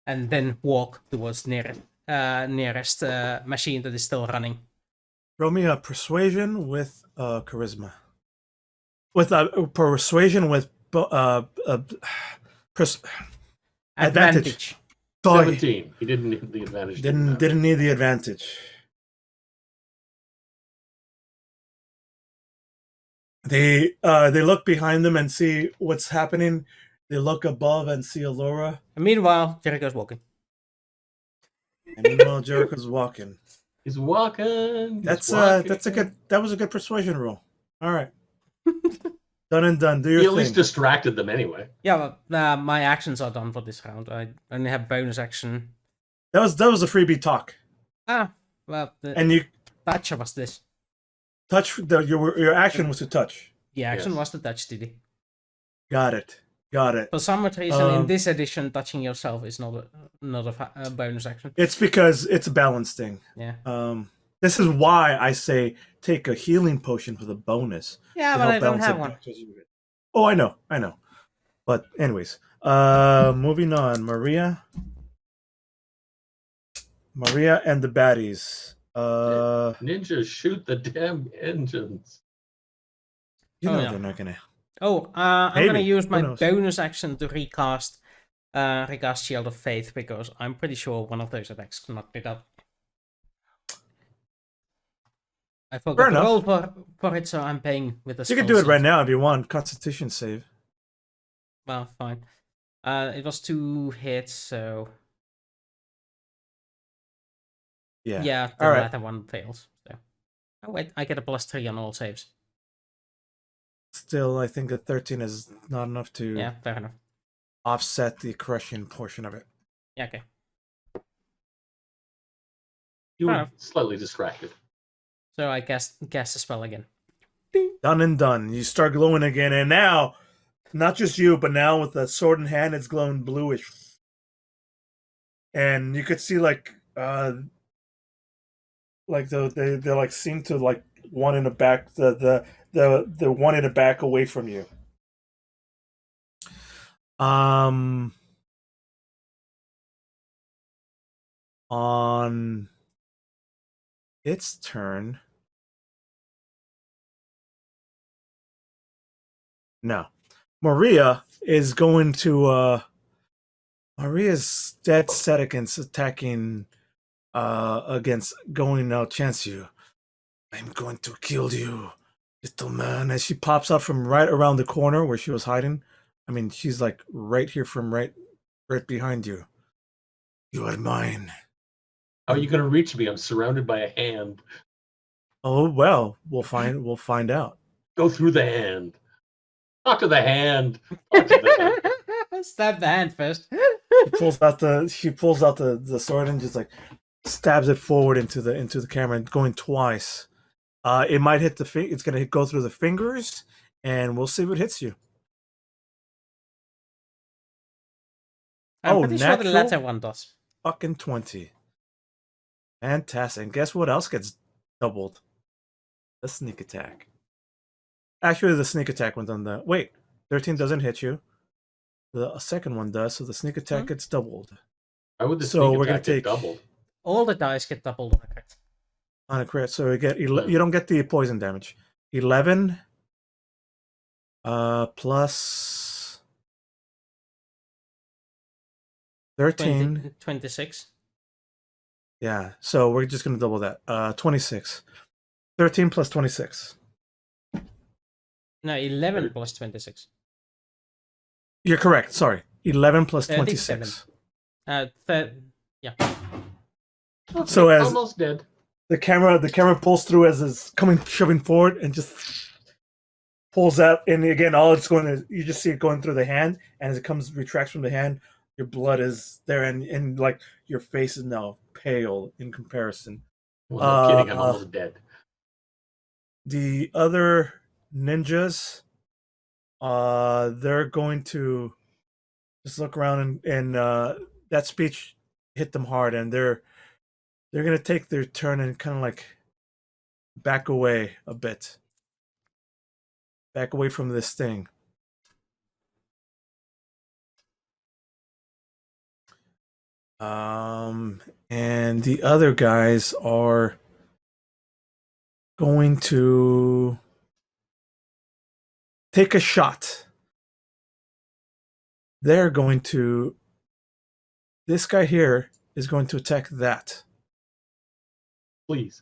And then walk towards nearest machine that is still running. Roll me a persuasion with charisma. With persuasion with advantage. Sorry. 17. He didn't need the advantage. Didn't need the advantage. They look behind them and see what's happening. They look above and see Allura. And meanwhile, Jericho's walking. And meanwhile, Jericho's walking. He's walking. That was a good persuasion roll. All right. Done and done. Do your He thing. at least distracted them anyway. Yeah, but my actions are done for this round. I only have bonus action. That was a freebie talk. Well, the And you touch was this. touch your action was to touch. The action Yes. was the touch, Diddy. Got it. For some reason, in Um, this edition, touching yourself is not a bonus action. It's because it's a balance thing. Yeah. This is why I say take a healing potion for the bonus. Yeah, to but help I don't balance have it one. back as you get- Oh, I know. But anyways, moving on. Maria and the baddies. Ninjas shoot the damn engines. You know yeah. they're not gonna. I'm Maybe. gonna use Who my knows? bonus action to recast Shield of Faith because I'm pretty sure one of those attacks knocked it up. I Fair forgot to enough. roll for it, so I'm paying with a You can spell do it right save. now if you want. Constitution save. Well, fine. It was 2 hits, so Yeah. yeah, the All right. latter one fails. So. Oh wait, I get a +3 on all saves. Still, I think a 13 is not enough to Yeah, fair enough. offset the crushing portion of it. Yeah, okay. You Fair were enough. slightly distracted. So I cast the spell again. Done and done. You start glowing again, and now not just you, but now with the sword in hand, it's glowing bluish, and you could see like they like seem to like one in the back, the one in the back away from you. On its turn. No. Maria is going to Maria's dead set against attacking against going out chance you. I'm going to kill you, little man. As she pops up from right around the corner where she was hiding. I mean, she's like right here from right behind you. You are mine. How are you going to reach me? I'm surrounded by a hand. Oh well, we'll find out. Go through the hand. Talk to the hand. Talk to the hand. Stab the hand first. She pulls out the sword and just like stabs it forward into the camera, going twice. It might hit it's gonna go through the fingers, and we'll see what hits you. I'm pretty sure the latter one does. Fucking 20. Fantastic. And guess what else gets doubled? The sneak attack. Actually, the sneak attack one's on the... Wait, 13 doesn't hit you. The second one does, so the sneak attack gets doubled. Why would the So sneak we're gonna attack get take- doubled? All the dice get doubled on a crit. On a crit, so you don't get the poison damage. 11 plus 13. 26. Yeah, so we're just gonna double that. 26. 13 plus 26. No, 11 plus 26. You're correct. Sorry, 11 plus 37. 26. Yeah. Okay, So as- almost dead. The camera pulls through as it's shoving forward and just pulls out. And again, all it's going is you just see it going through the hand, and as it retracts from the hand, your blood is there, and like your face is now pale in comparison. Well, no kidding. I'm almost dead. The other ninjas, they're going to just look around, and that speech hit them hard, and they're going to take their turn and kind of like back away a bit. Back away from this thing. And the other guys are going to take a shot. They're going to... This guy here is going to attack that. Please.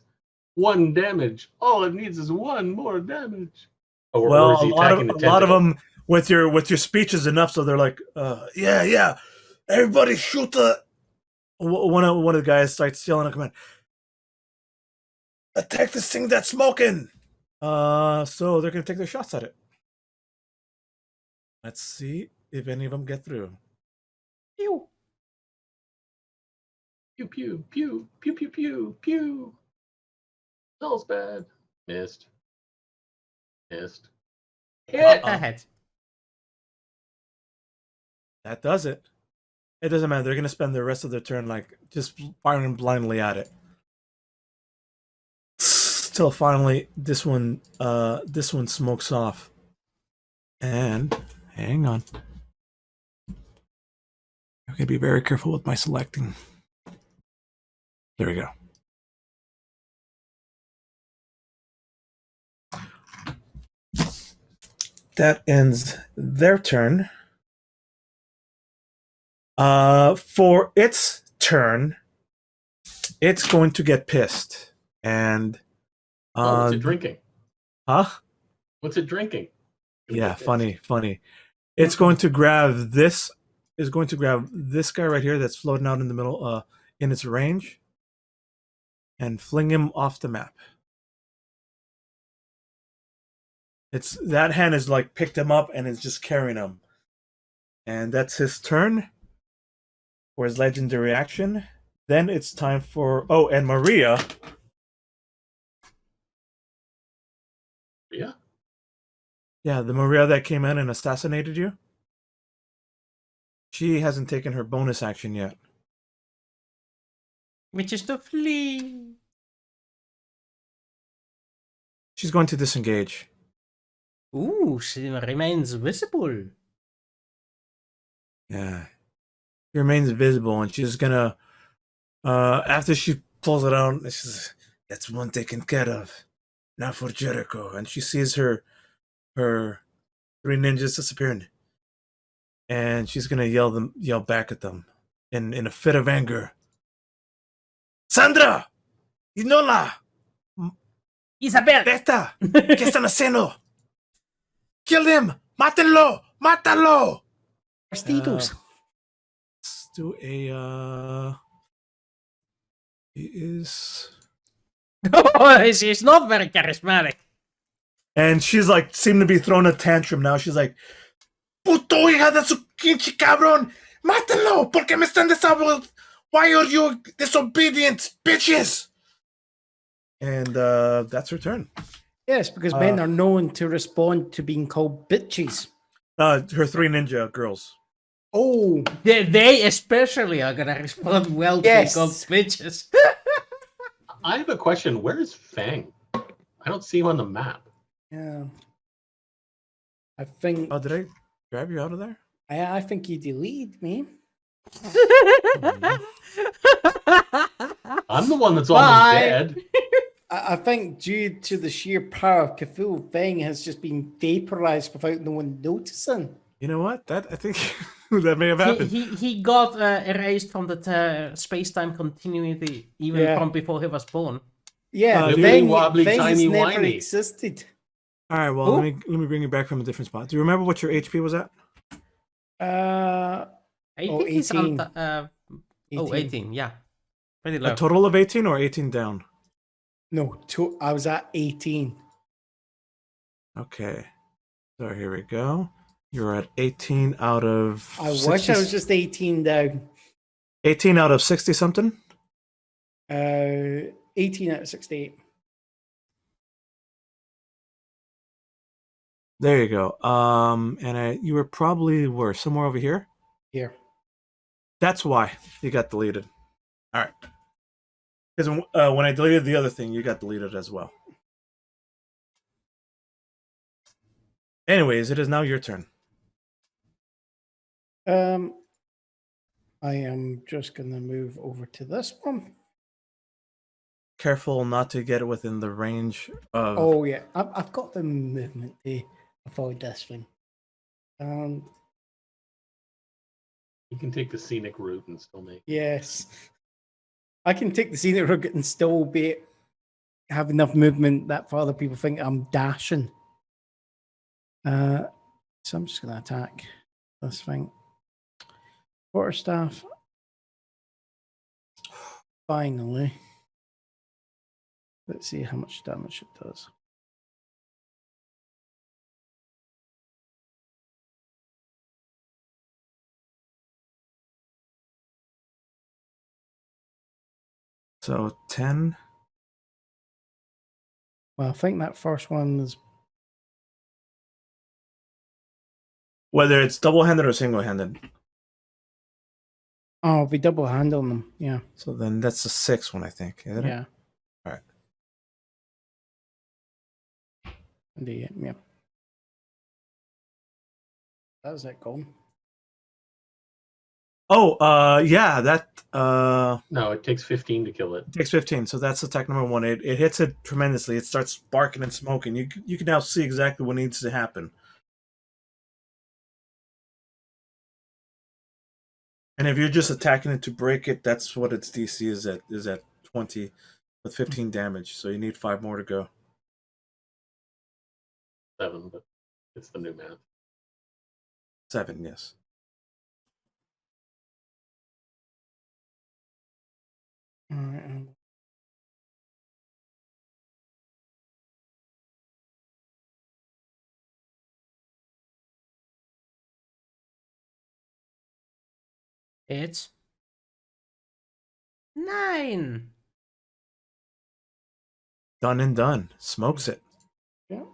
1 damage. All it needs is 1 more damage. Or Well, is he a lot attacking the of tentacle? them with your speech is enough, so they're like, yeah, everybody shoot the... One of the guys starts yelling a command. Attack this thing that's smoking! So they're going to take their shots at it. Let's see if any of them get through. Pew. Pew, pew, pew, pew, pew, pew, pew. Smells bad. Missed. Missed. Hit! Ahead. That does it. It doesn't matter. They're going to spend the rest of their turn like just firing blindly at it. Till finally this one smokes off. And hang on. I'm going to be very careful with my selecting. There we go. That ends their turn. For its turn, it's going to get pissed. And what's it drinking? huh? What's it drinking? Yeah, funny. It's going to grab this. Is going to grab this guy right here that's floating out in the middle, in its range, and fling him off the map. It's that hand is like picked him up and is just carrying him, and that's his turn for his legendary action. Then it's time for and Maria. Yeah. Yeah, the Maria that came in and assassinated you. She hasn't taken her bonus action yet. Which is to flee. She's going to disengage. Ooh, she remains visible. Yeah. She remains visible, and she's gonna after she pulls it out, she's that's one taken care of. Now for Jericho. And she sees her 3 ninjas disappearing. And she's gonna yell back at them in a fit of anger. Sandra! Inola! Isabel! Beta! ¿Qué están haciendo? Kill him! Mátenlo! Mátalo! Tostitos. Let's do a he is Oh, she's not very charismatic. and she's like seemed to be throwing a tantrum now. She's like, Puto hija de su quinche cabrón! Mátalo! Porque me están desabando! Why are you disobedient, bitches? And that's her turn. Yes, because men are known to respond to being called bitches. Her 3 ninja girls. Oh, They especially are gonna respond well to Yes. being called bitches. I have a question. Where is Fang? I don't see him on the map. yeah. I think Oh, did I grab you out of there? I think you deleted me. I'm the one that's Bye. almost dead. I think due to the sheer power of Cthulhu, Fang has just been vaporized without no one noticing. You know what? That I think that may have he, happened. he got erased from the space-time continuity even Yeah. from before he was born. Yeah, Wibbly Fang, wobbly, Fang has timey never wimey. existed. All right, well, let me bring you back from a different spot. Do you remember what your HP was at? Uh, I Oh, think he's 18. 18, yeah. Pretty low. A total of 18 or 18 down? No, I was at 18. Okay. So here we go. You're at 18 out of I 60, wish I was just 18 down. 18 out of 60 something. 18 out of 68. There you go. And you were probably somewhere over here. Here. That's why you got deleted. All right. Because when I deleted the other thing, you got deleted as well. Anyways, it is now your turn. I am just gonna move over to this one. Careful not to get it within the range of. Oh yeah, I've got the movement to avoid this thing. You can take the scenic route and still make. Yes, I can take the scenic route and still have enough movement that for other people think I'm dashing. So I'm just gonna attack this thing. Quarterstaff. Finally. Let's see how much damage it does. So 10. Well, I think that first one is Whether it's double-handed or single-handed. oh, I'll be double handling them. Yeah. So then that's the 6th one, I think. Isn't it? Yeah. All right. Indeed, yeah. How's that going? Oh, yeah, that No, it takes 15 to kill it. takes 15. So that's attack number 1. It hits it tremendously. It starts sparking and smoking. You can now see exactly what needs to happen. And if you're just attacking it to break it, that's what its DC is at 20 with 15 damage. So you need 5 more to go. 7, but it's the new math. 7, yes. All right. It's 9. Done and done. Smokes it. Yeah.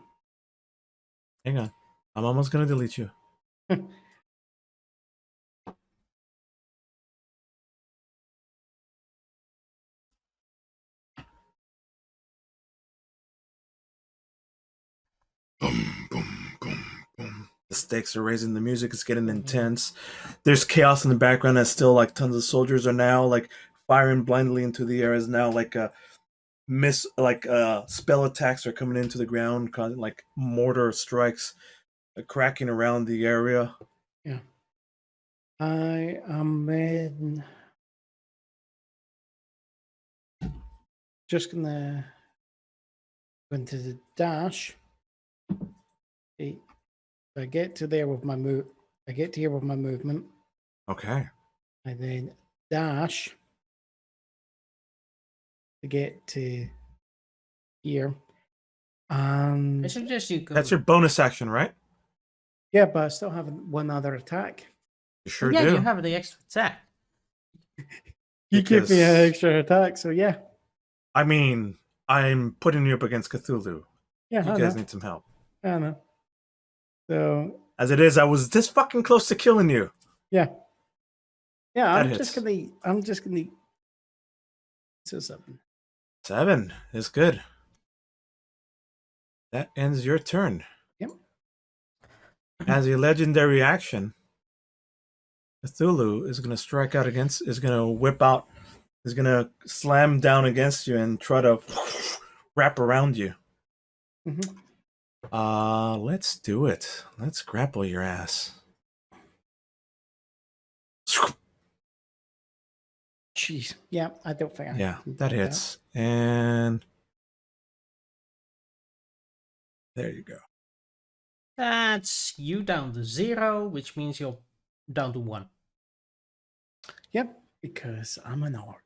Hang on. I'm almost gonna delete you. Boom, boom, boom, boom. The stakes are raising. The music is getting intense. There's chaos in the background. As still like tons of soldiers are now like firing blindly into the air. As now like spell attacks are coming into the ground, causing like mortar strikes, cracking around the area. Yeah. I am in. Just gonna go into the dash. Okay. I get to there with my move. I get to here with my movement. Okay. I then dash to get to here. I And suggest you go. That's your bonus action, right? yeah, but I still have one other attack. You sure yeah, do. you have the extra attack. You give me an Because- extra attack, so yeah. I mean, I'm putting you up against Cthulhu. Yeah, You I guys know. need some help. I know. So As it is, I was this fucking close to killing you. yeah. Yeah, That I'm just gonna so 7. 7 is good. That ends your turn. Yep. As a legendary action, Cthulhu is going to strike out against, is going to whip out, is going to slam down against you and try to wrap around you. Mhm. Let's do it. Let's grapple your ass. Jeez. Yeah, I don't think I Yeah, can that do hits. And there you go. That's you down to 0, which means you're down to 1. Yep, because I'm an orc.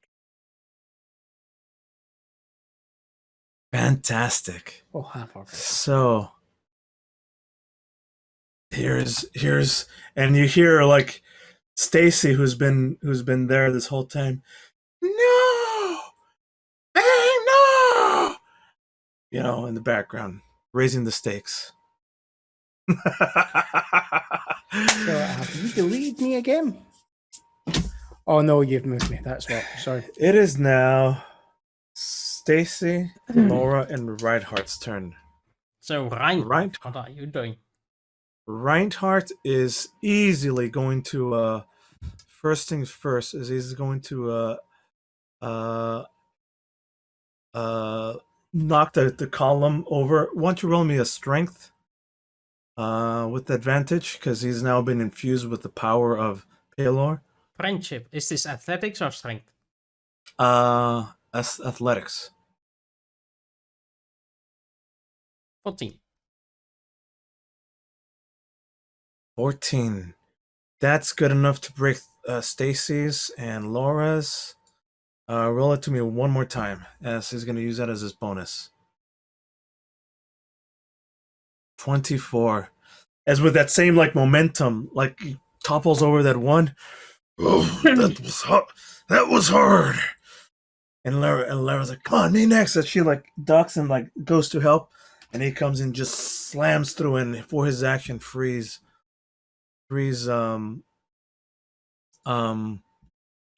Fantastic. Or half orc. So here's and you hear like Stacy who's been there this whole time. No! Hey, no! You know, in the background, raising the stakes. So have you deleted me again? Oh no, you've moved me. That's what. Sorry. It is now Stacy, Laura, and Reinhardt's turn. So, Reinhardt, Right. what are you doing? Reinhardt is easily going to first things first is he's going to knock the column over. Why don't you roll me a strength with advantage because he's now been infused with the power of Palor. Friendship. Is this athletics or strength? Athletics. 14. 14. That's good enough to break Stacy's and Laura's. Roll it to me one more time, as he's going to use that as his bonus. 24. As with that same like momentum, like he topples over that one. Oh, that was hard. That was hard. And Lara's like, come on, me next. And she like ducks and like goes to help. And he comes in, just slams through, and for his action, frees Lara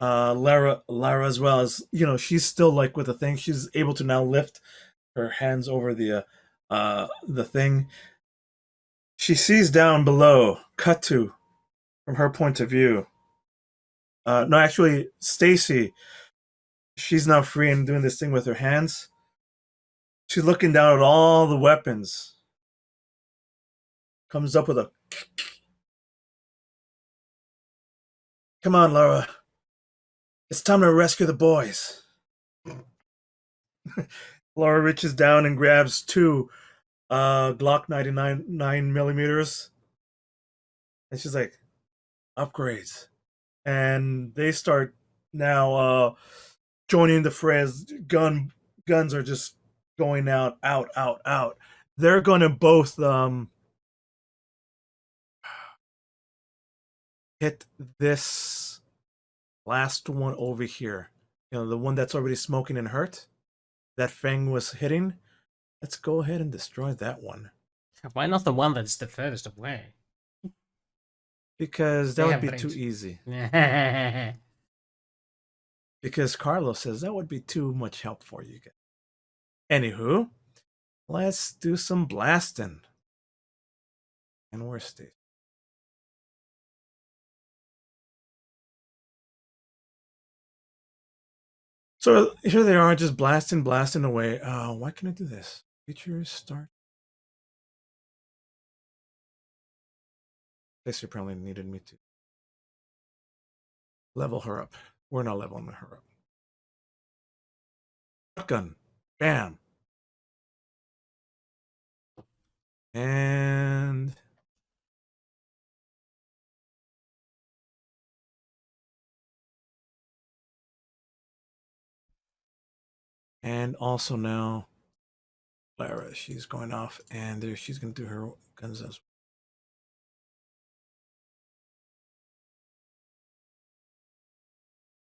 as well. As you know, she's still like with the thing. She's able to now lift her hands over the thing. She sees down below, cut to from her point of view. No, actually, Stacy, she's now free and doing this thing with her hands. She's looking down at all the weapons. Comes up with a, come on, Laura. It's time to rescue the boys. Laura reaches down and grabs 2 Glock 99 9mm. And she's like, upgrades. And they start now joining the fray as guns are just going out. They're gonna both hit this last one over here. You know, the one that's already smoking and hurt. That Fang was hitting. Let's go ahead and destroy that one. Why not the one that's the furthest away? Because that They would have be range. too easy. Yeah. Because Carlos says that would be too much help for you guys. Anywho, let's do some blasting. And where's Steve? So here they are, just blasting away. Why can I do this? Features start. This apparently needed me to level her up. We're not leveling her up. Shotgun. Bam. And also now Lara, she's going off and there she's gonna do her guns as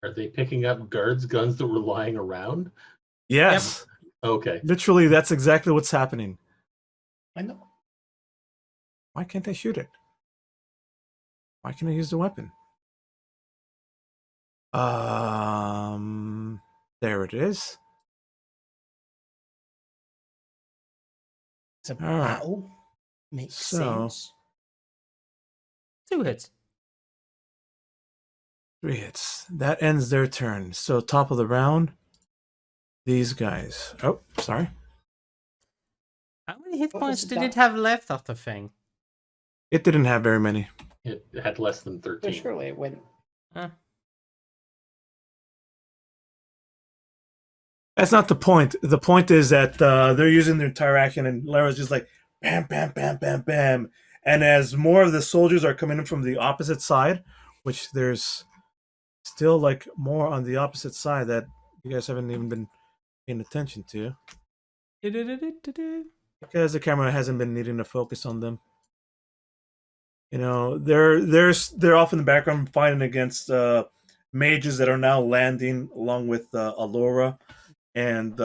Are they picking up guards' guns that were lying around? Yes. Okay. Literally, that's exactly what's happening. I know. Why can't I shoot it? Why can't I use the weapon? There it is. It's a All right. battle. Makes So- sense. 2 hits. 3 hits. That ends their turn. So top of the round, these guys. Oh, sorry. How many hit What points was did that? it have left after thing? It didn't have very many. It had less than So 13. surely it went. That's not the point. The point is that they're using their entire action, and Lara's just like bam, bam, bam, bam, bam. And as more of the soldiers are coming in from the opposite side, which there's still like more on the opposite side that you guys haven't even been paying attention to, because the camera hasn't been needing to focus on them. You know, they're off in the background fighting against mages that are now landing along with Allura, and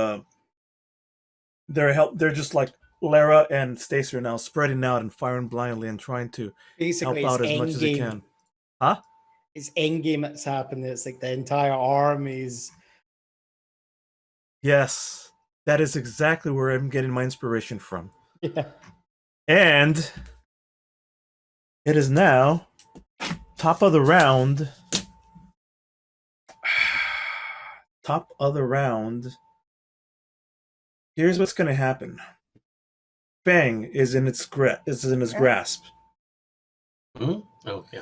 they're just like Lara and Stacy are now spreading out and firing blindly and trying to Basically, help out it's as much as they endgame. can. Huh? It's endgame that's happened. It's like the entire army's. Yes, that is exactly where I'm getting my inspiration from. Yeah. And it is now top of the round. Top of the round. Here's what's going to happen. Fang is in its grasp. Hmm? Oh, yeah.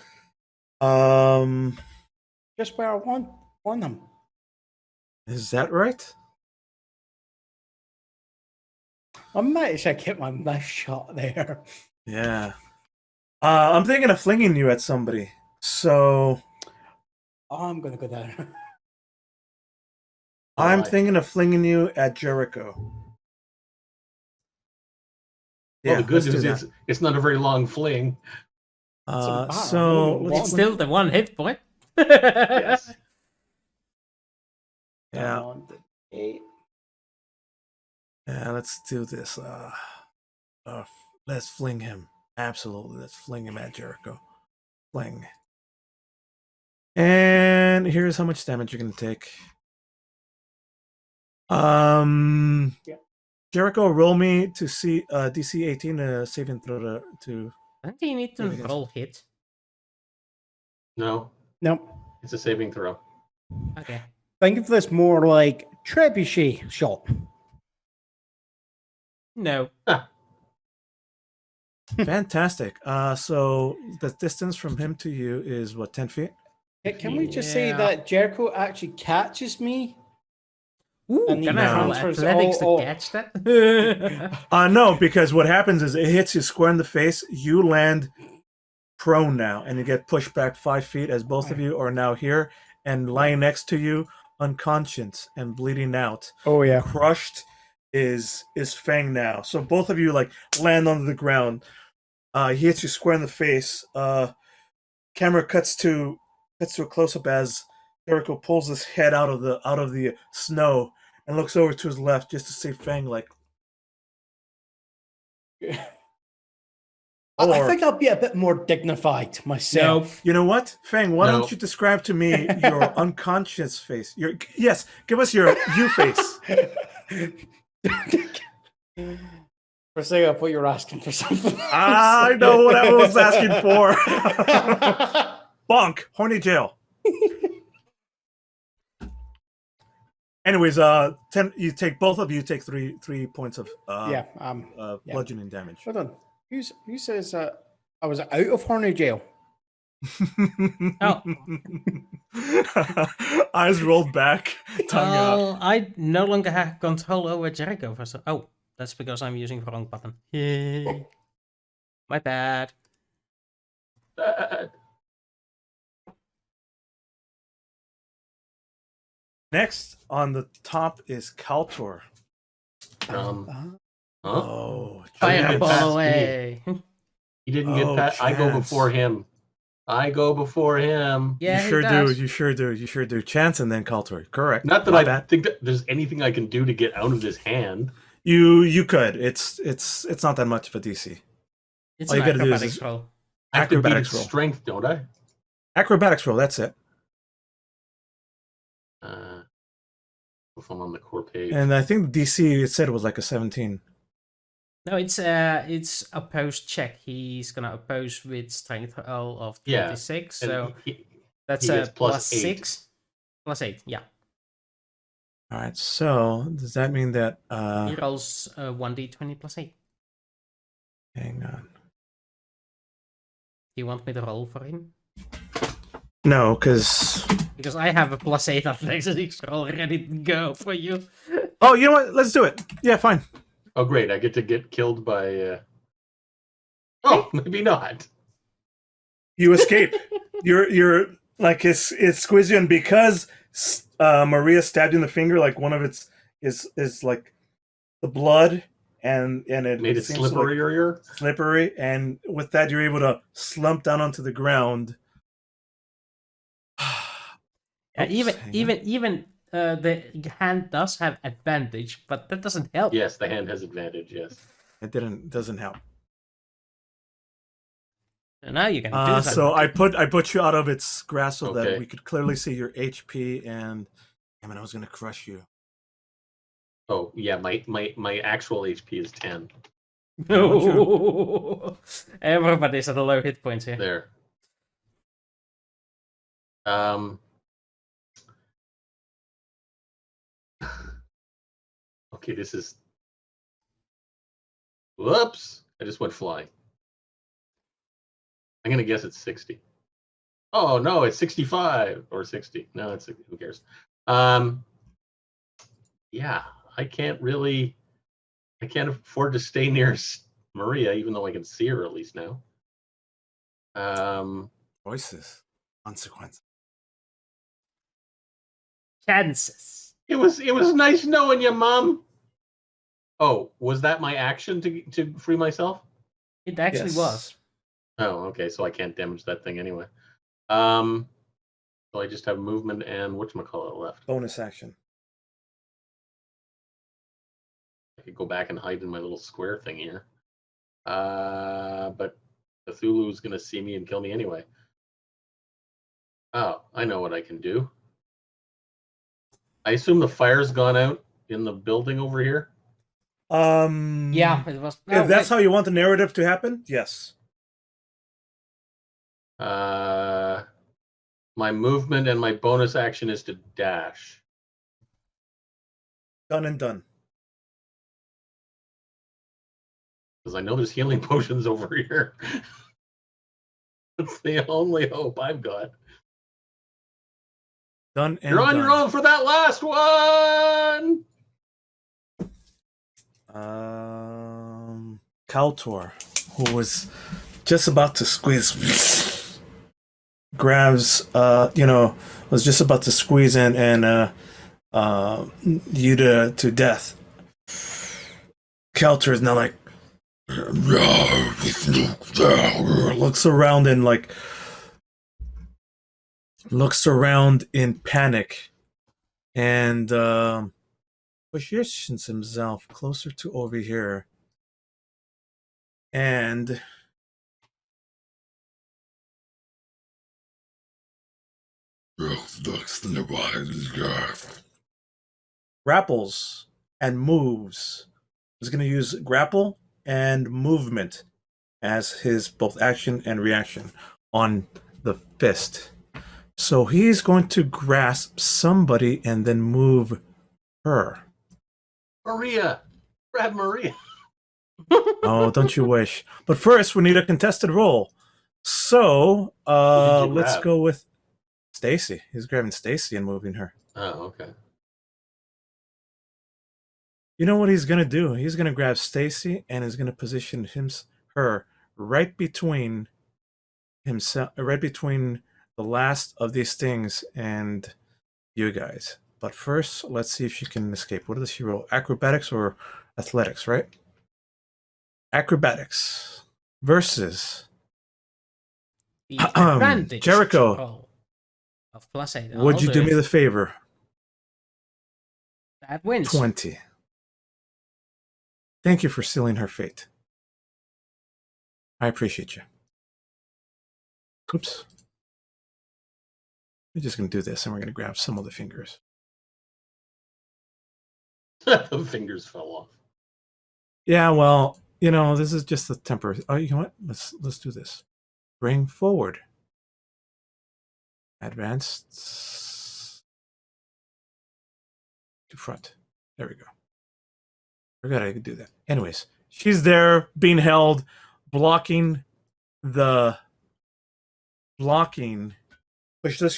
Just where I want them. Is that right? I might actually get my nice shot there. Yeah. I'm thinking of flinging you at somebody. So I'm gonna go down. I'm Why? thinking of flinging you at Jericho. Well, the good let's do news that. is it's not a very long fling. Doesn't matter. So Only let's It's still the 1 hit point. Yes. yeah. On the 8. Yeah, let's do this. Let's fling him. Absolutely, let's fling him at Jericho. Fling. And here's how much damage you're gonna take. Yeah. Jericho, roll me to see DC 18 saving throw to. Don't you need to Yeah, I guess. roll hit? No, Nope. it's a saving throw. Okay. Think of this more like trebuchet shot. No. Fantastic. So the distance from him to you is what, 10 feet? Can we just say Yeah. that Jericho actually catches me? Ooh, And he can I roll transfers athletics all- to catch that? No, because what happens is it hits you square in the face. You land prone now, and you get pushed back 5 feet as both of you are now here and lying next to you, unconscious and bleeding out. Oh yeah. Crushed is Fang now. So both of you like land on the ground. He hits you square in the face. Camera cuts to a close up as Jericho pulls his head out of the snow and looks over to his left just to see Fang like I Or think I'll be a bit more dignified myself. you know what, Fang? Why No. don't you describe to me your unconscious face? Yes, give us your you face. For a second, I thought you were asking for something. I know what I was asking for. Bonk, horny jail. Anyways, 10. You take both of you take three points of yeah. bludgeoning damage. Hold on. Who says I was out of horny jail? Oh. Eyes rolled back, tongue out. Well, I no longer have control over Jericho. Oh, that's because I'm using the wrong button. Yay. My bad. Next on the top is Kaltor. Huh? Oh, How did he get past Fireball me? away. He didn't Oh, get past. I go Chance. before him. I go before him. Yeah, you he sure do. does. You sure do. You sure do. Chance and then Kaltor. Correct. Not that My I bad. think that there's anything I can do to get out of this hand. You could. It's not that much of a DC. It's All an you gotta do is acrobatics just- roll. I have to beat Acrobatics its roll. strength, don't I? Acrobatics roll. That's it. If I'm on the core page. And I think the DC it said was like a 17. No, it's opposed check. He's gonna oppose with strength roll of Yeah, 26. And So he- that's he a gets plus plus 8. 6. Plus 8, yeah. All right. So does that mean that? He rolls 1d20 plus 8. Hang on. Do you want me to roll for him? No, because. Because I have a plus 8 athletics roll ready to go for you. Oh, you know what? Let's do it. Yeah, fine. Oh, great! I get to get killed by. Oh, maybe not. You escape. you're like it's squeezed you, and because Maria stabbed you in the finger, like one of its is like the blood, and it Made it seems like slipperier. slippery, and with that you're able to slump down onto the ground. Oops, even the hand does have advantage, but that doesn't help. Yes, the hand has advantage. Yes. It doesn't help. So now you can do something. So I put you out of its grasp so that Okay. we could clearly see your HP, and damn it, I was gonna crush you. Oh, yeah. My actual HP is 10. No. Everybody's at a low hit points here. There. Okay, this is. Whoops! I just went flying. I'm gonna guess it's 60. Oh no, it's 65 or 60. No, it's who cares? Yeah, I can't afford to stay near Maria, even though I can see her at least now. Voices, consequences. Chances. It was nice knowing you, Mom. Oh, was that my action to free myself? It actually was. Oh, okay, so I can't damage that thing anyway. So I just have movement and whatchamacallit left. Bonus action. I could go back and hide in my little square thing here. But Cthulhu's gonna see me and kill me anyway. Oh, I know what I can do. I assume the fire's gone out in the building over here. Yeah, it was. If that's how you want the narrative to happen, yes. My movement and my bonus action is to dash. Done and done. Because I know there's healing potions over here. That's the only hope I've got. Done and You're on done. your own for that last one. Kaltor, who was just about to squeeze, grabs, was just about to squeeze in and you to death. Kaltor is now like looks around in panic and positions himself closer to over here and Grapples and moves. He's going to use grapple and movement as his both action and reaction on the fist. So he's going to grasp somebody and then move her. Maria, grab Maria. Oh, don't you wish? But first, we need a contested roll. So Who did you let's grab? go with Stacy. He's grabbing Stacy and moving her. Oh, okay. You know what he's gonna do? He's gonna grab Stacy and is gonna position her right between himself, right between the last of these things and you guys. But first, let's see if she can escape. What does she roll? Acrobatics or athletics, right? Acrobatics versus The advantage Jericho. roll of +8. Would you do me the favor? That wins. 20. Thank you for sealing her fate. I appreciate you. Oops. We're just going to do this and we're going to grab some of the fingers. The fingers fell off. Yeah, well, you know, this is just a temporary. Oh, you know what? Let's do this. Bring forward. Advanced to front. There we go. Forgot I could do that. Anyways, she's there being held, positioning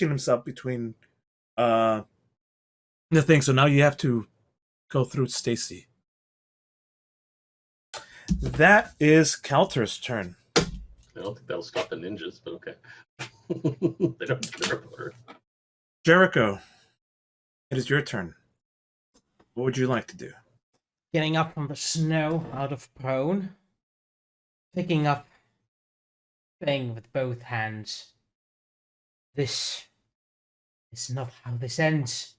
himself between the thing. So now you have to go through Stacy. That is Kalter's turn. I don't think that'll stop the ninjas, but okay. They don't care about her. Jericho, it is your turn. What would you like to do? Getting up from the snow out of prone. Picking up Fang with both hands. This is not how this ends.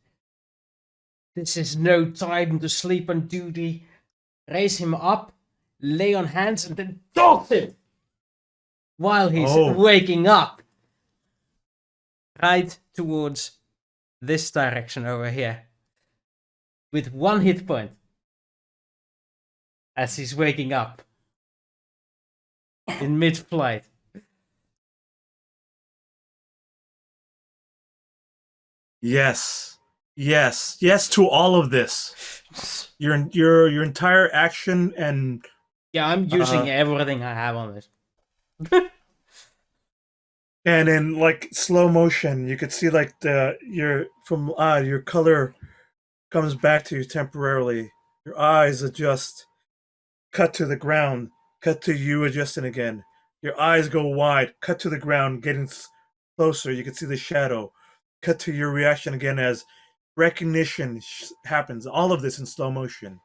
This is no time to sleep on duty. Raise him up, lay on hands, and then toss him while he's waking up. Right towards this direction over here. With 1 hit point. As he's waking up. In mid-flight. Yes. Yes. Yes to all of this. Your entire action and Yeah, I'm using everything I have on this. and in like slow motion, you could see like your color comes back to you temporarily. Your eyes adjust. Cut to the ground. Cut to you adjusting again. Your eyes go wide. Cut to the ground, getting closer. You can see the shadow. Cut to your reaction again as recognition happens. All of this in slow motion.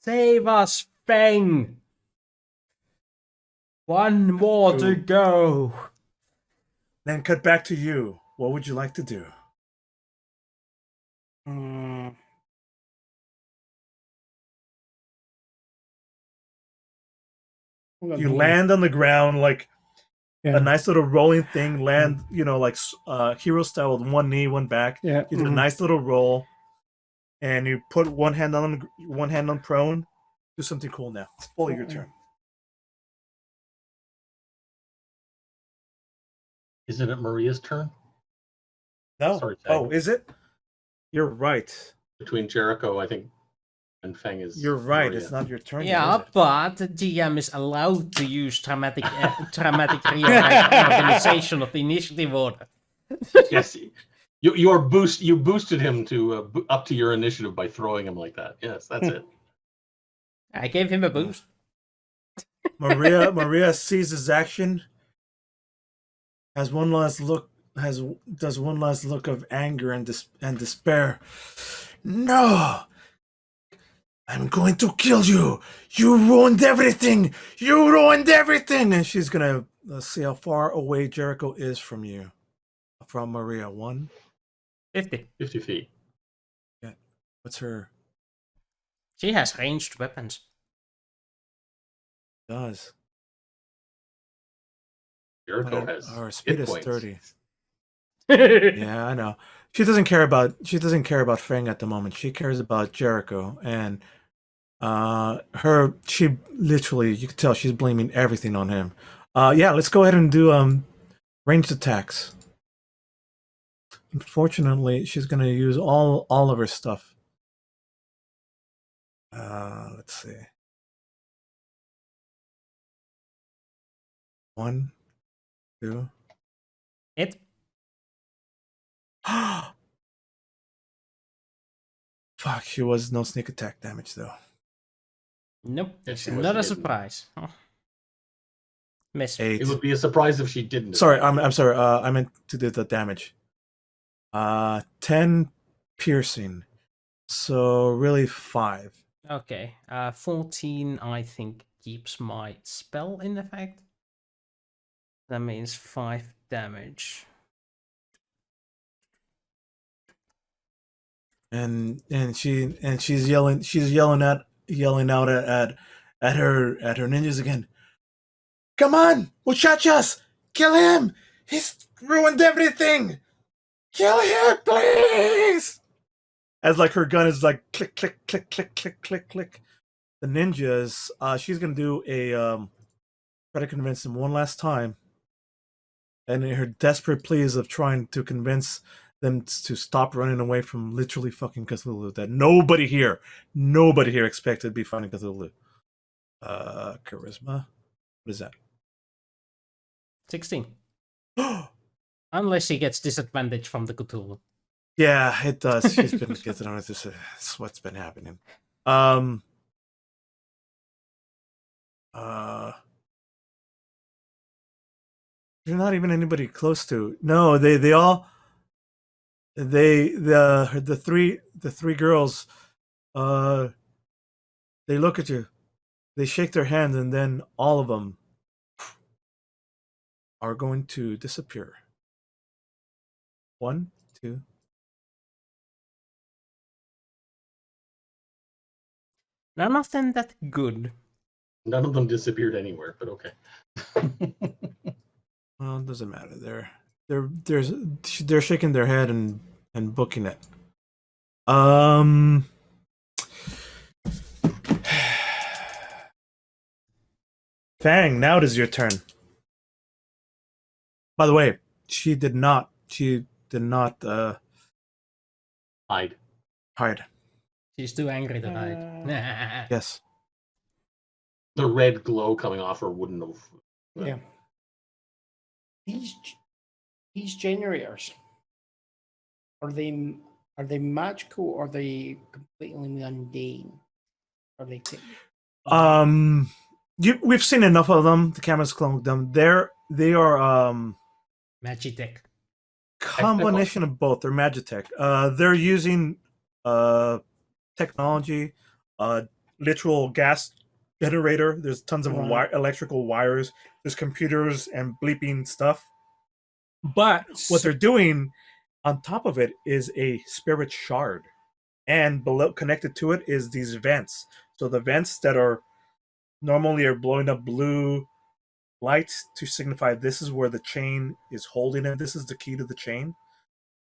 Save us, Fang! 1 more to go. Then cut back to you. What would you like to do? You land on the ground like a nice little rolling thing. Land, you know, like hero style with 1 knee, 1 back. Yeah. You do a nice little roll, and you put one hand on prone. Do something cool now. It's fully your turn. Isn't it Maria's turn? No. Sorry, Oh, Tag. is it? You're right. Between Jericho, I think, and Fang is. You're right. Maria. It's not your turn. Yeah, yet, is it? but the GM is allowed to use traumatic reorganization of the initiative order. Yes, you boosted him to up to your initiative by throwing him like that. Yes, that's it. I gave him a boost. Maria sees his action. Does one last look of anger and despair. No, I'm going to kill you. You ruined everything. You ruined everything. And she's gonna see how far away Jericho is from you, from Maria. 50. 50 feet. Yeah. What's her? She has ranged weapons. Does Jericho has our speed hit is points. 30. Yeah, I know. She doesn't care about Fang at the moment. She cares about Jericho, and she literally, you can tell she's blaming everything on him. Yeah, let's go ahead and do ranged attacks. Unfortunately, she's gonna use all of her stuff. Let's see. 1, 2. Hit. Fuck, she was no sneak attack damage though. Nope. Yes, she was, Not she a didn't. surprise. Miss. 8. It would be a surprise if she didn't. Sorry, I'm sorry. I meant to do the damage. 10 piercing. So really 5. Okay. 14, I think, keeps my spell in effect. That means 5 damage. And she's yelling out at her ninjas again. Come on, muchachos, kill him! He's ruined everything. Kill him, please! As like her gun is like click click click click click click click. The ninjas, she's gonna do a try to convince them one last time. And in her desperate pleas of trying to convince them to stop running away from literally fucking Cthulhu, that nobody here expected to be fighting Cthulhu. Charisma. What is that? 16. Unless she gets disadvantage from the Cthulhu. Yeah, it does. She's been getting on with this. That's what's been happening. There's not even anybody close to. No, the three girls, they look at you, they shake their hands, and then all of them are going to disappear. 1, 2. None of them that good. None of them disappeared anywhere, but okay. Well, it doesn't matter. They're shaking their head and booking it. Fang, now it is your turn. By the way, she did not Hide. hide. She's too angry to hide. Yes. The red glow coming off her wouldn't have. Yeah. These generators, are they magical or are they completely mundane? Are they? We've seen enough of them. The cameras cloned them. They are Magitech. combination of both. They're Magitech. They're using technology, literal gas generator. There's tons of electrical wires. There's computers and bleeping stuff. But what they're doing on top of it is a spirit shard, and below, connected to it, is these vents. So the vents that are normally are blowing up blue lights to signify this is where the chain is holding it. This is the key to the chain.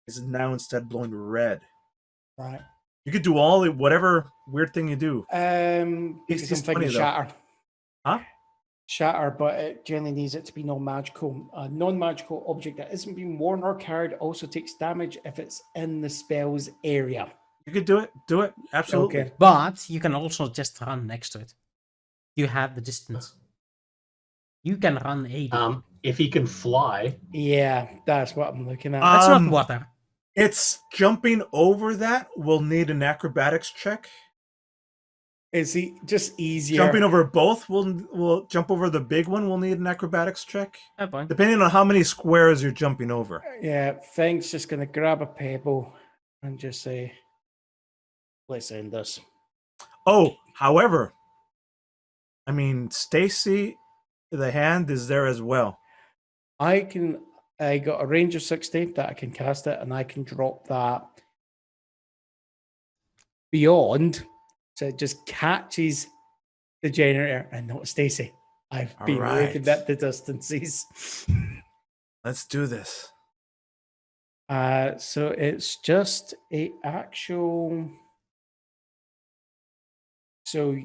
Is now instead blowing red. Right. You could do whatever weird thing you do. Because I'm thinking shatter. Huh? Shatter, but it generally needs it to be non-magical. A non-magical object that isn't being worn or carried also takes damage if it's in the spell's area. You could do it. Do it. Absolutely. Okay. But you can also just run next to it. You have the distance. You can run 80. If he can fly. Yeah, that's what I'm looking at. That's not water. It's jumping over that will need an acrobatics check. Is he just easier? Jumping over both will jump over the big one will need an acrobatics check. Fair point. Depending on how many squares you're jumping over. Yeah, Fang's just gonna grab a pebble and just say, let's end this. Oh, however, I mean Stacy, the hand is there as well. I got a range of 60 that I can cast it, and I can drop that beyond, so it just catches the generator and not Stacy. I've been looking at the distances. Let's do this. So it's just a actual. So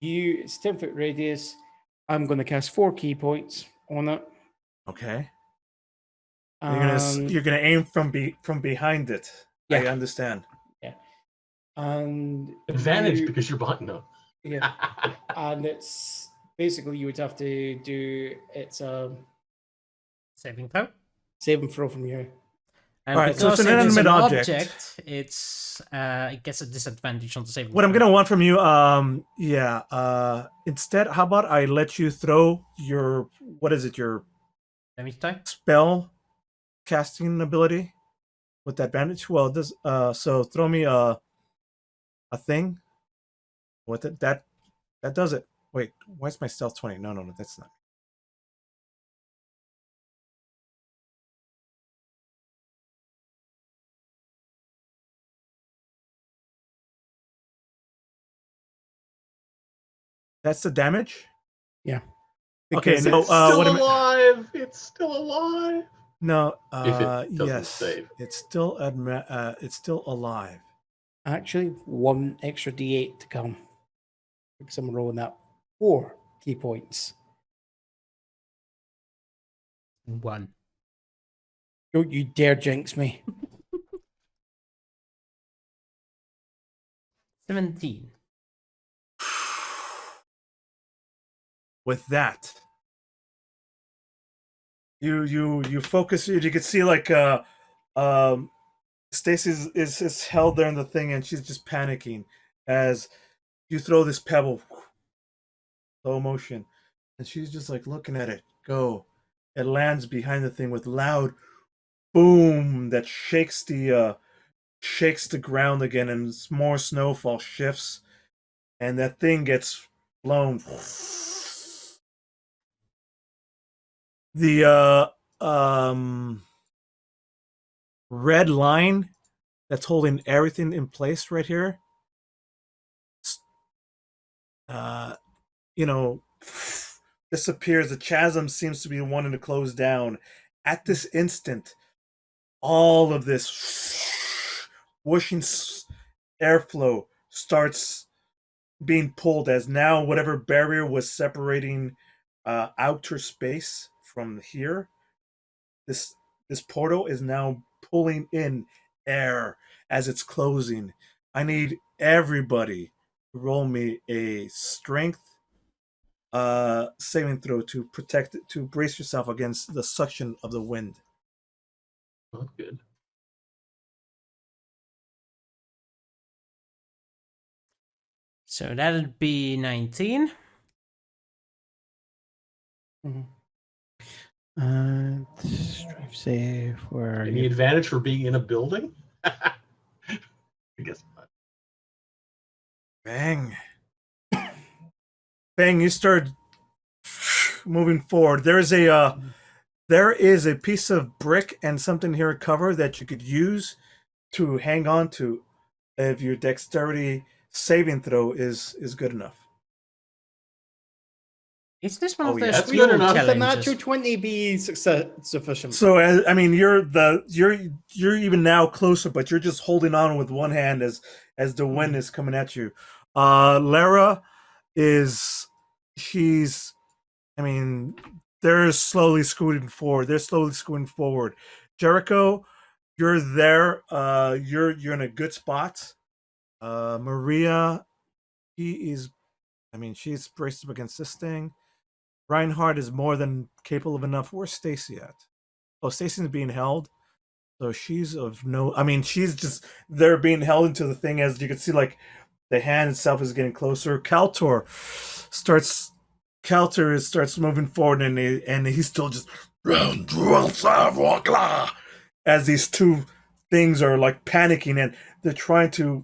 it's 10-foot radius. I'm going to cast 4 key points on it. Okay. Um, You're gonna aim from behind it. I Yeah. understand. and Advantage you- because you're behind. No. yeah, and it's basically you would have to do it's a Saving throw. saving throw from you. And Alright, so it's because an it is an inanimate object. object, it gets a disadvantage on the saving What I'm throw. gonna want from you, instead, how about I let you throw your your Damage die. spell casting ability with advantage? Well, this so throw me a thing with it that does it. Wait, why is my stealth 20? No, that's not. That's the damage? Yeah. Okay, Because no, It's still what am I- alive. It's still alive. No, If it doesn't yes. save. It's still alive. Actually, 1 extra d8 to come because I'm rolling that 4 key points. 1. Don't you dare jinx me. 17. With that, you focus. You can see like Stacy is held there in the thing, and she's just panicking as you throw this pebble, slow motion, and she's just like looking at it go. It lands behind the thing with loud boom that shakes the ground again, and more snowfall shifts, and that thing gets blown. The red line that's holding everything in place right here, disappears. The chasm seems to be wanting to close down. At this instant, all of this whooshing airflow starts being pulled as now whatever barrier was separating outer space from here, this portal is now pulling in air as it's closing. I need everybody to roll me a strength saving throw to brace yourself against the suction of the wind. Not good. So that'd be 19. Strength save. Where are Any you? advantage for being in a building? I guess not. Bang. Bang, you start moving forward. There is a piece of brick and something here cover that you could use to hang on to if your dexterity saving throw is good enough. Is this one Oh, of yeah. those That's skill good enough. Would the natural challenges? 20 be sufficient? So I mean, you're even now closer, but you're just holding on with one hand as the wind is coming at you. Lara they're slowly scooting forward. Jericho, you're there. You're in a good spot. Maria, she's braced up against this thing. Reinhardt is more than capable of enough. Where's Stacy at? Oh, Stacy's being held. So she's of no. They're being held into the thing, as you can see, like the hand itself is getting closer. Kaltor starts moving forward, and he's still just as these two things are like panicking, and they're trying to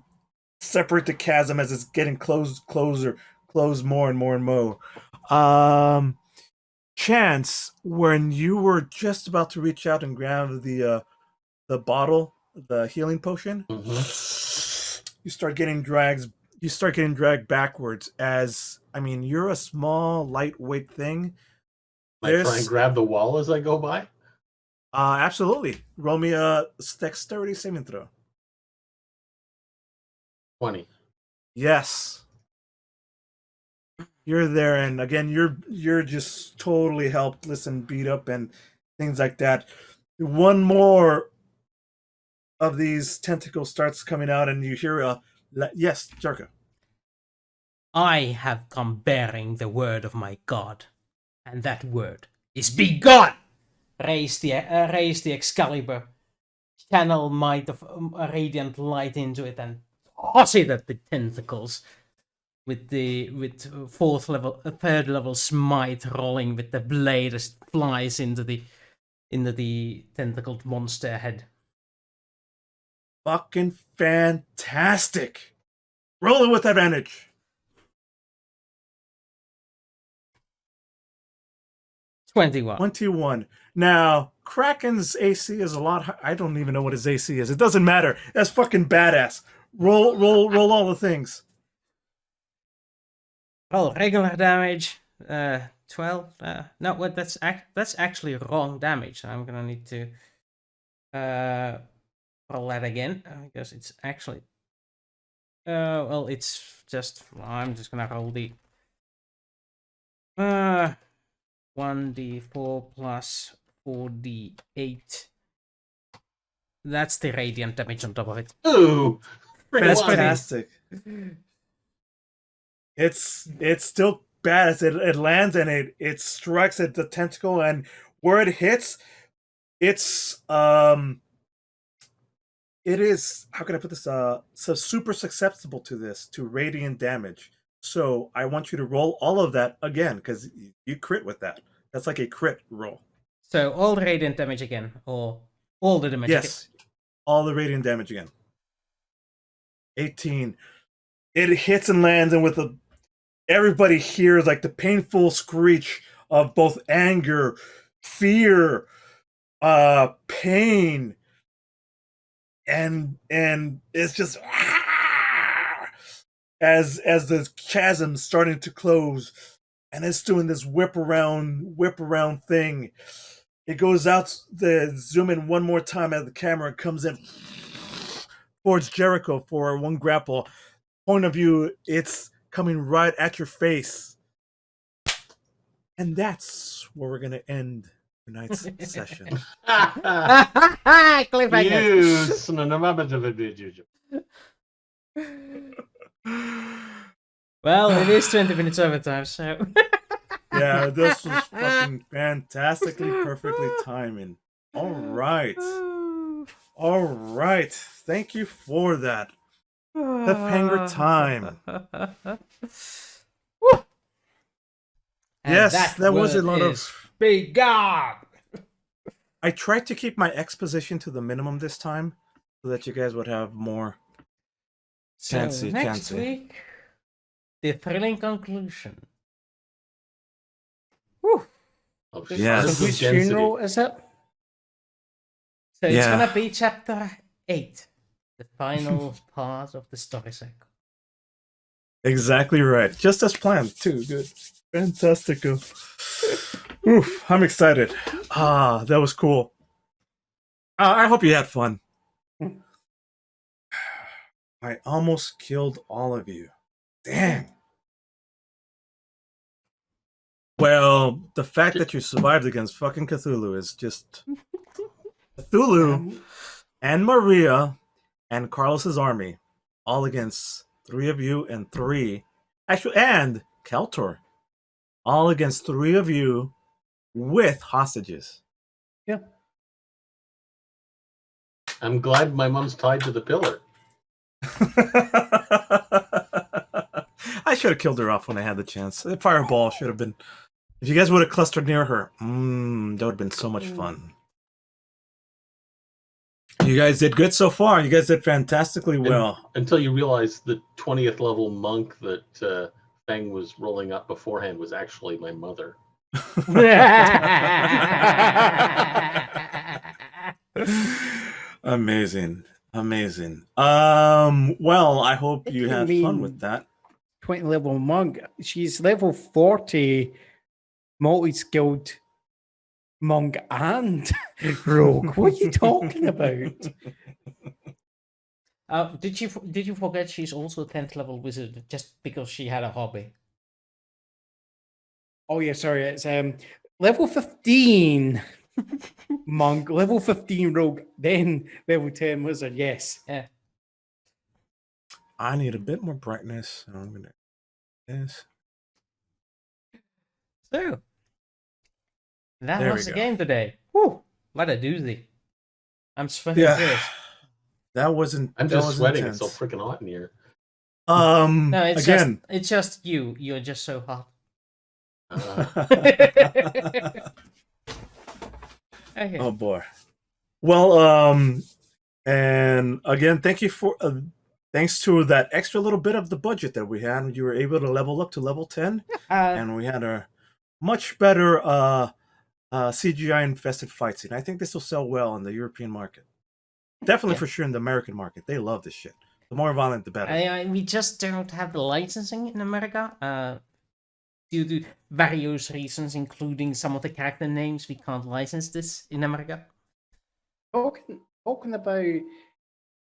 separate the chasm as it's getting close more and more and more. Chance, when you were just about to reach out and grab the bottle, the healing potion, you start getting dragged backwards. As you're a small, lightweight thing. I try and grab the wall as I go by. Absolutely. Roll me a dexterity saving throw. 20. Yes. You're there, and again, you're just totally helpless and beat up and things like that. One more of these tentacles starts coming out, and you hear a yes, Jarka. I have come bearing the word of my god, and that word is be gone! Raise the Excalibur, channel might of radiant light into it, and toss it at the tentacles. With third level smite rolling with the blade as it flies into the tentacled monster head. Fucking fantastic. Roll it with advantage. 21. Now, Kraken's AC is a lot. I don't even know what his AC is. It doesn't matter. That's fucking badass. Roll all the things. Oh, regular damage. 12. No, what? That's actually wrong damage. I'm gonna need to roll that again because it's actually. Well, it's just. I'm just gonna roll the. 1d4 plus 4d8. That's the radiant damage on top of it. Ooh, That's pretty- fantastic. It's still bad as it lands and it strikes at the tentacle, and where it hits, it's it is, how can I put this, so super susceptible to radiant damage. So I want you to roll all of that again because you crit with that. That's like a crit roll. So all radiant damage again, or all the damage again? Yes, all the radiant damage again. 18. It hits and lands, and everybody hears like the painful screech of both anger, fear, pain, and it's just as the chasm's starting to close, and it's doing this whip around thing. It goes out, the zoom in one more time as the camera comes in towards Jericho for one grapple. Point of view, it's coming right at your face. And that's where we're going to end tonight's session. Cliffhanger. You son of a bitch. Well, it is 20 minutes overtime, so. Yeah, this was fucking fantastically, perfectly timing. All right. Thank you for that. Cliffhanger time. And Yes, that was a word lot is of. Be gone! I tried to keep my exposition to the minimum this time so that you guys would have more. So Chancy. next week, the thrilling conclusion. Whew. Oh, Yes. shards So of whose density. funeral is it? So it's Yeah. gonna be chapter 8, the final part of the story cycle. Exactly right. Just as planned, too. Good. Fantastic. Oof, I'm excited. That was cool. I hope you had fun. I almost killed all of you. Damn. Well, the fact that you survived against fucking Cthulhu is just Cthulhu and Maria and Carlos's army, all against 3 of you and 3, actually, and Keltor, all against 3 of you with hostages. Yeah. I'm glad my mom's tied to the pillar. I should have killed her off when I had the chance. The fireball should have been. If you guys would have clustered near her, that would have been so much fun. You guys did good so far. You guys did fantastically well. Until you realize the 20th level monk that Fang was rolling up beforehand was actually my mother. Amazing. Well, I hope you I had mean- fun with that. 20 level monk. She's level 40 multi-skilled Monk and Rogue. What are you talking about? Did you forget she's also a 10th level wizard just because she had a hobby? Oh yeah, sorry. It's level 15 Monk, level 15 Rogue, then level 10 Wizard. Yes. Yeah. I need a bit more brightness. So I'm gonna this. So that There was we the go. game today. Whew, what a doozy. I'm sweating Yeah, this. that wasn't. I'm that just was sweating. Intense. It's so freaking hot in here. No, it's Again. just you. You're just so hot. Okay. Oh boy. Well, and again, thank you for thanks to that extra little bit of the budget that we had, you were able to level up to level 10, and we had a much better CGI infested fight scene. I think this will sell well in the European market. Definitely Yeah. for sure in the American market. They love this shit. The more violent, the better. we just don't have the licensing in America. Due to various reasons, including some of the character names, we can't license this in America. Talking about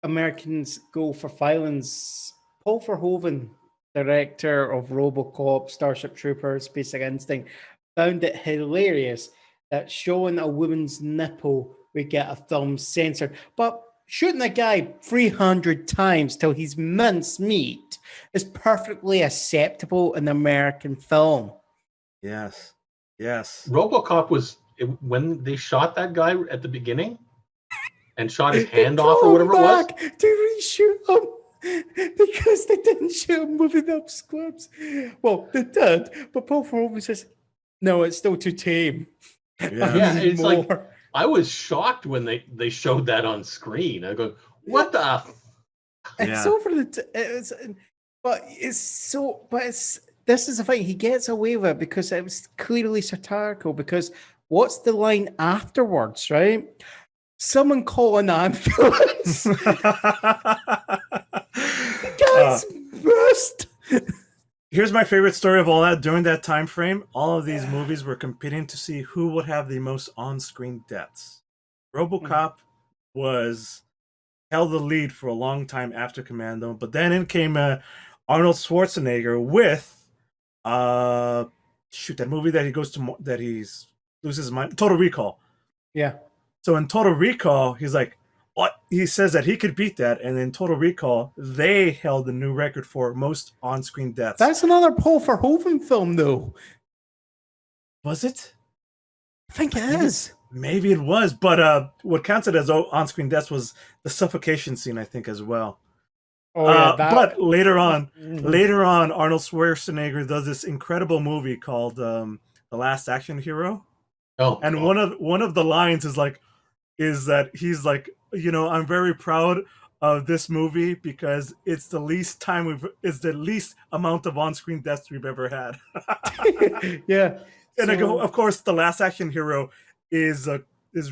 Americans go for violence, Paul Verhoeven, director of RoboCop, Starship Troopers, Basic Instinct, found it hilarious that showing a woman's nipple would get a film censored, but shooting a guy 300 times till he's mincemeat is perfectly acceptable in American film. Yes. Yes. RoboCop was when they shot that guy at the beginning and shot his They hand off or come whatever it was. back to reshoot him because they didn't shoot him moving up squibs. Well, they did, but Paul Verhoeven says, "No, it's still too tame." Yeah. Yeah, I need it's like more. I was shocked when they showed that on screen. I go, what the? It's Yeah. over the. But it's so. But it's this is the thing. He gets away with it because it was clearly satirical. Because what's the line afterwards, right? Someone call an ambulance. Guys, burst. Here's my favorite story of all that. During that time frame, all of these movies were competing to see who would have the most on-screen deaths. RoboCop was held the lead for a long time after Commando, but then in came Arnold Schwarzenegger with that movie that he goes to that he's loses his mind, Total Recall. Yeah. So in Total Recall, he's like, what? He says that he could beat that, and in Total Recall, they held the new record for most on-screen deaths. That's another Paul Verhoeven film, though. Was it? I think it is. Maybe it was, but what counted as on-screen deaths was the suffocation scene, I think, as well. Oh yeah, But later on, Arnold Schwarzenegger does this incredible movie called The Last Action Hero, Oh, and one of the lines is that he's like, I'm very proud of this movie because it's the least amount of on-screen deaths we've ever had. yeah. And I go, of course, The Last Action Hero is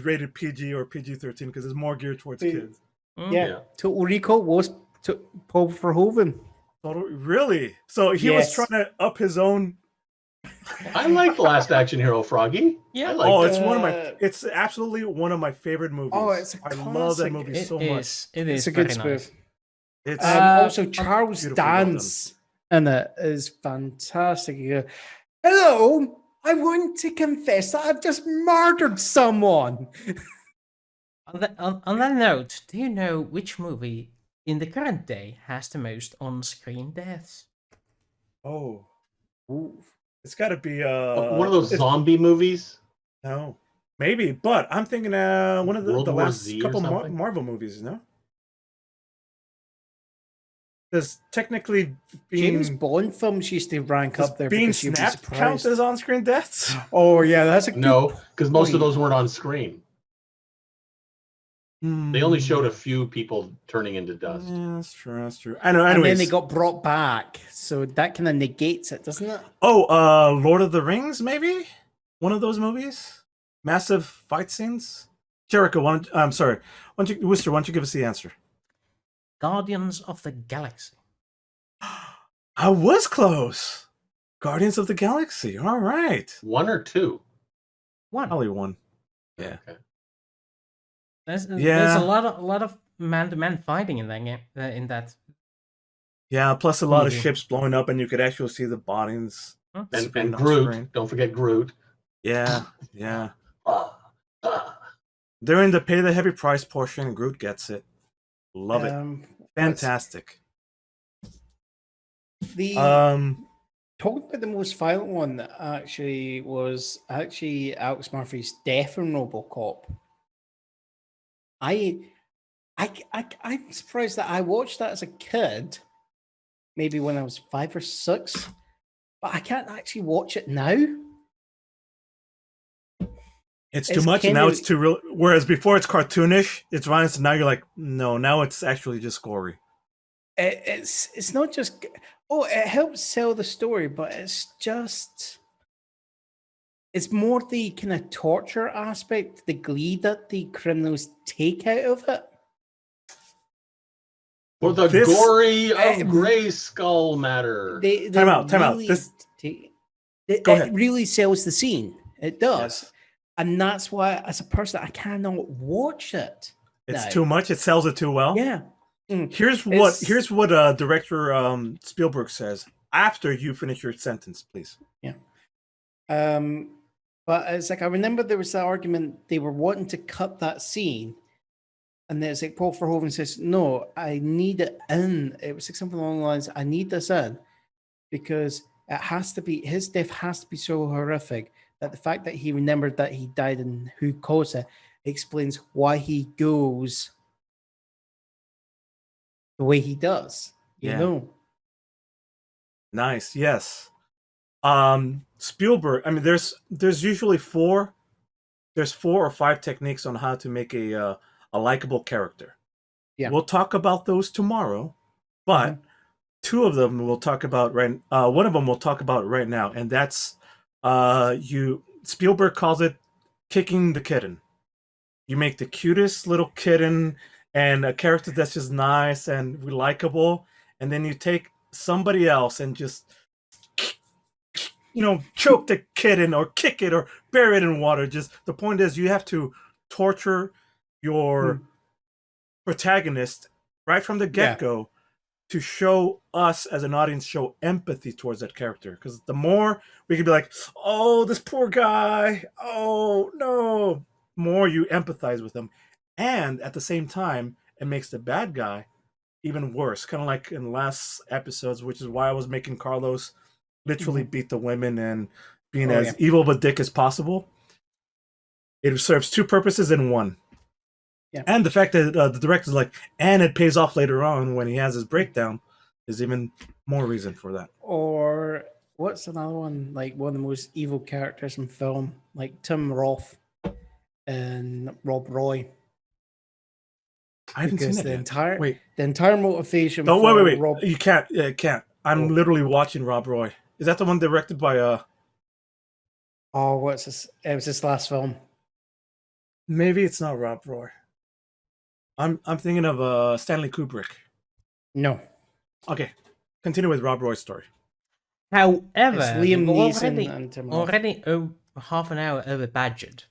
rated PG or PG-13 because it's more geared towards kids. Yeah. Total Recall was Paul Verhoeven. Really? So he was trying to up his own. I like The Last Action Hero, Froggy. Yeah. I like It's it's absolutely one of my favorite movies. Oh, it's a I love that classic. movie so much. It is It's a good very nice. spoof. It's Also, Charles beautifully well Dance in it is fantastic. You go, hello, I want to confess that I've just murdered someone. On that note, do you know which movie in the current day has the most on-screen deaths? Oh, Ooh. it's got to be one of those zombie movies. No, maybe, but I'm thinking one of the World War last Z or couple something? Marvel movies. No, because technically James being Bond films used to rank up there being because you'd be snapped surprised. counts as on-screen deaths. Oh yeah, that's a good No, because most of point. those weren't on screen. They only showed a few people turning into dust. Yeah, that's true. That's true. I know. And Anyways, then they got brought back, so that kind of negates it, doesn't it? Lord of the Rings, maybe one of those movies. Massive fight scenes. Jericho, I'm sorry. Wooster, why don't you give us the answer? Guardians of the Galaxy. I was close. Guardians of the Galaxy. All right. One or two. One. Probably one. Yeah. Okay. There's a Yeah. lot of man-to-man fighting in that game. In that. Yeah, plus a lot of Movie. ships blowing up, and you could actually see the bodies. Huh? screen And on Groot. screen. Don't forget Groot. Yeah, yeah. Ah, ah. They're in the pay the heavy price portion, and Groot gets it. Love it. what's- Fantastic. The talking about the most violent one that actually was Alex Murphy's death in RoboCop. I'm surprised that I watched that as a kid, maybe when I was 5 or 6, but I can't actually watch it now. It's too It's much, and now kinda- it's too real. Whereas before it's cartoonish, it's violence, and now you're like, no, now it's actually just gory. It's not just it helps sell the story, but it's more the kind of torture aspect, the glee that the criminals take out of it. For the This- gory of Uh, Gray Skull matter. They Time out. really This- it Go ahead. really sells the scene. It does. Yes. And that's why, as a person, I cannot watch it. It's No. too much. It sells it too well. Yeah. Here's It's- what director Spielberg says after you finish your sentence, please. But it's like I remember there was that argument they were wanting to cut that scene, and then it's like Paul Verhoeven says, "No, I need it in." It was like something along the lines, "I need this in because it has to be his death has to be so horrific that the fact that he remembered that he died and who caused it explains why he goes the way he does." You Yeah. know. Nice. Yes. Spielberg. I mean, there's usually four or five techniques on how to make a likable character. Yeah. We'll talk about those tomorrow, but Mhm. two of them we'll talk about right. One of them we'll talk about right now, and that's Spielberg calls it kicking the kitten. You make the cutest little kitten and a character that's just nice and likable, and then you take somebody else and just choke the kitten or kick it or bury it in water. Just the point is you have to torture your protagonist right from the get-go to show us as an audience show empathy towards that character, because the more we can be like, oh, this poor guy, oh no, more you empathize with him, and at the same time it makes the bad guy even worse, kind of like in the last episodes, which is why I was making Carlos literally beat the women and being as evil of a dick as possible. It serves two purposes in one. Yeah. And the fact that the director's like, and it pays off later on when he has his breakdown, is even more reason for that. Or what's another one? Like one of the most evil characters in film, like Tim Roth and Rob Roy. I haven't Because seen it yet. the entire motivation. Oh, for wait. Rob, You can't. Yeah, can't. I'm literally watching Rob Roy. Is that the one directed by what's this? It was his last film. Maybe it's not Rob Roy. I'm thinking of Stanley Kubrick. No, Okay, continue with Rob Roy's story. However, it's Liam we've Neeson and Tim Roth. already half an hour over budget.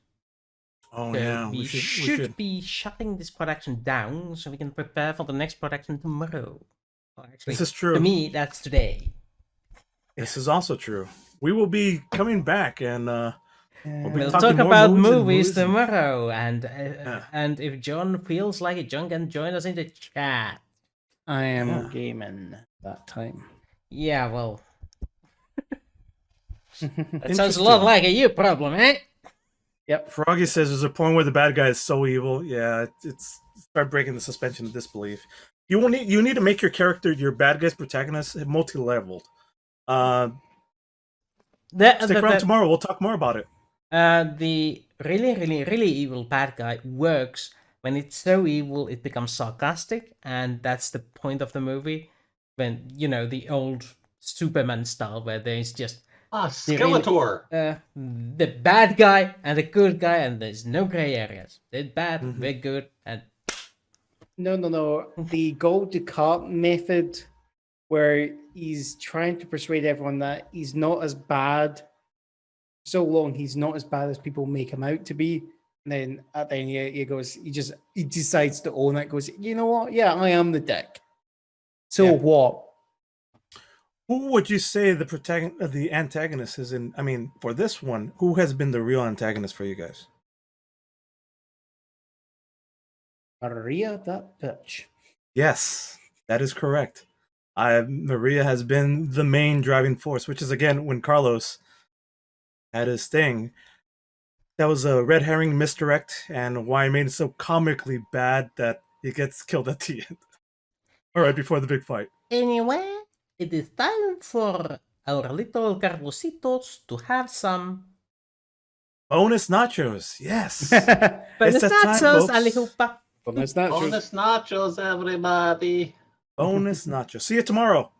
Oh So yeah, we should be shutting this production down so we can prepare for the next production tomorrow. Well, actually, This is true. to me, that's today. This is also true. We will be coming back and we'll be We'll talking talk more about movies and movies movies and- tomorrow, and if John feels like it, John can join us in the chat. I am Yeah. gaming that time. Yeah, well, that sounds a lot Interesting. like a you problem, eh? Yep. Froggy says there's a point where the bad guy is so evil. Yeah, it's start breaking the suspension of disbelief. You need to make your character, your bad guy's protagonist, multi-leveled. Stick around tomorrow. We'll talk more about it. The really evil bad guy works when it's so evil it becomes sarcastic, and that's the point of the movie. When the old Superman style, where there's just Skeletor. the bad guy and the good guy, and there's no gray areas. They're bad, they're good, and No. The Gold Ducat method, where he's trying to persuade everyone that he's not as bad. So long, he's not as bad as people make him out to be. And then at the end, he decides to own it. Goes, you know what? Yeah, I am the dick. So Yeah. what? Who would you say the antagonist is in? I mean, for this one, who has been the real antagonist for you guys? Maria, that bitch. Yes, that is correct. Maria has been the main driving force, which is again when Carlos had his thing. That was a red herring misdirect, and why it made it so comically bad that he gets killed at the end, or right before the big fight. Anyway, it is time for our little Carlositos to have some Bonus nachos, yes. bonus that time, nachos, folks. allihopa. Bonus nachos. Bonus nachos, everybody. Bonus nachos. See you tomorrow.